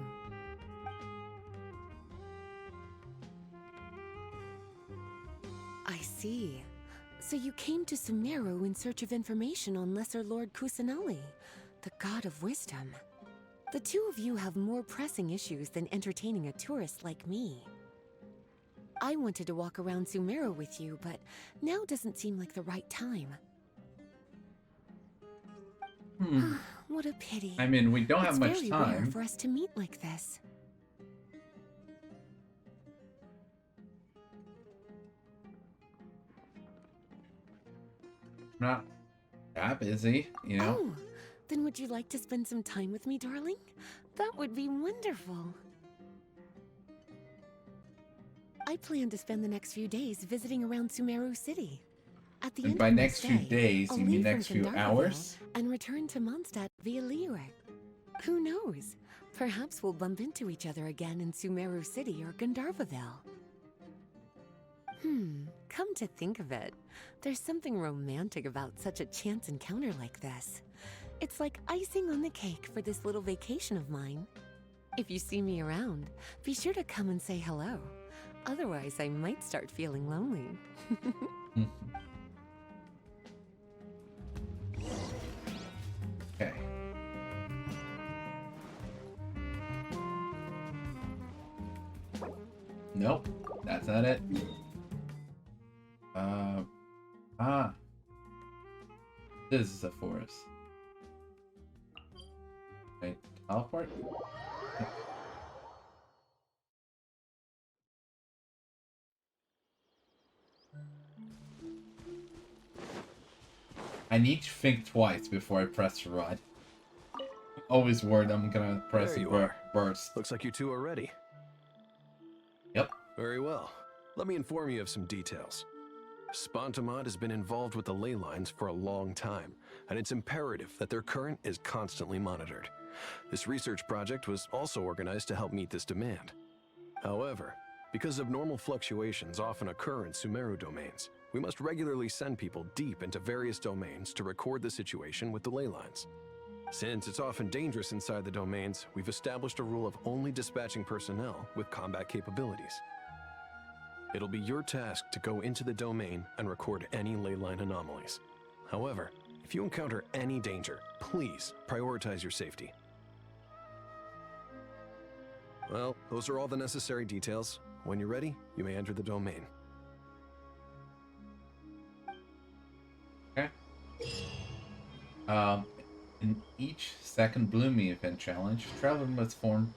S15: I see. So you came to Sumeru in search of information on Lesser Lord Kusanali, the god of wisdom. The two of you have more pressing issues than entertaining a tourist like me. I wanted to walk around Sumeru with you, but now doesn't seem like the right time. What a pity.
S1: I mean, we don't have much
S15: It's very
S1: time.
S15: rare for us to meet like this.
S1: Not that busy, you know?
S15: Oh, then would you like to spend some time with me, darling? That would be wonderful. I plan to spend the next few days visiting around Sumeru City. At the
S1: And
S15: end
S1: by
S15: of my
S1: next few
S15: stay,
S1: days,
S15: I'll
S1: you mean
S15: leave from
S1: next few
S15: Gandharvaville
S1: hours?
S15: and return to Mondstadt via Liyue. Who knows? Perhaps we'll bump into each other again in Sumeru City or Gandharvaville. Come to think of it, there's something romantic about such a chance encounter like this. It's like icing on the cake for this little vacation of mine. If you see me around, be sure to come and say hello. Otherwise, I might start feeling lonely.
S1: Okay. Nope, that's not it. This is a forest. Wait, teleport? I need to think twice before I press run. Always worried I'm gonna press
S14: There
S1: a
S14: you are.
S1: burst.
S14: Looks like you two are ready.
S1: Yep.
S14: Very well. Let me inform you of some details. Spontamod has been involved with the ley lines for a long time, and it's imperative that their current is constantly monitored. This research project was also organized to help meet this demand. However, because abnormal fluctuations often occur in Sumeru domains, we must regularly send people deep into various domains to record the situation with the ley lines. Since it's often dangerous inside the domains, we've established a rule of only dispatching personnel with combat capabilities. It'll be your task to go into the domain and record any leyline anomalies. However, if you encounter any danger, please prioritize your safety. Well, those are all the necessary details. When you're ready, you may enter the domain.
S1: Okay. In each second Bloomy event challenge, travelers must form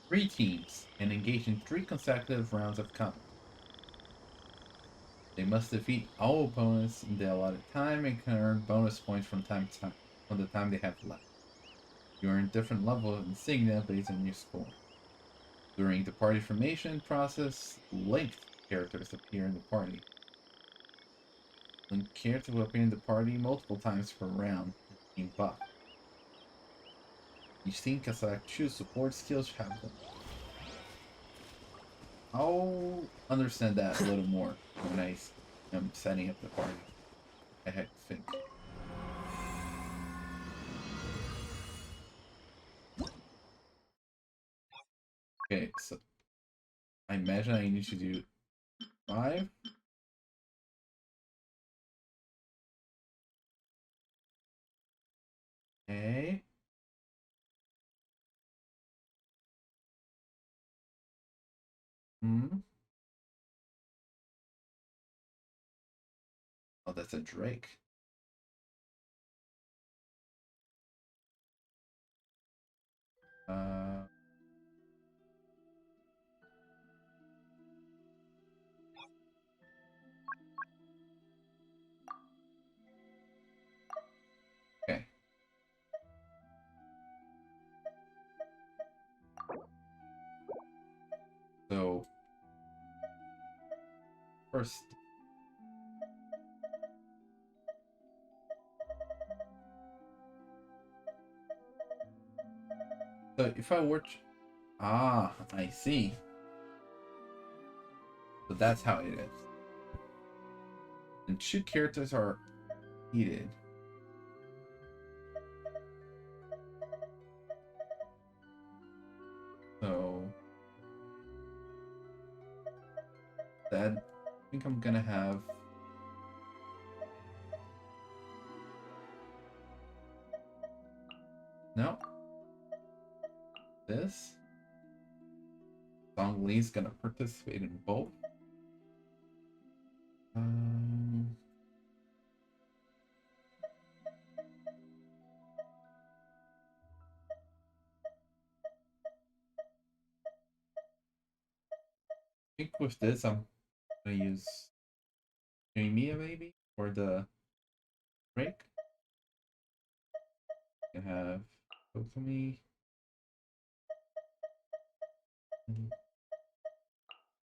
S1: 3 teams and engage in 3 consecutive rounds of combat. They must defeat all opponents in the allotted time and can earn bonus points from time to time from the time they have left. You earn different level of insignia based on your score. During the party formation process, linked characters appear in the party. Linked characters will appear in the party multiple times per round and being buffed. Each team can select 2 support skills to have them. I'll understand that a little more when I'm setting up the party. I had to think. Okay, so I imagine I need to do 5. Okay. Oh, that's a Drake. Okay. So first, so if I were to, I see. So that's how it is. And 2 characters are heated. So that I think I'm gonna have no. This Song Lee's gonna participate in both. I think with this I'm gonna use Mia maybe for the break. You can have Kokumi. I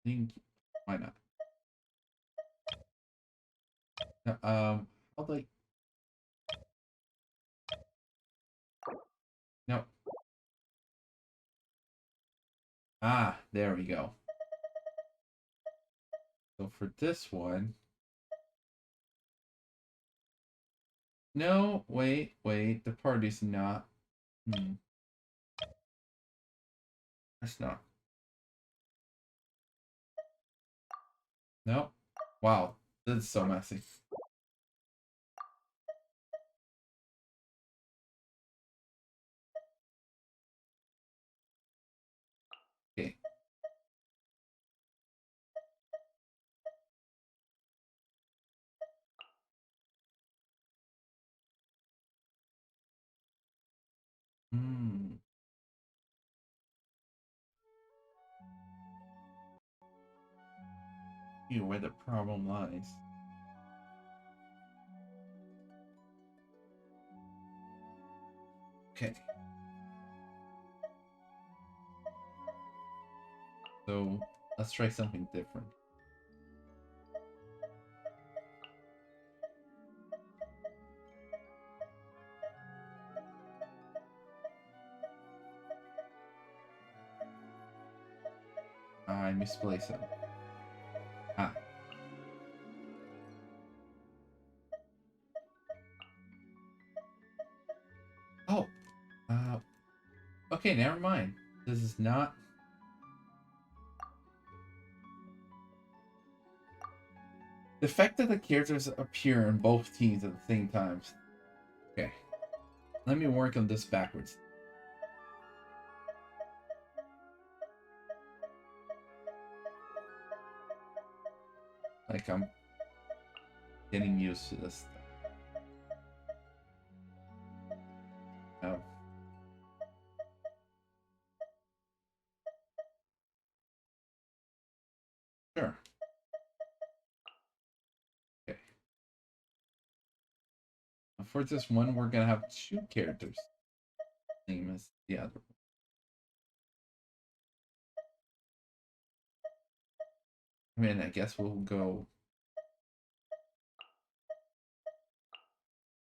S1: think why not? I'll like no. There we go. So for this one, no, wait, the party's not. That's not. No. Wow, this is so messy. Okay. See where the problem lies. Okay. So let's try something different. I misplaced it. Oh. Okay, never mind. This is not. The fact that the characters appear in both teams at the same time. Okay. Let me work on this backwards. Like I'm getting used to this. Oh. Sure. Okay. For this one, we're gonna have 2 characters. Same as the other one. I mean, I guess we'll go.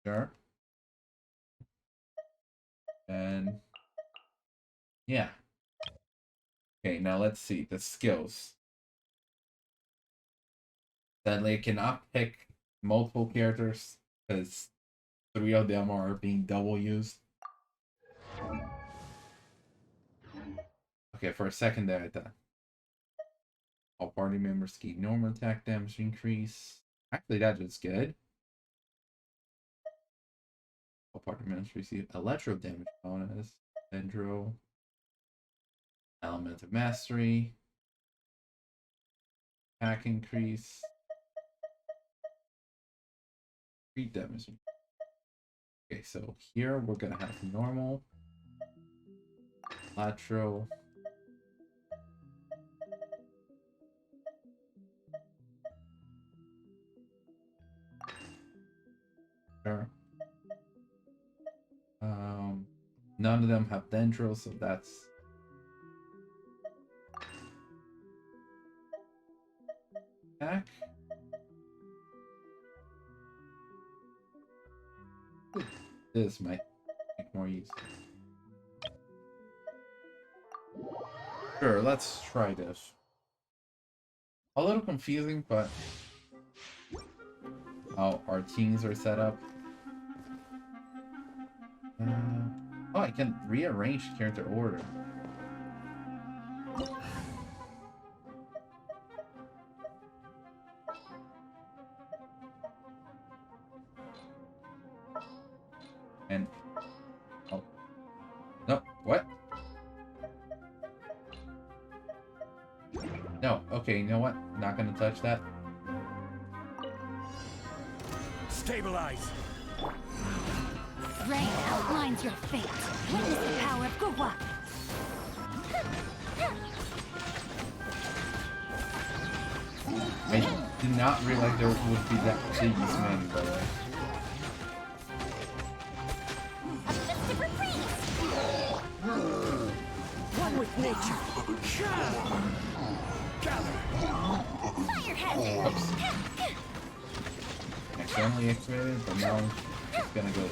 S1: Sure. And yeah. Okay, now let's see the skills. Sadly, I cannot pick multiple characters because 3 of them are being double used. Okay, for a second there, I thought all party members gain normal attack damage increase. Actually, that is good. All party members receive electro damage bonus. Dendro. Element of mastery. Attack increase. Creep damage. Okay, so here we're gonna have normal. Electro. Sure. None of them have Dendro, so that's attack. This might make more use. Sure, let's try this. A little confusing, but how our teams are set up. Oh, I can rearrange character order. And oh no, what? No, okay, you know what? Not gonna touch that.
S16: Stabilize.
S2: Rain outlines your fate. Witness the power of Gurwa.
S1: I did not realize there would be that big many, by the way.
S16: One with nature. Gather.
S2: Fire hazard.
S1: Oops. Accidentally activated, but now it's gonna go.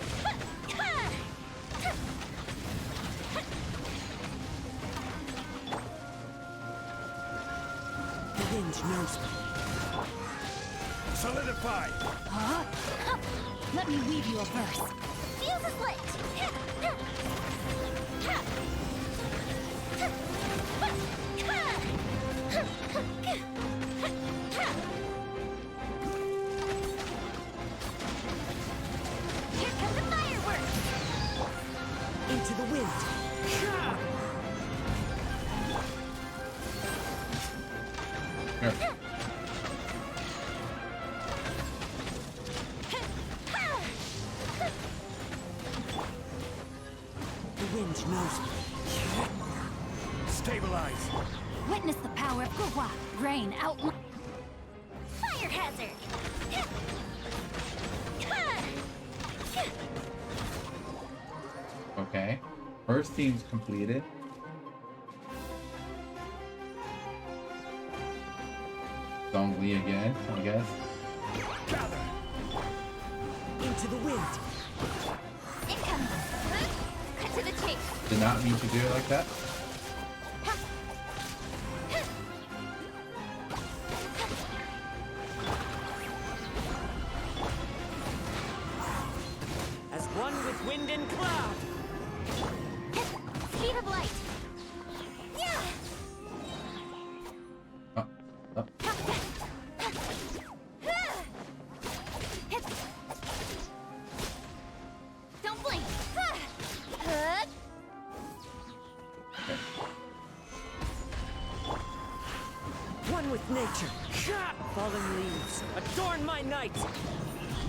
S16: The wind knows me. Solidify.
S2: Huh? Let me weave you a verse. Fuse is lit. Here come the fireworks.
S16: Into the wind.
S1: Here.
S16: The wind knows me. Stabilize.
S2: Witness the power of Gurwa. Rain out. Fire hazard.
S1: Okay. First team's completed. Dongli again, I guess.
S16: Gather. Into the wind.
S2: Incoming. Cut to the chase.
S1: Did not mean to do it like that.
S16: As one with wind and cloud.
S2: Speed of light. Yeah.
S1: Oh.
S16: fallen leaves, adorn my night!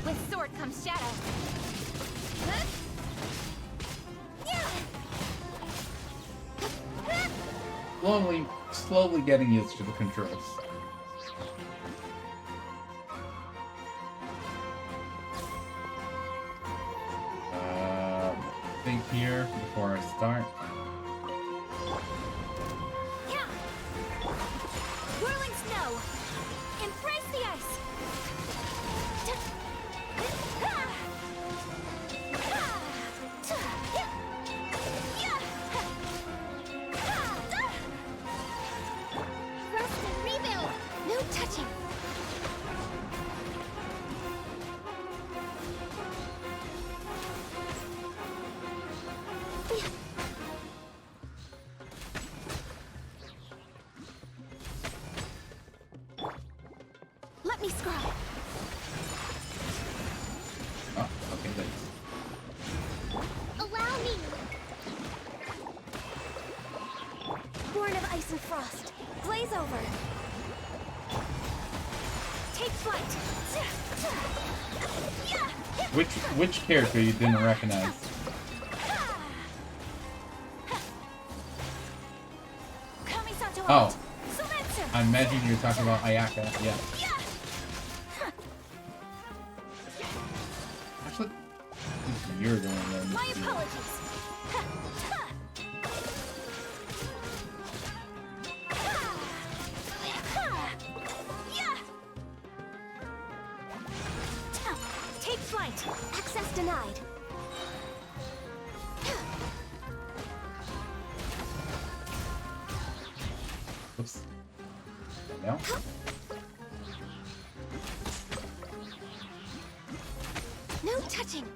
S2: With sword comes shadow.
S1: Slowly getting used to the controls. Think here before I start.
S2: Whirling snow. Embrace the ice. Rest and rebuild. No touching. Let me scrub.
S1: Oh, okay, thanks.
S2: Allow me. Born of ice and frost. Blaze over. Take flight.
S1: Which character you didn't recognize? Oh, I imagine you're talking about Ayaka. Yeah. Actually, you're the one that.
S2: My apologies. Take flight. Access denied.
S1: Oops. No.
S2: No touching.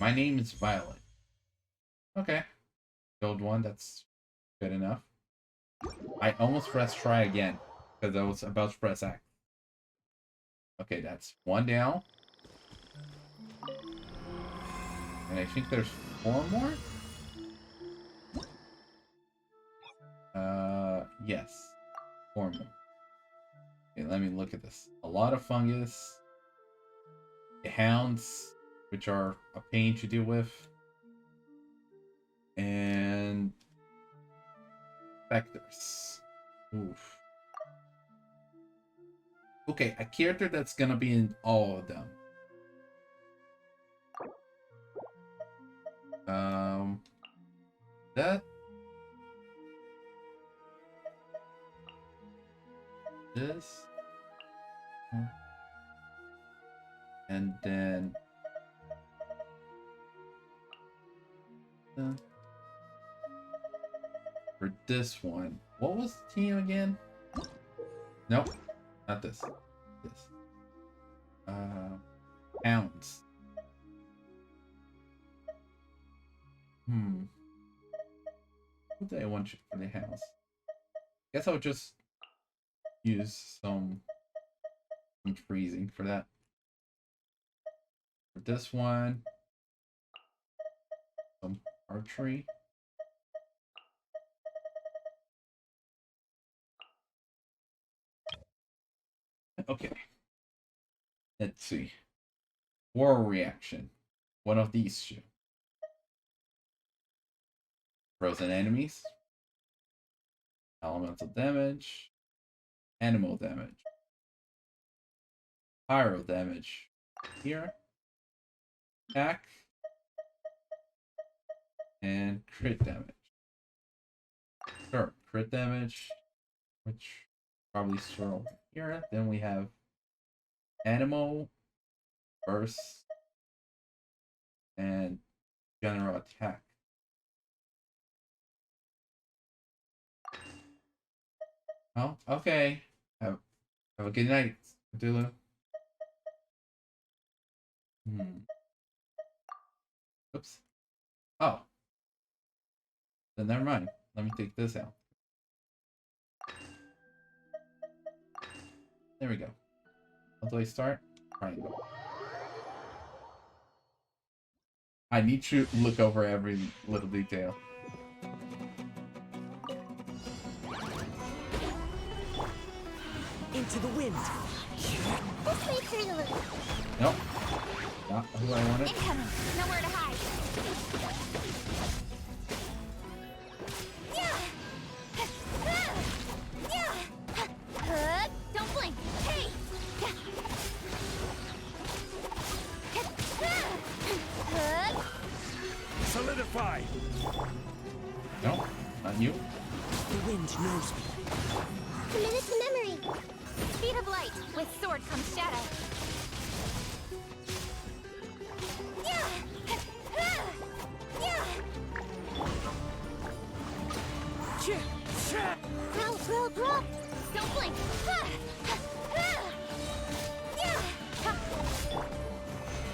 S1: My name is Violet. Okay. Build one, that's good enough. I almost pressed try again, because I was about to press X. Okay, that's one down. And I think there's 4 more? Yes. 4 more. Okay, let me look at this. A lot of fungus. The hounds, which are a pain to deal with. And vectors. Oof. Okay, a character that's gonna be in all of them. That this and then for this one, what was the team again? Nope, not this. This. Hounds. What do I want you for the house? Guess I'll just use some freezing for that. For this one, some archery. Okay. Let's see. War reaction. One of these two. Frozen enemies. Elemental damage. Animal damage. Pyro damage. Here. Attack. And crit damage. Sure, crit damage. Which probably store over here. Then we have animal, burst, and general attack. Oh, okay. Have a good night, Cthulhu. Oops. Oh. Then never mind. Let me take this out. There we go. How do I start? Triangle. I need to look over every little detail.
S16: Into Into the wind.
S2: This way through the loop.
S1: Nope. Not who I wanted.
S2: Incoming. Nowhere to hide. Don't blink. Hey.
S16: Solidify.
S1: No, not you.
S16: The wind knows me.
S2: Commit it to memory. Speed of light. With sword comes shadow. Roll. Don't blink.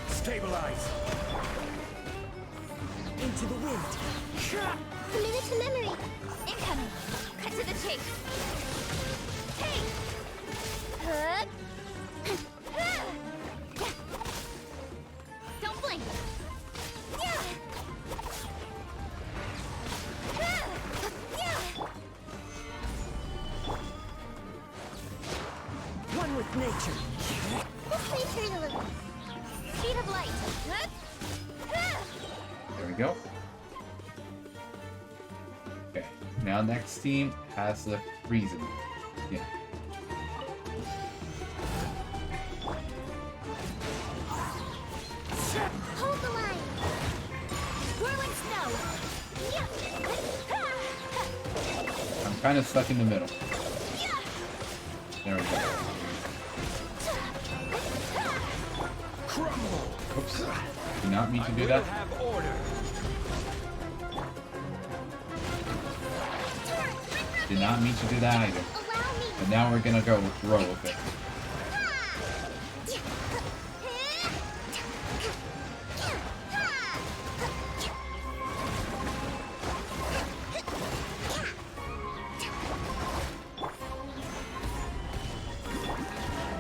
S16: Stabilize. Into the wind.
S2: Commit it to memory. Incoming. Cut to the chase. Hey. Don't blink.
S16: One with nature.
S2: This way through the loop. Speed of light.
S1: There we go. Okay. Now next team has the reason. Yeah.
S2: Hold the line. Whirling snow.
S1: I'm kind of stuck in the middle. There we go. Oops. Did not mean to do that.
S16: Have order.
S1: Did not mean to do that either. But now we're gonna go roll with it.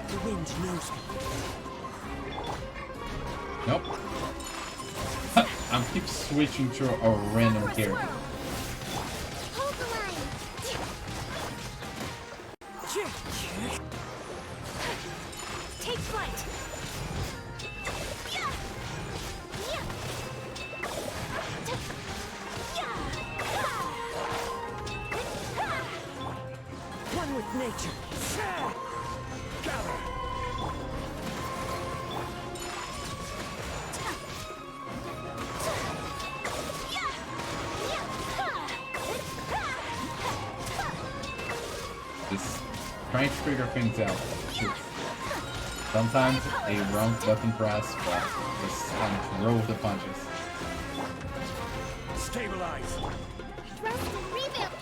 S16: The wind knows me.
S1: Nope. I'm keep switching to a random character.
S2: Hold the line. Take flight.
S16: One with nature. Gather.
S1: Just trying to figure things out. Sometimes a wrong button press, but just roll with the punches.
S16: Stabilize.
S2: Thrust and rebuild.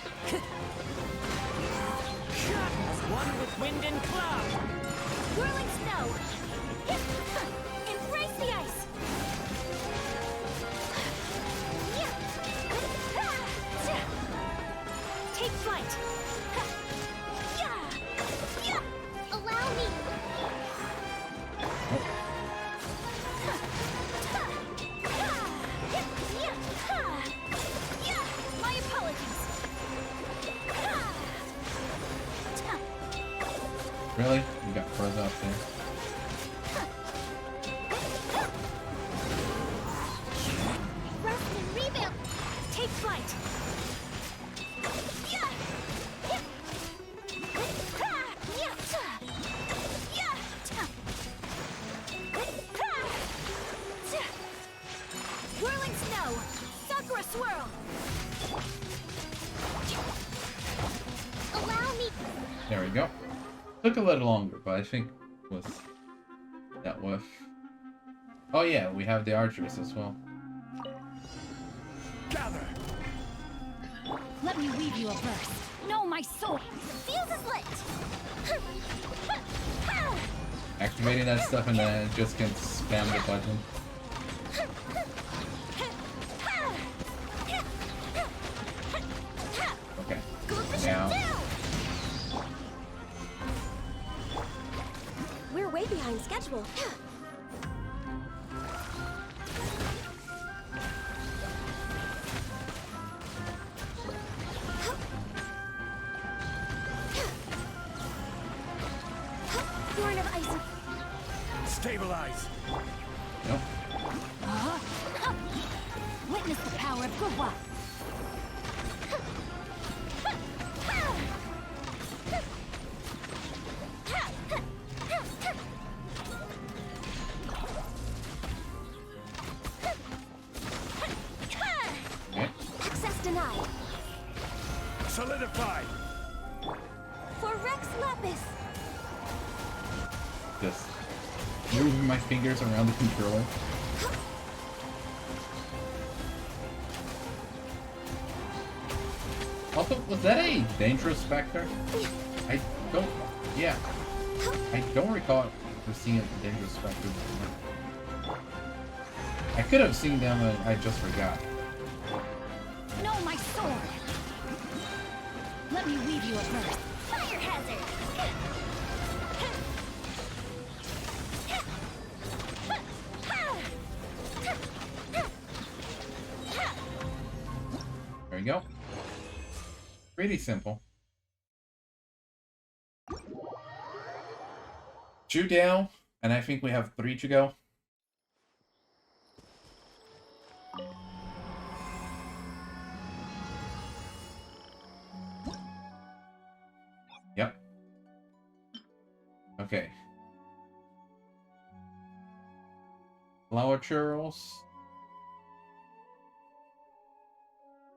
S16: One with wind and cloud.
S2: Whirling snow. Embrace the ice. Take flight. Allow me. My apologies.
S1: Really? You got frozen up there.
S2: Rest and rebuild. Take flight. Whirling snow. Sakura swirl. Allow me.
S1: There we go. Took a little longer, but I think was that was. Oh yeah, we have the archers as well.
S16: Gather.
S2: Let me weave you a verse. Know my soul. Fuse is lit.
S1: Activating that stuff and then it just can spam the button. Okay. Now.
S2: We're way behind schedule.
S10: Thorn of Ice.
S16: Stabilize.
S1: Nope.
S10: Witness the power of Gurwa. Access denied.
S16: Solidify.
S10: For Rex Lapis.
S1: Just moving my fingers around the controller. Also, was that a dangerous specter? I don't. Yeah. I don't recall ever seeing a dangerous specter before. I could have seen them and I just forgot.
S10: No, my sword. Let me weave you a burst. Fire hazard.
S1: There you go. Pretty simple. 2 down, and I think we have 3 to go. Yep. Okay. Flower churros.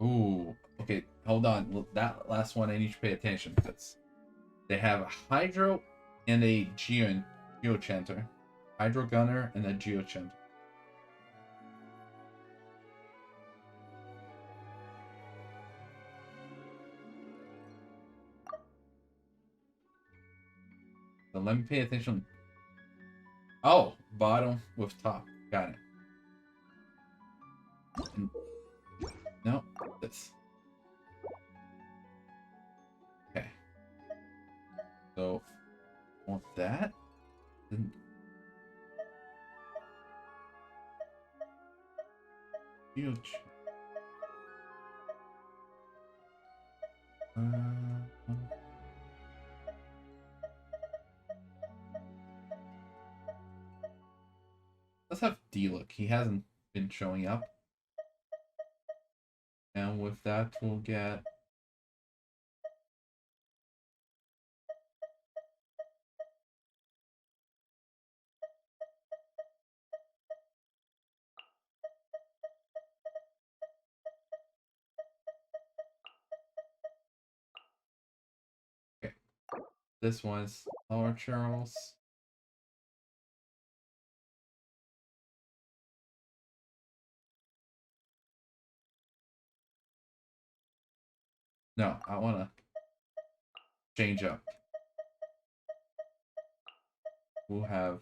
S1: Ooh. Okay, hold on. Look, that last one I need to pay attention because they have a Hydro and a Geochanter. Hydro Gunner and a Geochanter. So let me pay attention. Oh, bottom with top. Got it. And, no, this. Okay. So, want that? Then huge. Let's have D-Look. He hasn't been showing up. And with that, we'll get... Okay. This one's Lower Charles. No, I want to change up. We'll have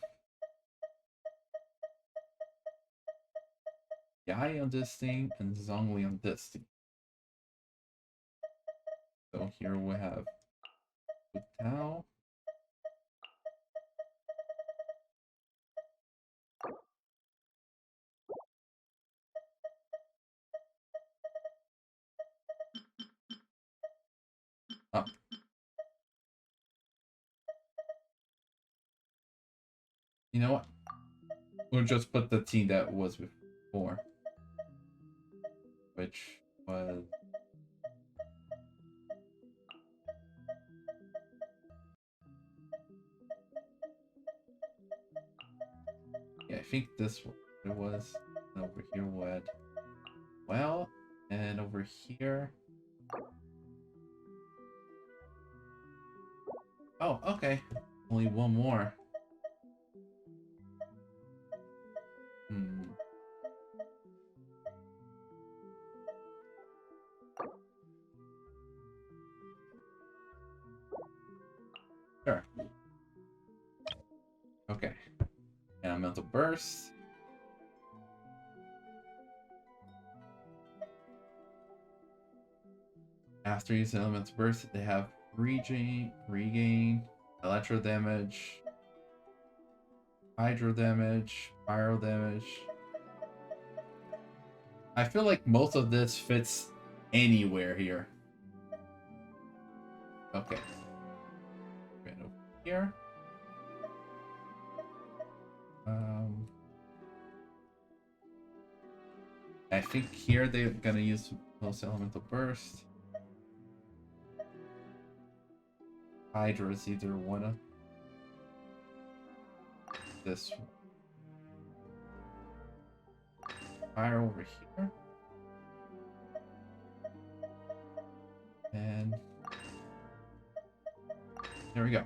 S1: Yai on this thing and Zhongli on this thing. So here we have Tao. Up. You know what? We'll just put the team that was before. Which was... Yeah, I think this one it was. Over here what? Well, and over here... Oh, okay. Only one more. Sure. Okay. Elemental Burst. After using Elemental Burst, they have regain, electro damage, hydro damage, pyro damage. I feel like most of this fits anywhere here. Okay. Right over here. I think here they're gonna use most elemental burst. Hydra is either one of this one. Fire over here. And there we go.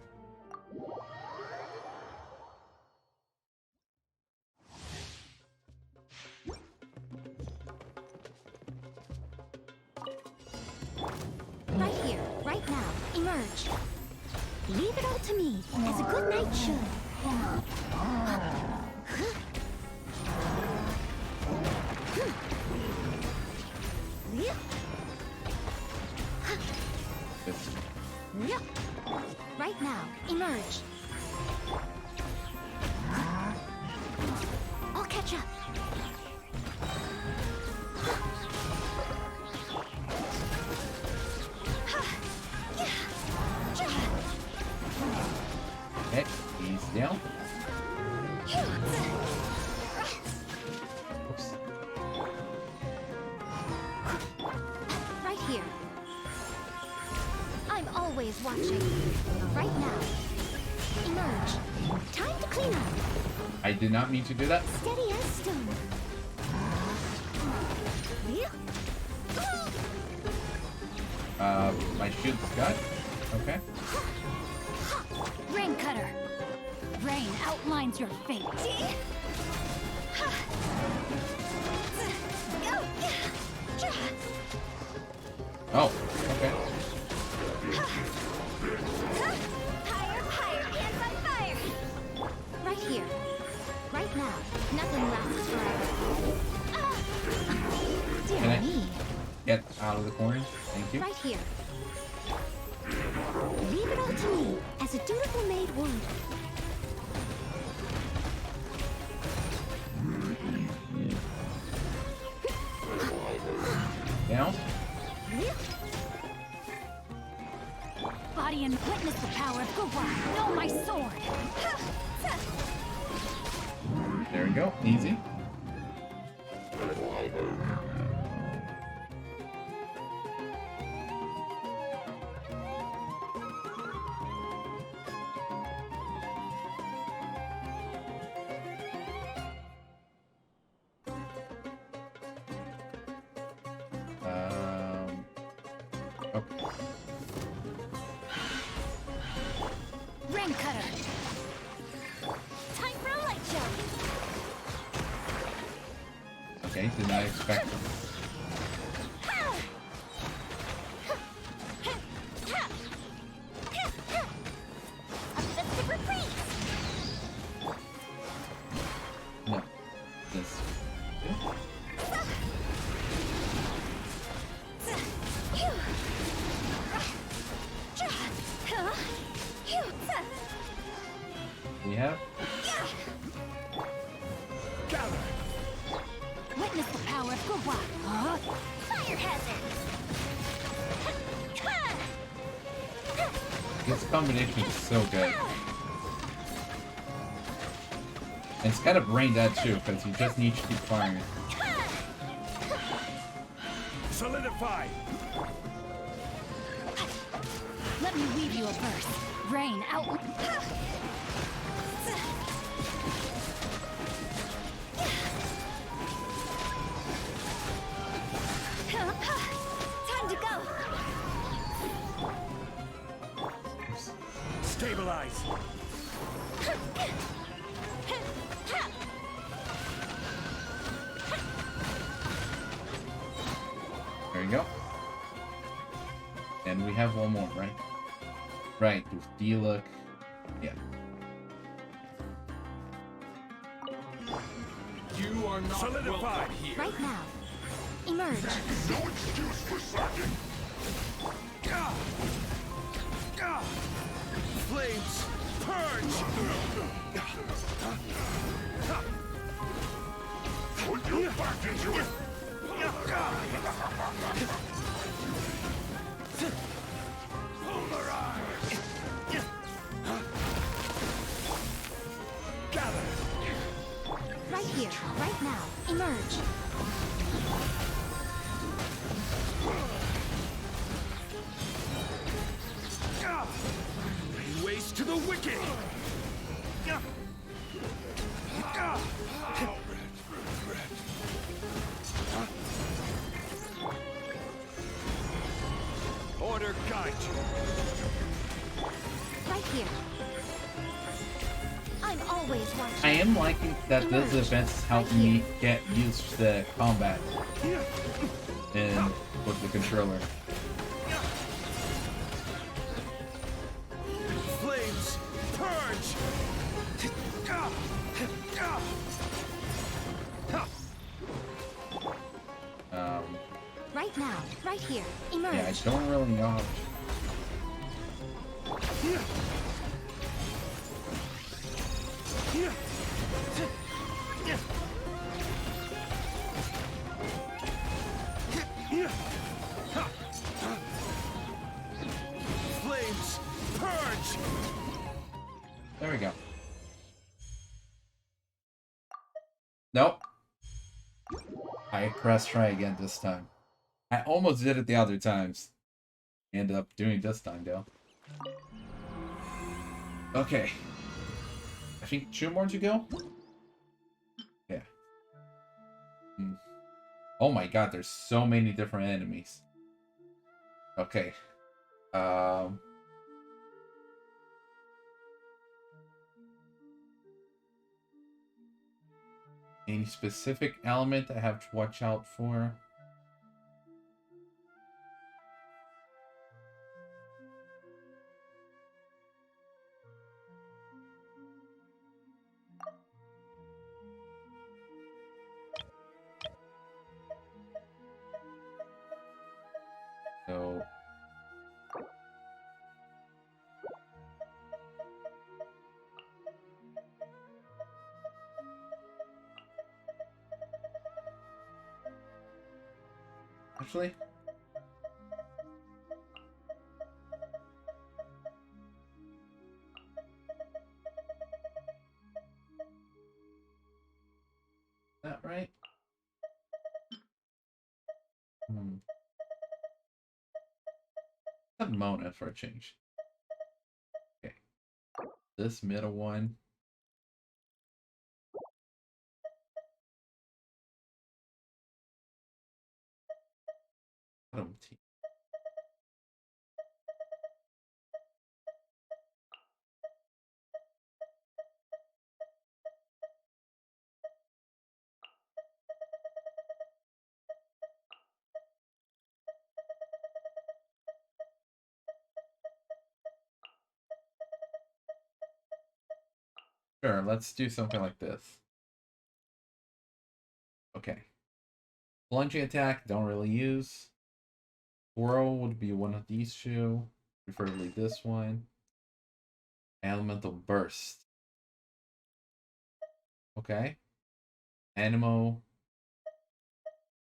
S2: Right here, right now, emerge. Leave it all to me, as a good knight should. Right now, emerge. I'll catch up.
S1: Okay, he's down. Oops.
S2: Right here. I'm always watching. Right now. Emerge. Time to clean up.
S1: I did not mean to do that.
S2: Steady as stone.
S1: My shield's got. Okay.
S2: Rain cutter. Rain outlines your fate.
S1: Oh, okay.
S2: Higher, higher, hands on fire. Right here. Right now. Nothing lasts forever. Dear
S1: Can I
S2: me.
S1: get out of the corner? Thank you.
S2: Right here. Leave it all to me, as a dutiful maid would.
S1: Down.
S2: Body and witness the power of Gugwa. Know my sword.
S1: There we go. Easy. Okay.
S2: Rain cutter. Time for a light show.
S1: Okay, did not expect it. No. This. We have.
S2: Witness the power of Gugwa. Fire hazard.
S1: This combination is so good. And it's kind of brain dead too, because you just need to keep firing.
S16: Solidify.
S2: Let me weave you a verse. Rain out. Time to go.
S16: Stabilize.
S1: There you go. And we have one more, right? Right, with D-Look. Yeah.
S3: You are not
S16: Solidified
S3: here.
S2: Right now. Emerge.
S4: No excuse for slacking.
S16: Flames, purge.
S4: Put your back into it.
S16: Gather.
S2: Right here, right now. Emerge.
S16: Lay waste to the wicked! Order guide you.
S2: Right here. I'm always watching.
S1: I am liking that this event has helped me get used to the combat and with the controller.
S16: Flames, purge!
S2: Right now, right here. Emerge.
S1: Yeah, I don't really know how to...
S16: Flames, purge!
S1: There we go. Nope. I pressed try again this time. I almost did it the other times. Ended up doing it this time, though. Okay. I think 2 more to go? Yeah. Oh my god, there's so many different enemies. Okay. Any specific element I have to watch out for? So... Actually... Is that right? Have Mona for a change. Okay. This middle one. Bottom team. Sure, let's do something like this. Okay. Plunging attack, don't really use. Whirl would be one of these two. Preferably this one. Elemental burst. Okay. Anemo.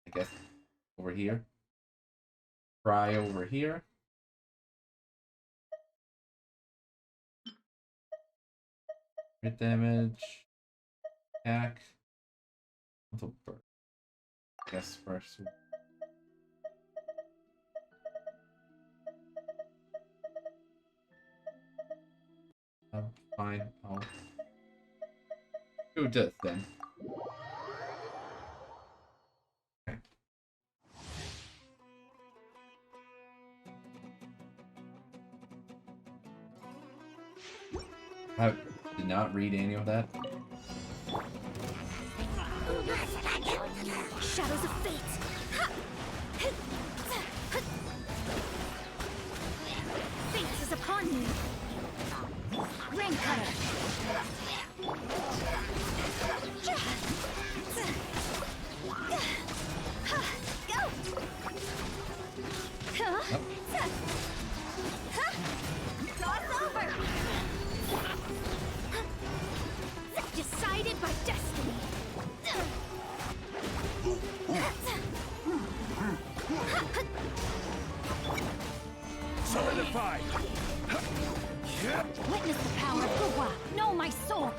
S1: I guess over here. Fry over here. Crit damage. Attack. Elemental burst. I guess first. Fine. I'll do this then. Okay. I did not read any of that.
S2: Shadows of fate. Fate is upon you. Rain cutter. Go. Toss over. Decided by destiny.
S16: Solidify!
S2: Witness the power of Guwa. Know my soul.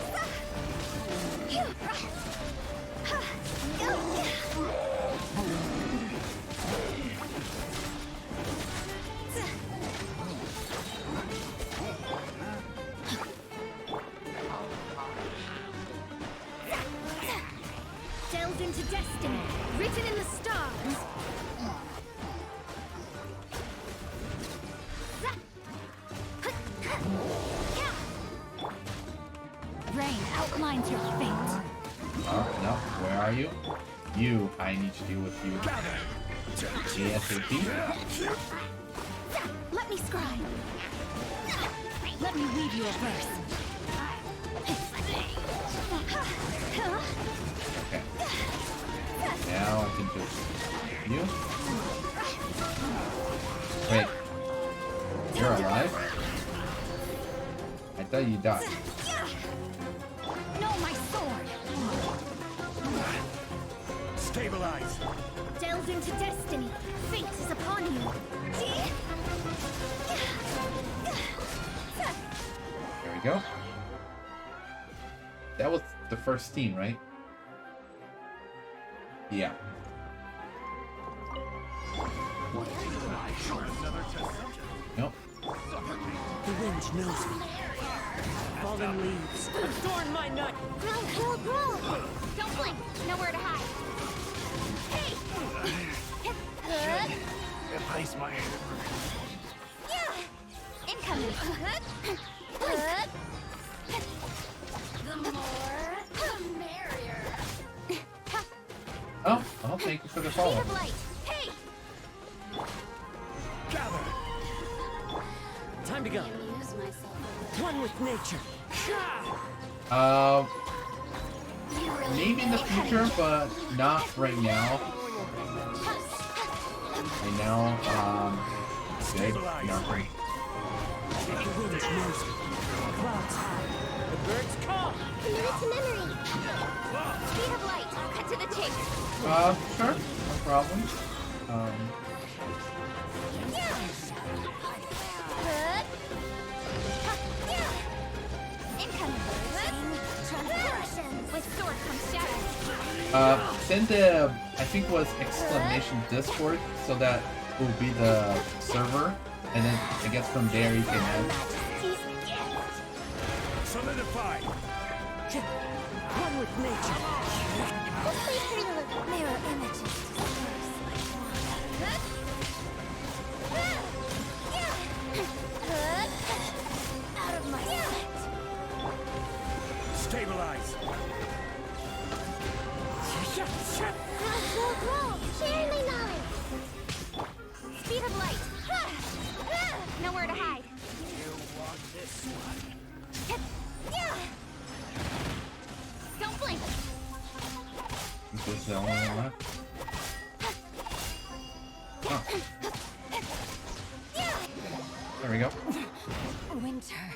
S2: Delved into destiny, written in the stars. Rain outlines your fate.
S1: No, where are you? You, I need to deal with you. ASAP.
S2: Let me scribe. Let me weave you a verse.
S1: Okay. Now I can just... You? Wait. You're alive? I thought you died.
S2: No, my sword.
S16: Stabilize.
S2: Delved into destiny. Fate is upon you.
S1: There we go. That was the first team, right? Yeah. Nope.
S17: The wind knows me. Fallen leaves adorn my night.
S2: Roll! Don't blink. Nowhere to hide. Hey!
S16: Erase my hand.
S2: Yeah! Incoming. The more, the merrier.
S1: Oh, well, thank you for the follow.
S2: Speed of light. Hey!
S17: Gather. Time to go. One with nature.
S1: Maybe in the future, but not right now. Right now, good. Not great.
S17: The wind knows me. Clouds high. The birds come.
S2: Commit to memory. Speed of light. Cut to the chase.
S1: Sure. No problem. With sword comes shadow. Send the, I think it was exclamation Discord, so that will be the server, and then I guess from there you can add.
S16: Solidify.
S17: One with nature.
S2: Mirror images. Out of my sight.
S16: Stabilize.
S2: Roll! Share my knowledge! Speed of light! Nowhere to hide.
S16: You want this one?
S2: Don't blink!
S1: Is this the only one left? Oh. There we go.
S2: Winter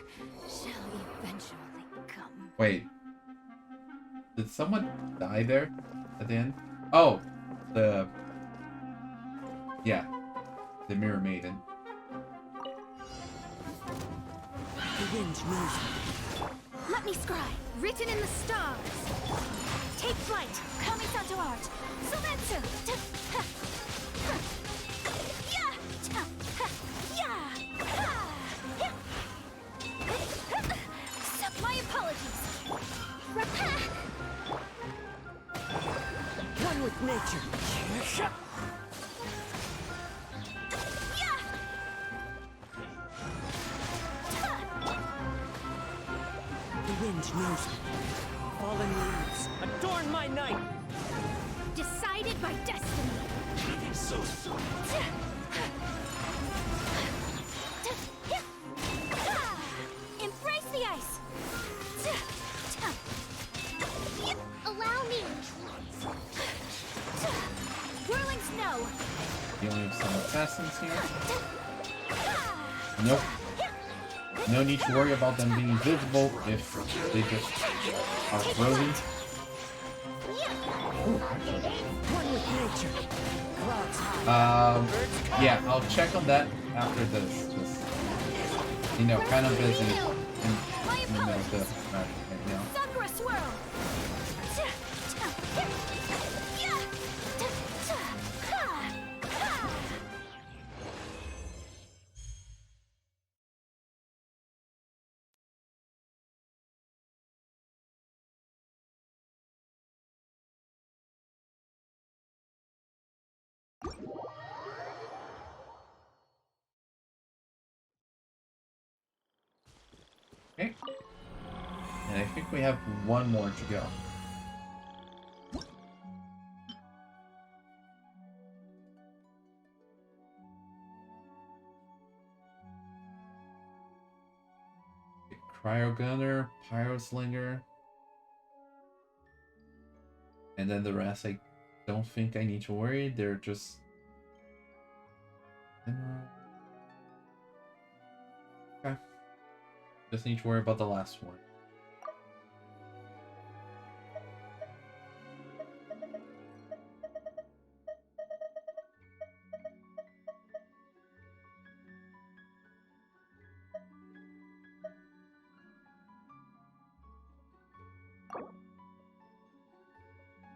S2: shall eventually come.
S1: Wait. Did someone die there at the end? Oh, yeah, the Mirror Maiden.
S17: The wind knows me.
S2: Let me scribe, written in the stars. Take flight, Kamisato art. Sometsu. My apologies.
S17: One with nature. The wind knows me. Fallen leaves adorn my night.
S2: Decided by destiny.
S16: Nothing so soon.
S2: Embrace the ice. Allow me. Whirling snow.
S1: Dealing with some assassins here. Nope. No need to worry about them being invisible if they just are frozen.
S17: One with nature. Clouds high.
S1: Yeah, I'll check on that after this. Just, kind of busy in the middle of the match right now.
S2: Sakura swirl.
S1: Okay. And I think we have one more to go. Cryo Gunner, Pyro Slinger. And then the rest, I don't think I need to worry. They're just... Okay. Just need to worry about the last one.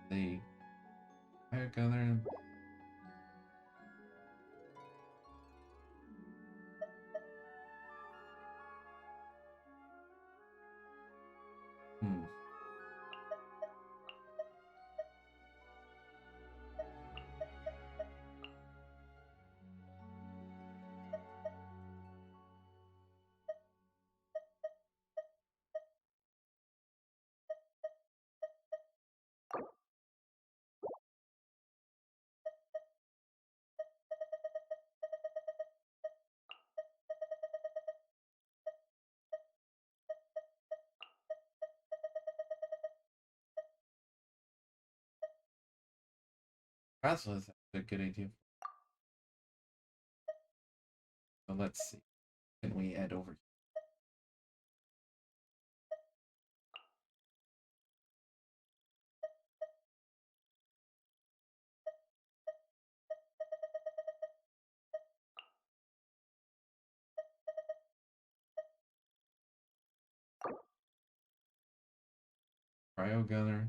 S1: The Fire Gunner. That's a good idea. So let's see. Can we add over? Cryo Gunner.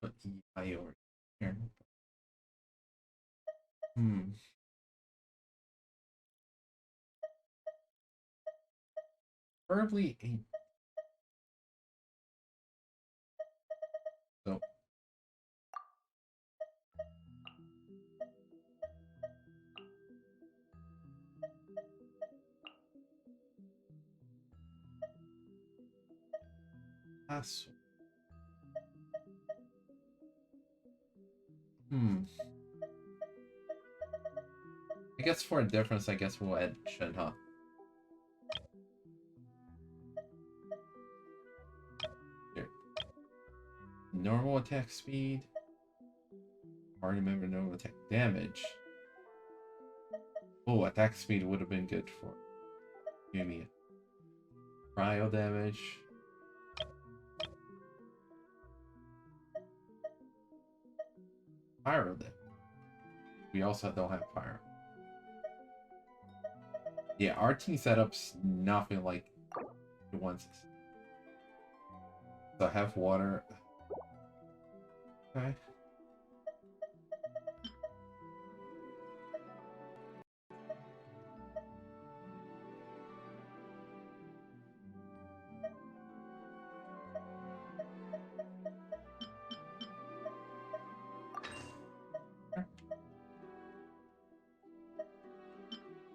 S1: Put EI over here. Preferably 8. So. Pass. I guess for a difference, I guess we'll add Shen, huh? Here. Normal attack speed. Hard to remember normal attack damage. Oh, attack speed would have been good for. Give me a cryo damage. Pyro damage. We also don't have pyro. Yeah, our team setup's nothing like the ones. So I have water. Okay.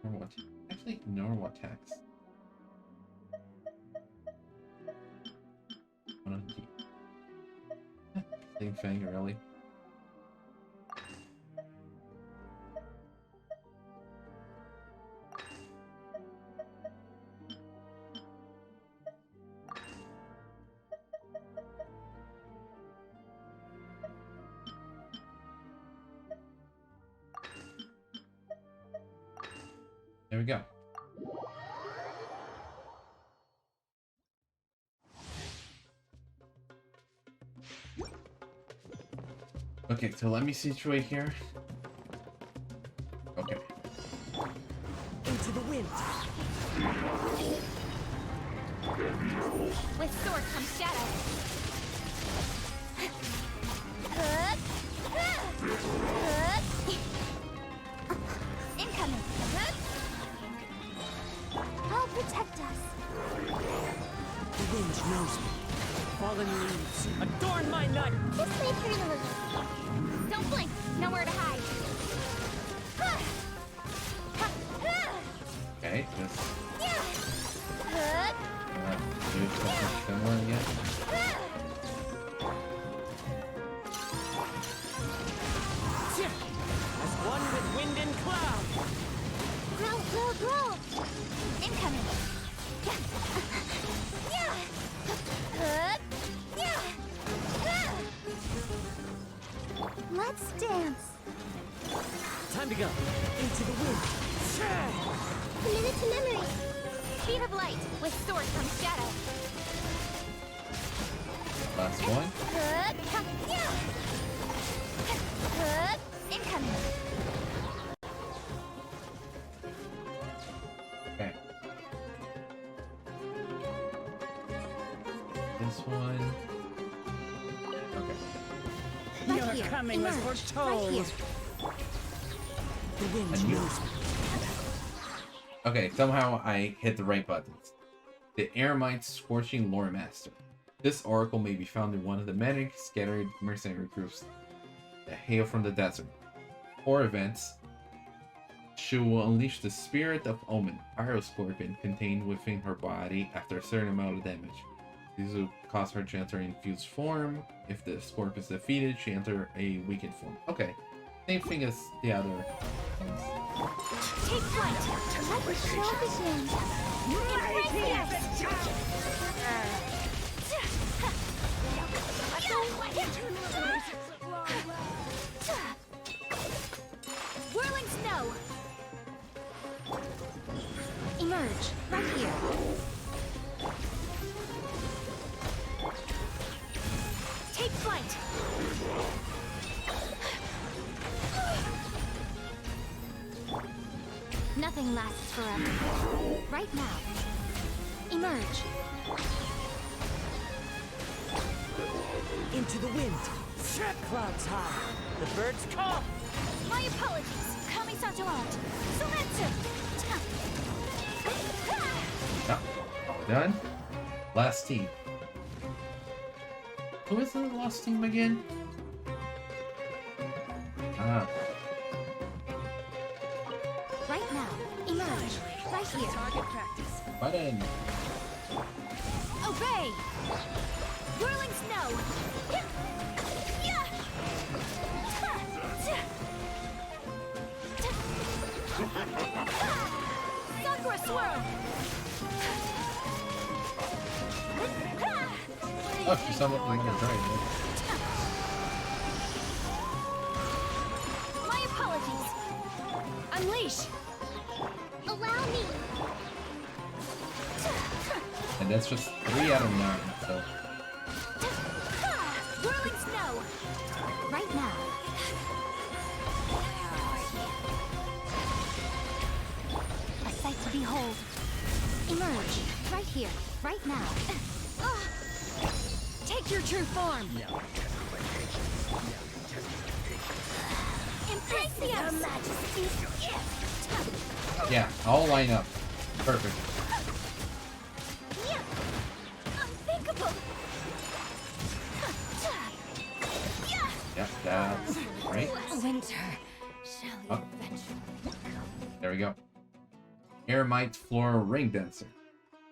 S1: Normal attack. Actually, normal attacks. Same thing, really. There we go. Okay, so let me situate here. Okay.
S17: Into the wind.
S2: With sword comes shadow. Incoming. I'll protect us.
S17: The wind knows me. Fallen leaves, adorn my night!
S2: Just leave her in the loop. Don't blink. Nowhere to hide.
S1: this. Do something similar again.
S17: As one with wind and cloud.
S2: Grow, grow, grow! Incoming! Let's dance!
S17: Time to go. Into the wind.
S2: Committed to memory! Speed of light, with sword from shadow!
S1: Last one.
S2: Incoming!
S1: Okay. This one. Okay.
S17: Your coming was foretold. The wind knows me.
S1: Okay, somehow I hit the right buttons. The Eremite Scorching Lore Master. This oracle may be found in one of the many scattered mercenary groups that hail from the desert. For events, she will unleash the Spirit of Omen, Pyro-Scorpion, contained within her body after a certain amount of damage. This will cause her to enter infused form. If the Scorpion is defeated, she enter a weakened form. Okay, same thing as the other ones.
S2: Take flight! Let the show begin! Embrace Whirling snow! Emerge, right here. Take flight! Nothing lasts forever. Right now. Emerge.
S17: Into the wind. Clouds high. The birds call.
S2: My apologies. Kami-sato out. Sumetsu!
S1: Yep, all done. Last team. Who is the last team again? Ah.
S2: Right now. Emerge. Right here.
S17: Target practice.
S1: Button.
S2: Obey! Whirling snow! Sakura swirl!
S1: Oh, she sounded like a giant.
S2: My apologies! Unleash! Allow me!
S1: And that's just 3 out of 9, so.
S2: Whirling snow! Right now. A sight to behold. Emerge. Right here. Right now. Take your true form. Embrace the majesty's gift.
S1: Yeah, all line up. Perfect.
S2: Unthinkable.
S1: Yep, that's right.
S2: Winter. Shall we adventure?
S1: There we go. Eremite Floral Ring Dancer.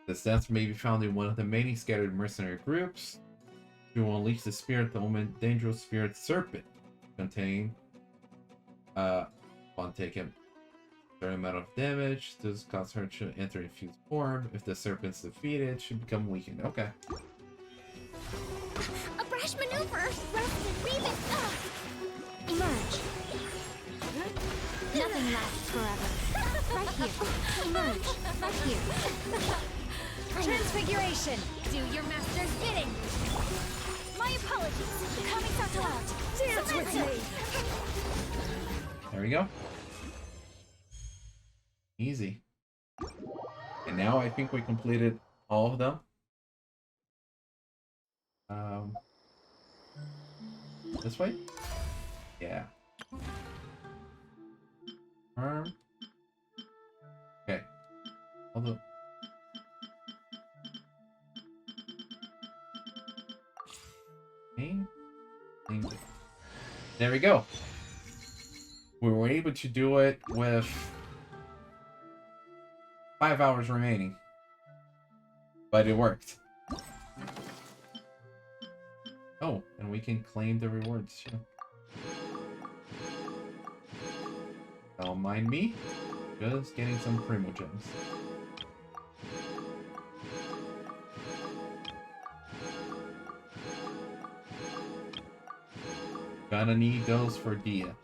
S1: This dancer may be found in one of the many scattered mercenary groups. She will unleash the Spirit Omen Dangerous Spirit Serpent. Contain on taking a certain amount of damage. This causes her to enter infused form. If the serpent's defeated, she become weakened. Okay.
S2: A brash maneuver! Rest and weave it! Emerge! Nothing lasts forever. Right here. Emerge. Right here. Transfiguration! Do your master's bidding! My apologies! Kami-sato out! Dance with me!
S1: There we go. Easy. And now I think we completed all of them. This way? Yeah. Arm. Okay. Although. Okay. There we go. We were able to do it with 5 hours remaining. But it worked. Oh, and we can claim the rewards too. Don't mind me. Just getting some primo gems. Gonna need those for Dia.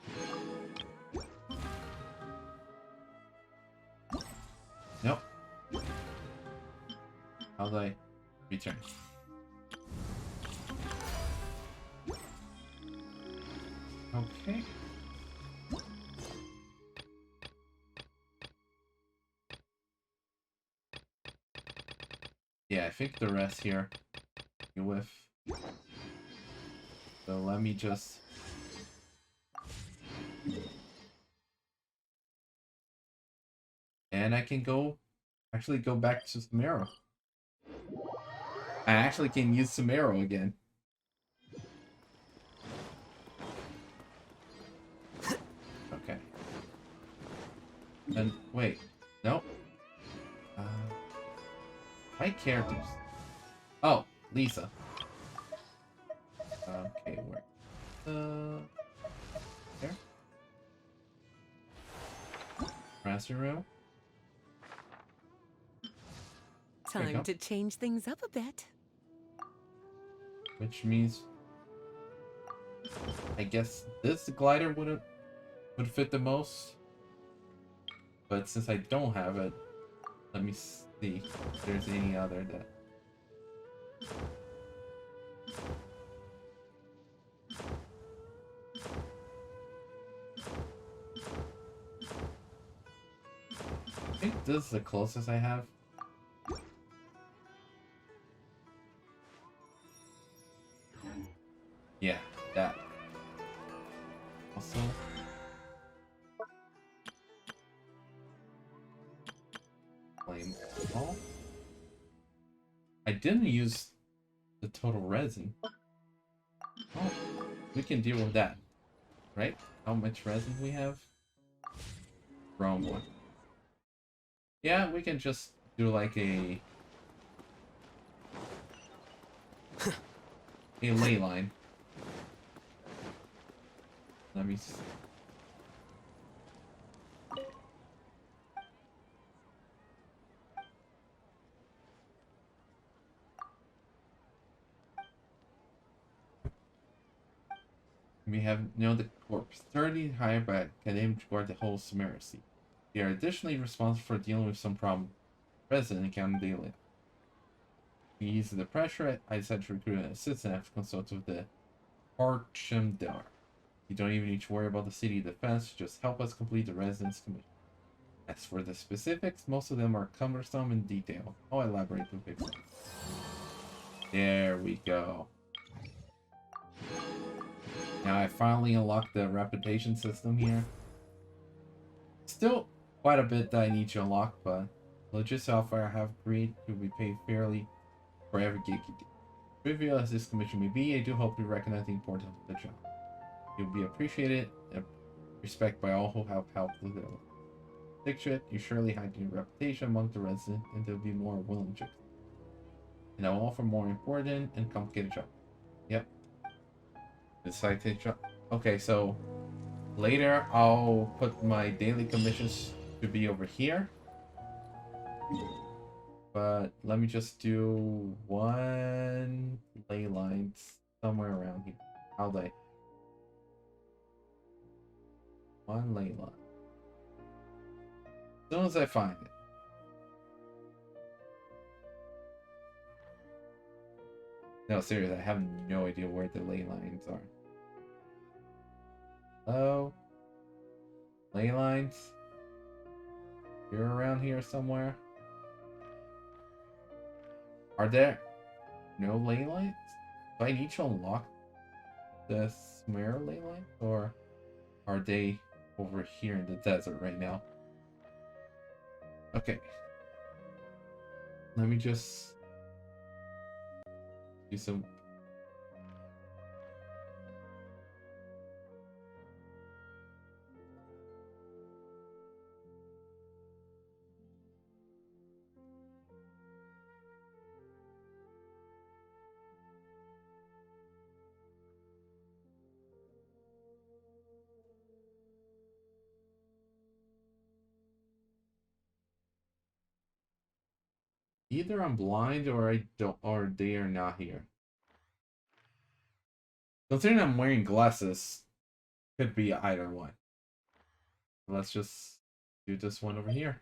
S1: Nope. How do I return? Okay. Yeah, I think the rest here you with. So let me just and I can actually go back to Samara. I actually can use Samara again. Okay. And wait, nope. My characters. Oh, Lisa. Okay, where? There. Dressing room.
S15: Time to change things up a bit.
S1: Which means, I guess this glider would fit the most. But since I don't have it, let me see if there's any other that. I think this is the closest I have. Yeah, that. Also. Flame ball. I didn't use the total resin. Oh, we can deal with that, right? How much resin we have? Wrong one. Yeah, we can just do like a ley line. Let me see. We have the corpse 30 hired by academic to guard the whole Samaracy. They are additionally responsible for dealing with some problem resident encounter daily. To ease the pressure, I decided to recruit an assistant after consulting with the Archon. You don't even need to worry about the city defense, just help us complete the residence commission. As for the specifics, most of them are cumbersome in detail. I'll elaborate to fix it. There we go. Now I finally unlocked the reputation system here. Still quite a bit that I need to unlock, but legit software I have agreed to be paid fairly for every gig you do. Trivial as this commission may be, I do hope you recognize the importance of the job. You'll be appreciated and respected by all who have helped with it. Stick to it, you surely had your reputation among the residents, and they'll be more willing to. And I'll offer more important and complicated jobs. Yep. Decide to job. Okay, so later I'll put my daily commissions to be over here. But let me just do one ley line somewhere around here. How they? One ley line. As soon as I find it. No, seriously, I have no idea where the ley lines are. Hello? Ley lines? You're around here somewhere? Are there no ley lines? Do I need to unlock the Samara ley line? Or are they over here in the desert right now? Okay. Let me just do some. Either I'm blind or I don't, or they are not here. Considering I'm wearing glasses, could be either one. Let's just do this one over here.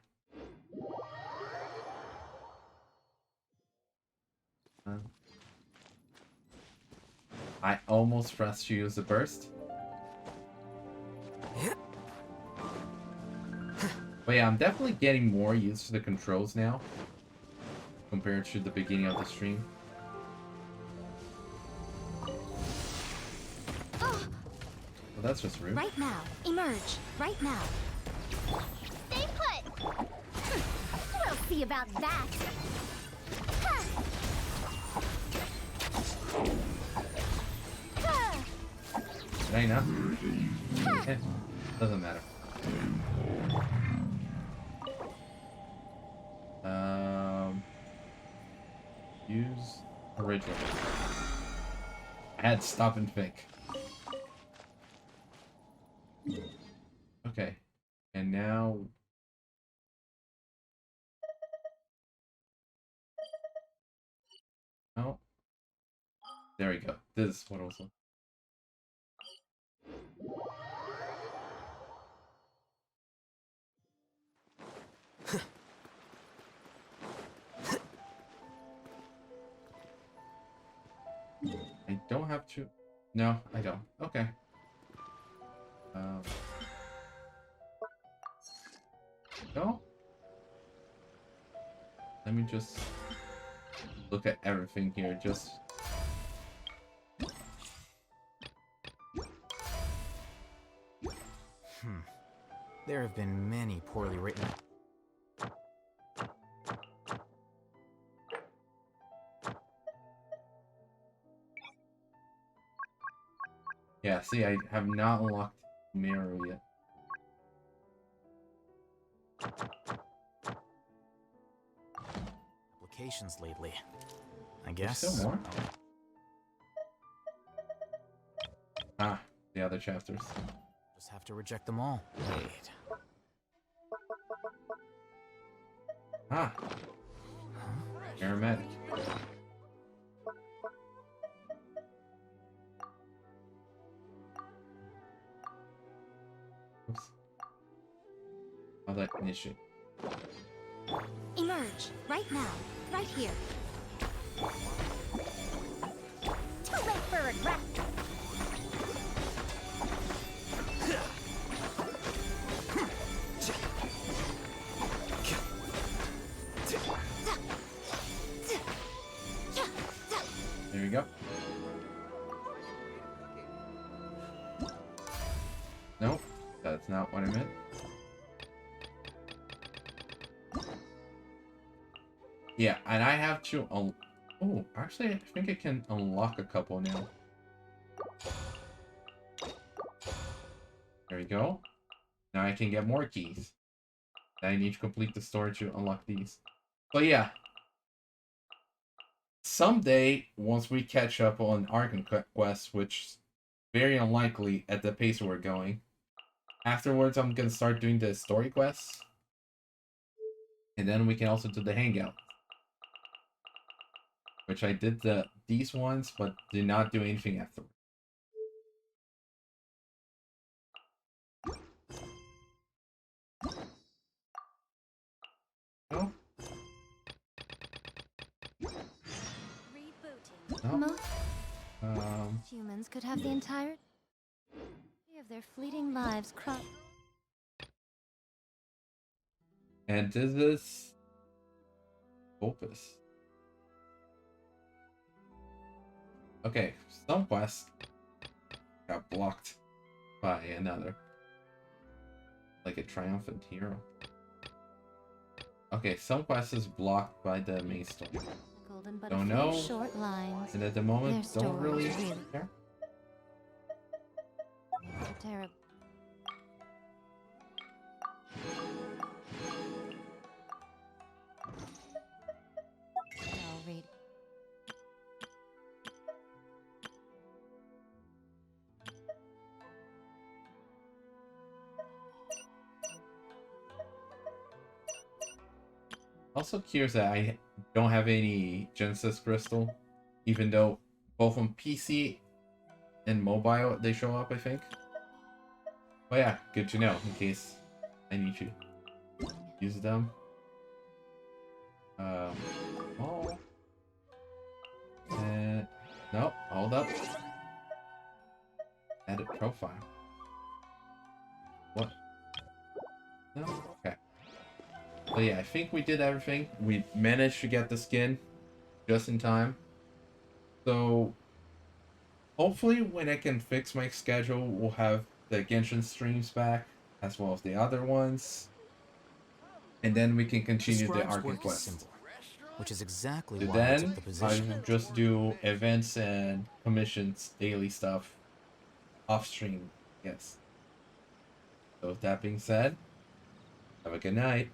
S1: I almost pressed to use the burst. But yeah, I'm definitely getting more used to the controls now compared to the beginning of the stream. Well, that's just rude.
S2: Right now. Emerge. Right now. Stay put. We'll see about that.
S1: Did I not? Doesn't matter. Use original. I had stop and think. Okay, and now. Oh, there we go. This is what I was looking. I don't have to. No, I don't. Okay. No. Let me just look at everything here. Just.
S13: There have been many poorly written.
S1: Yeah, see, I have not unlocked Mirror yet.
S13: Applications lately. I
S1: There's
S13: guess.
S1: still more? Ah, the other chapters.
S13: Just have to reject them all. Wait.
S1: Ah. Aromatic. Oops. Oh, that initiate.
S2: Emerge. Right now. Right here. Too late for regret.
S1: There we go. Nope, that's not what I meant. Yeah, and I have to. Oh, actually, I think I can unlock a couple now. There we go. Now I can get more keys. Now I need to complete the story to unlock these. But yeah. Someday, once we catch up on Archon quests, which is very unlikely at the pace we're going, afterwards I'm gonna start doing the story quests. And then we can also do the hangout. Which I did these ones, but did not do anything afterwards. No? No?
S2: Most humans could have the entire of their fleeting lives crossed.
S1: And this is Opus. Okay, some quest got blocked by another. Like a triumphant hero. Okay, some quest is blocked by the main story. Don't know.
S2: Short lines.
S1: And at the moment, don't really care.
S2: Terrible. I'll read.
S1: Also curious that I don't have any Genesis Crystal, even though both on PC and mobile they show up, I think. But yeah, good to know in case I need to use them. Oh. And no, hold up. Edit profile. What? No? Okay. So yeah, I think we did everything. We managed to get the skin just in time. So hopefully when I can fix my schedule, we'll have the Genshin streams back, as well as the other ones. And then we can continue the Archon quest.
S13: Simple, which is exactly
S1: So
S13: why I took
S1: then
S13: the
S1: I
S13: position.
S1: will just do events and commissions, daily stuff, off stream, yes. So with that being said, have a good night.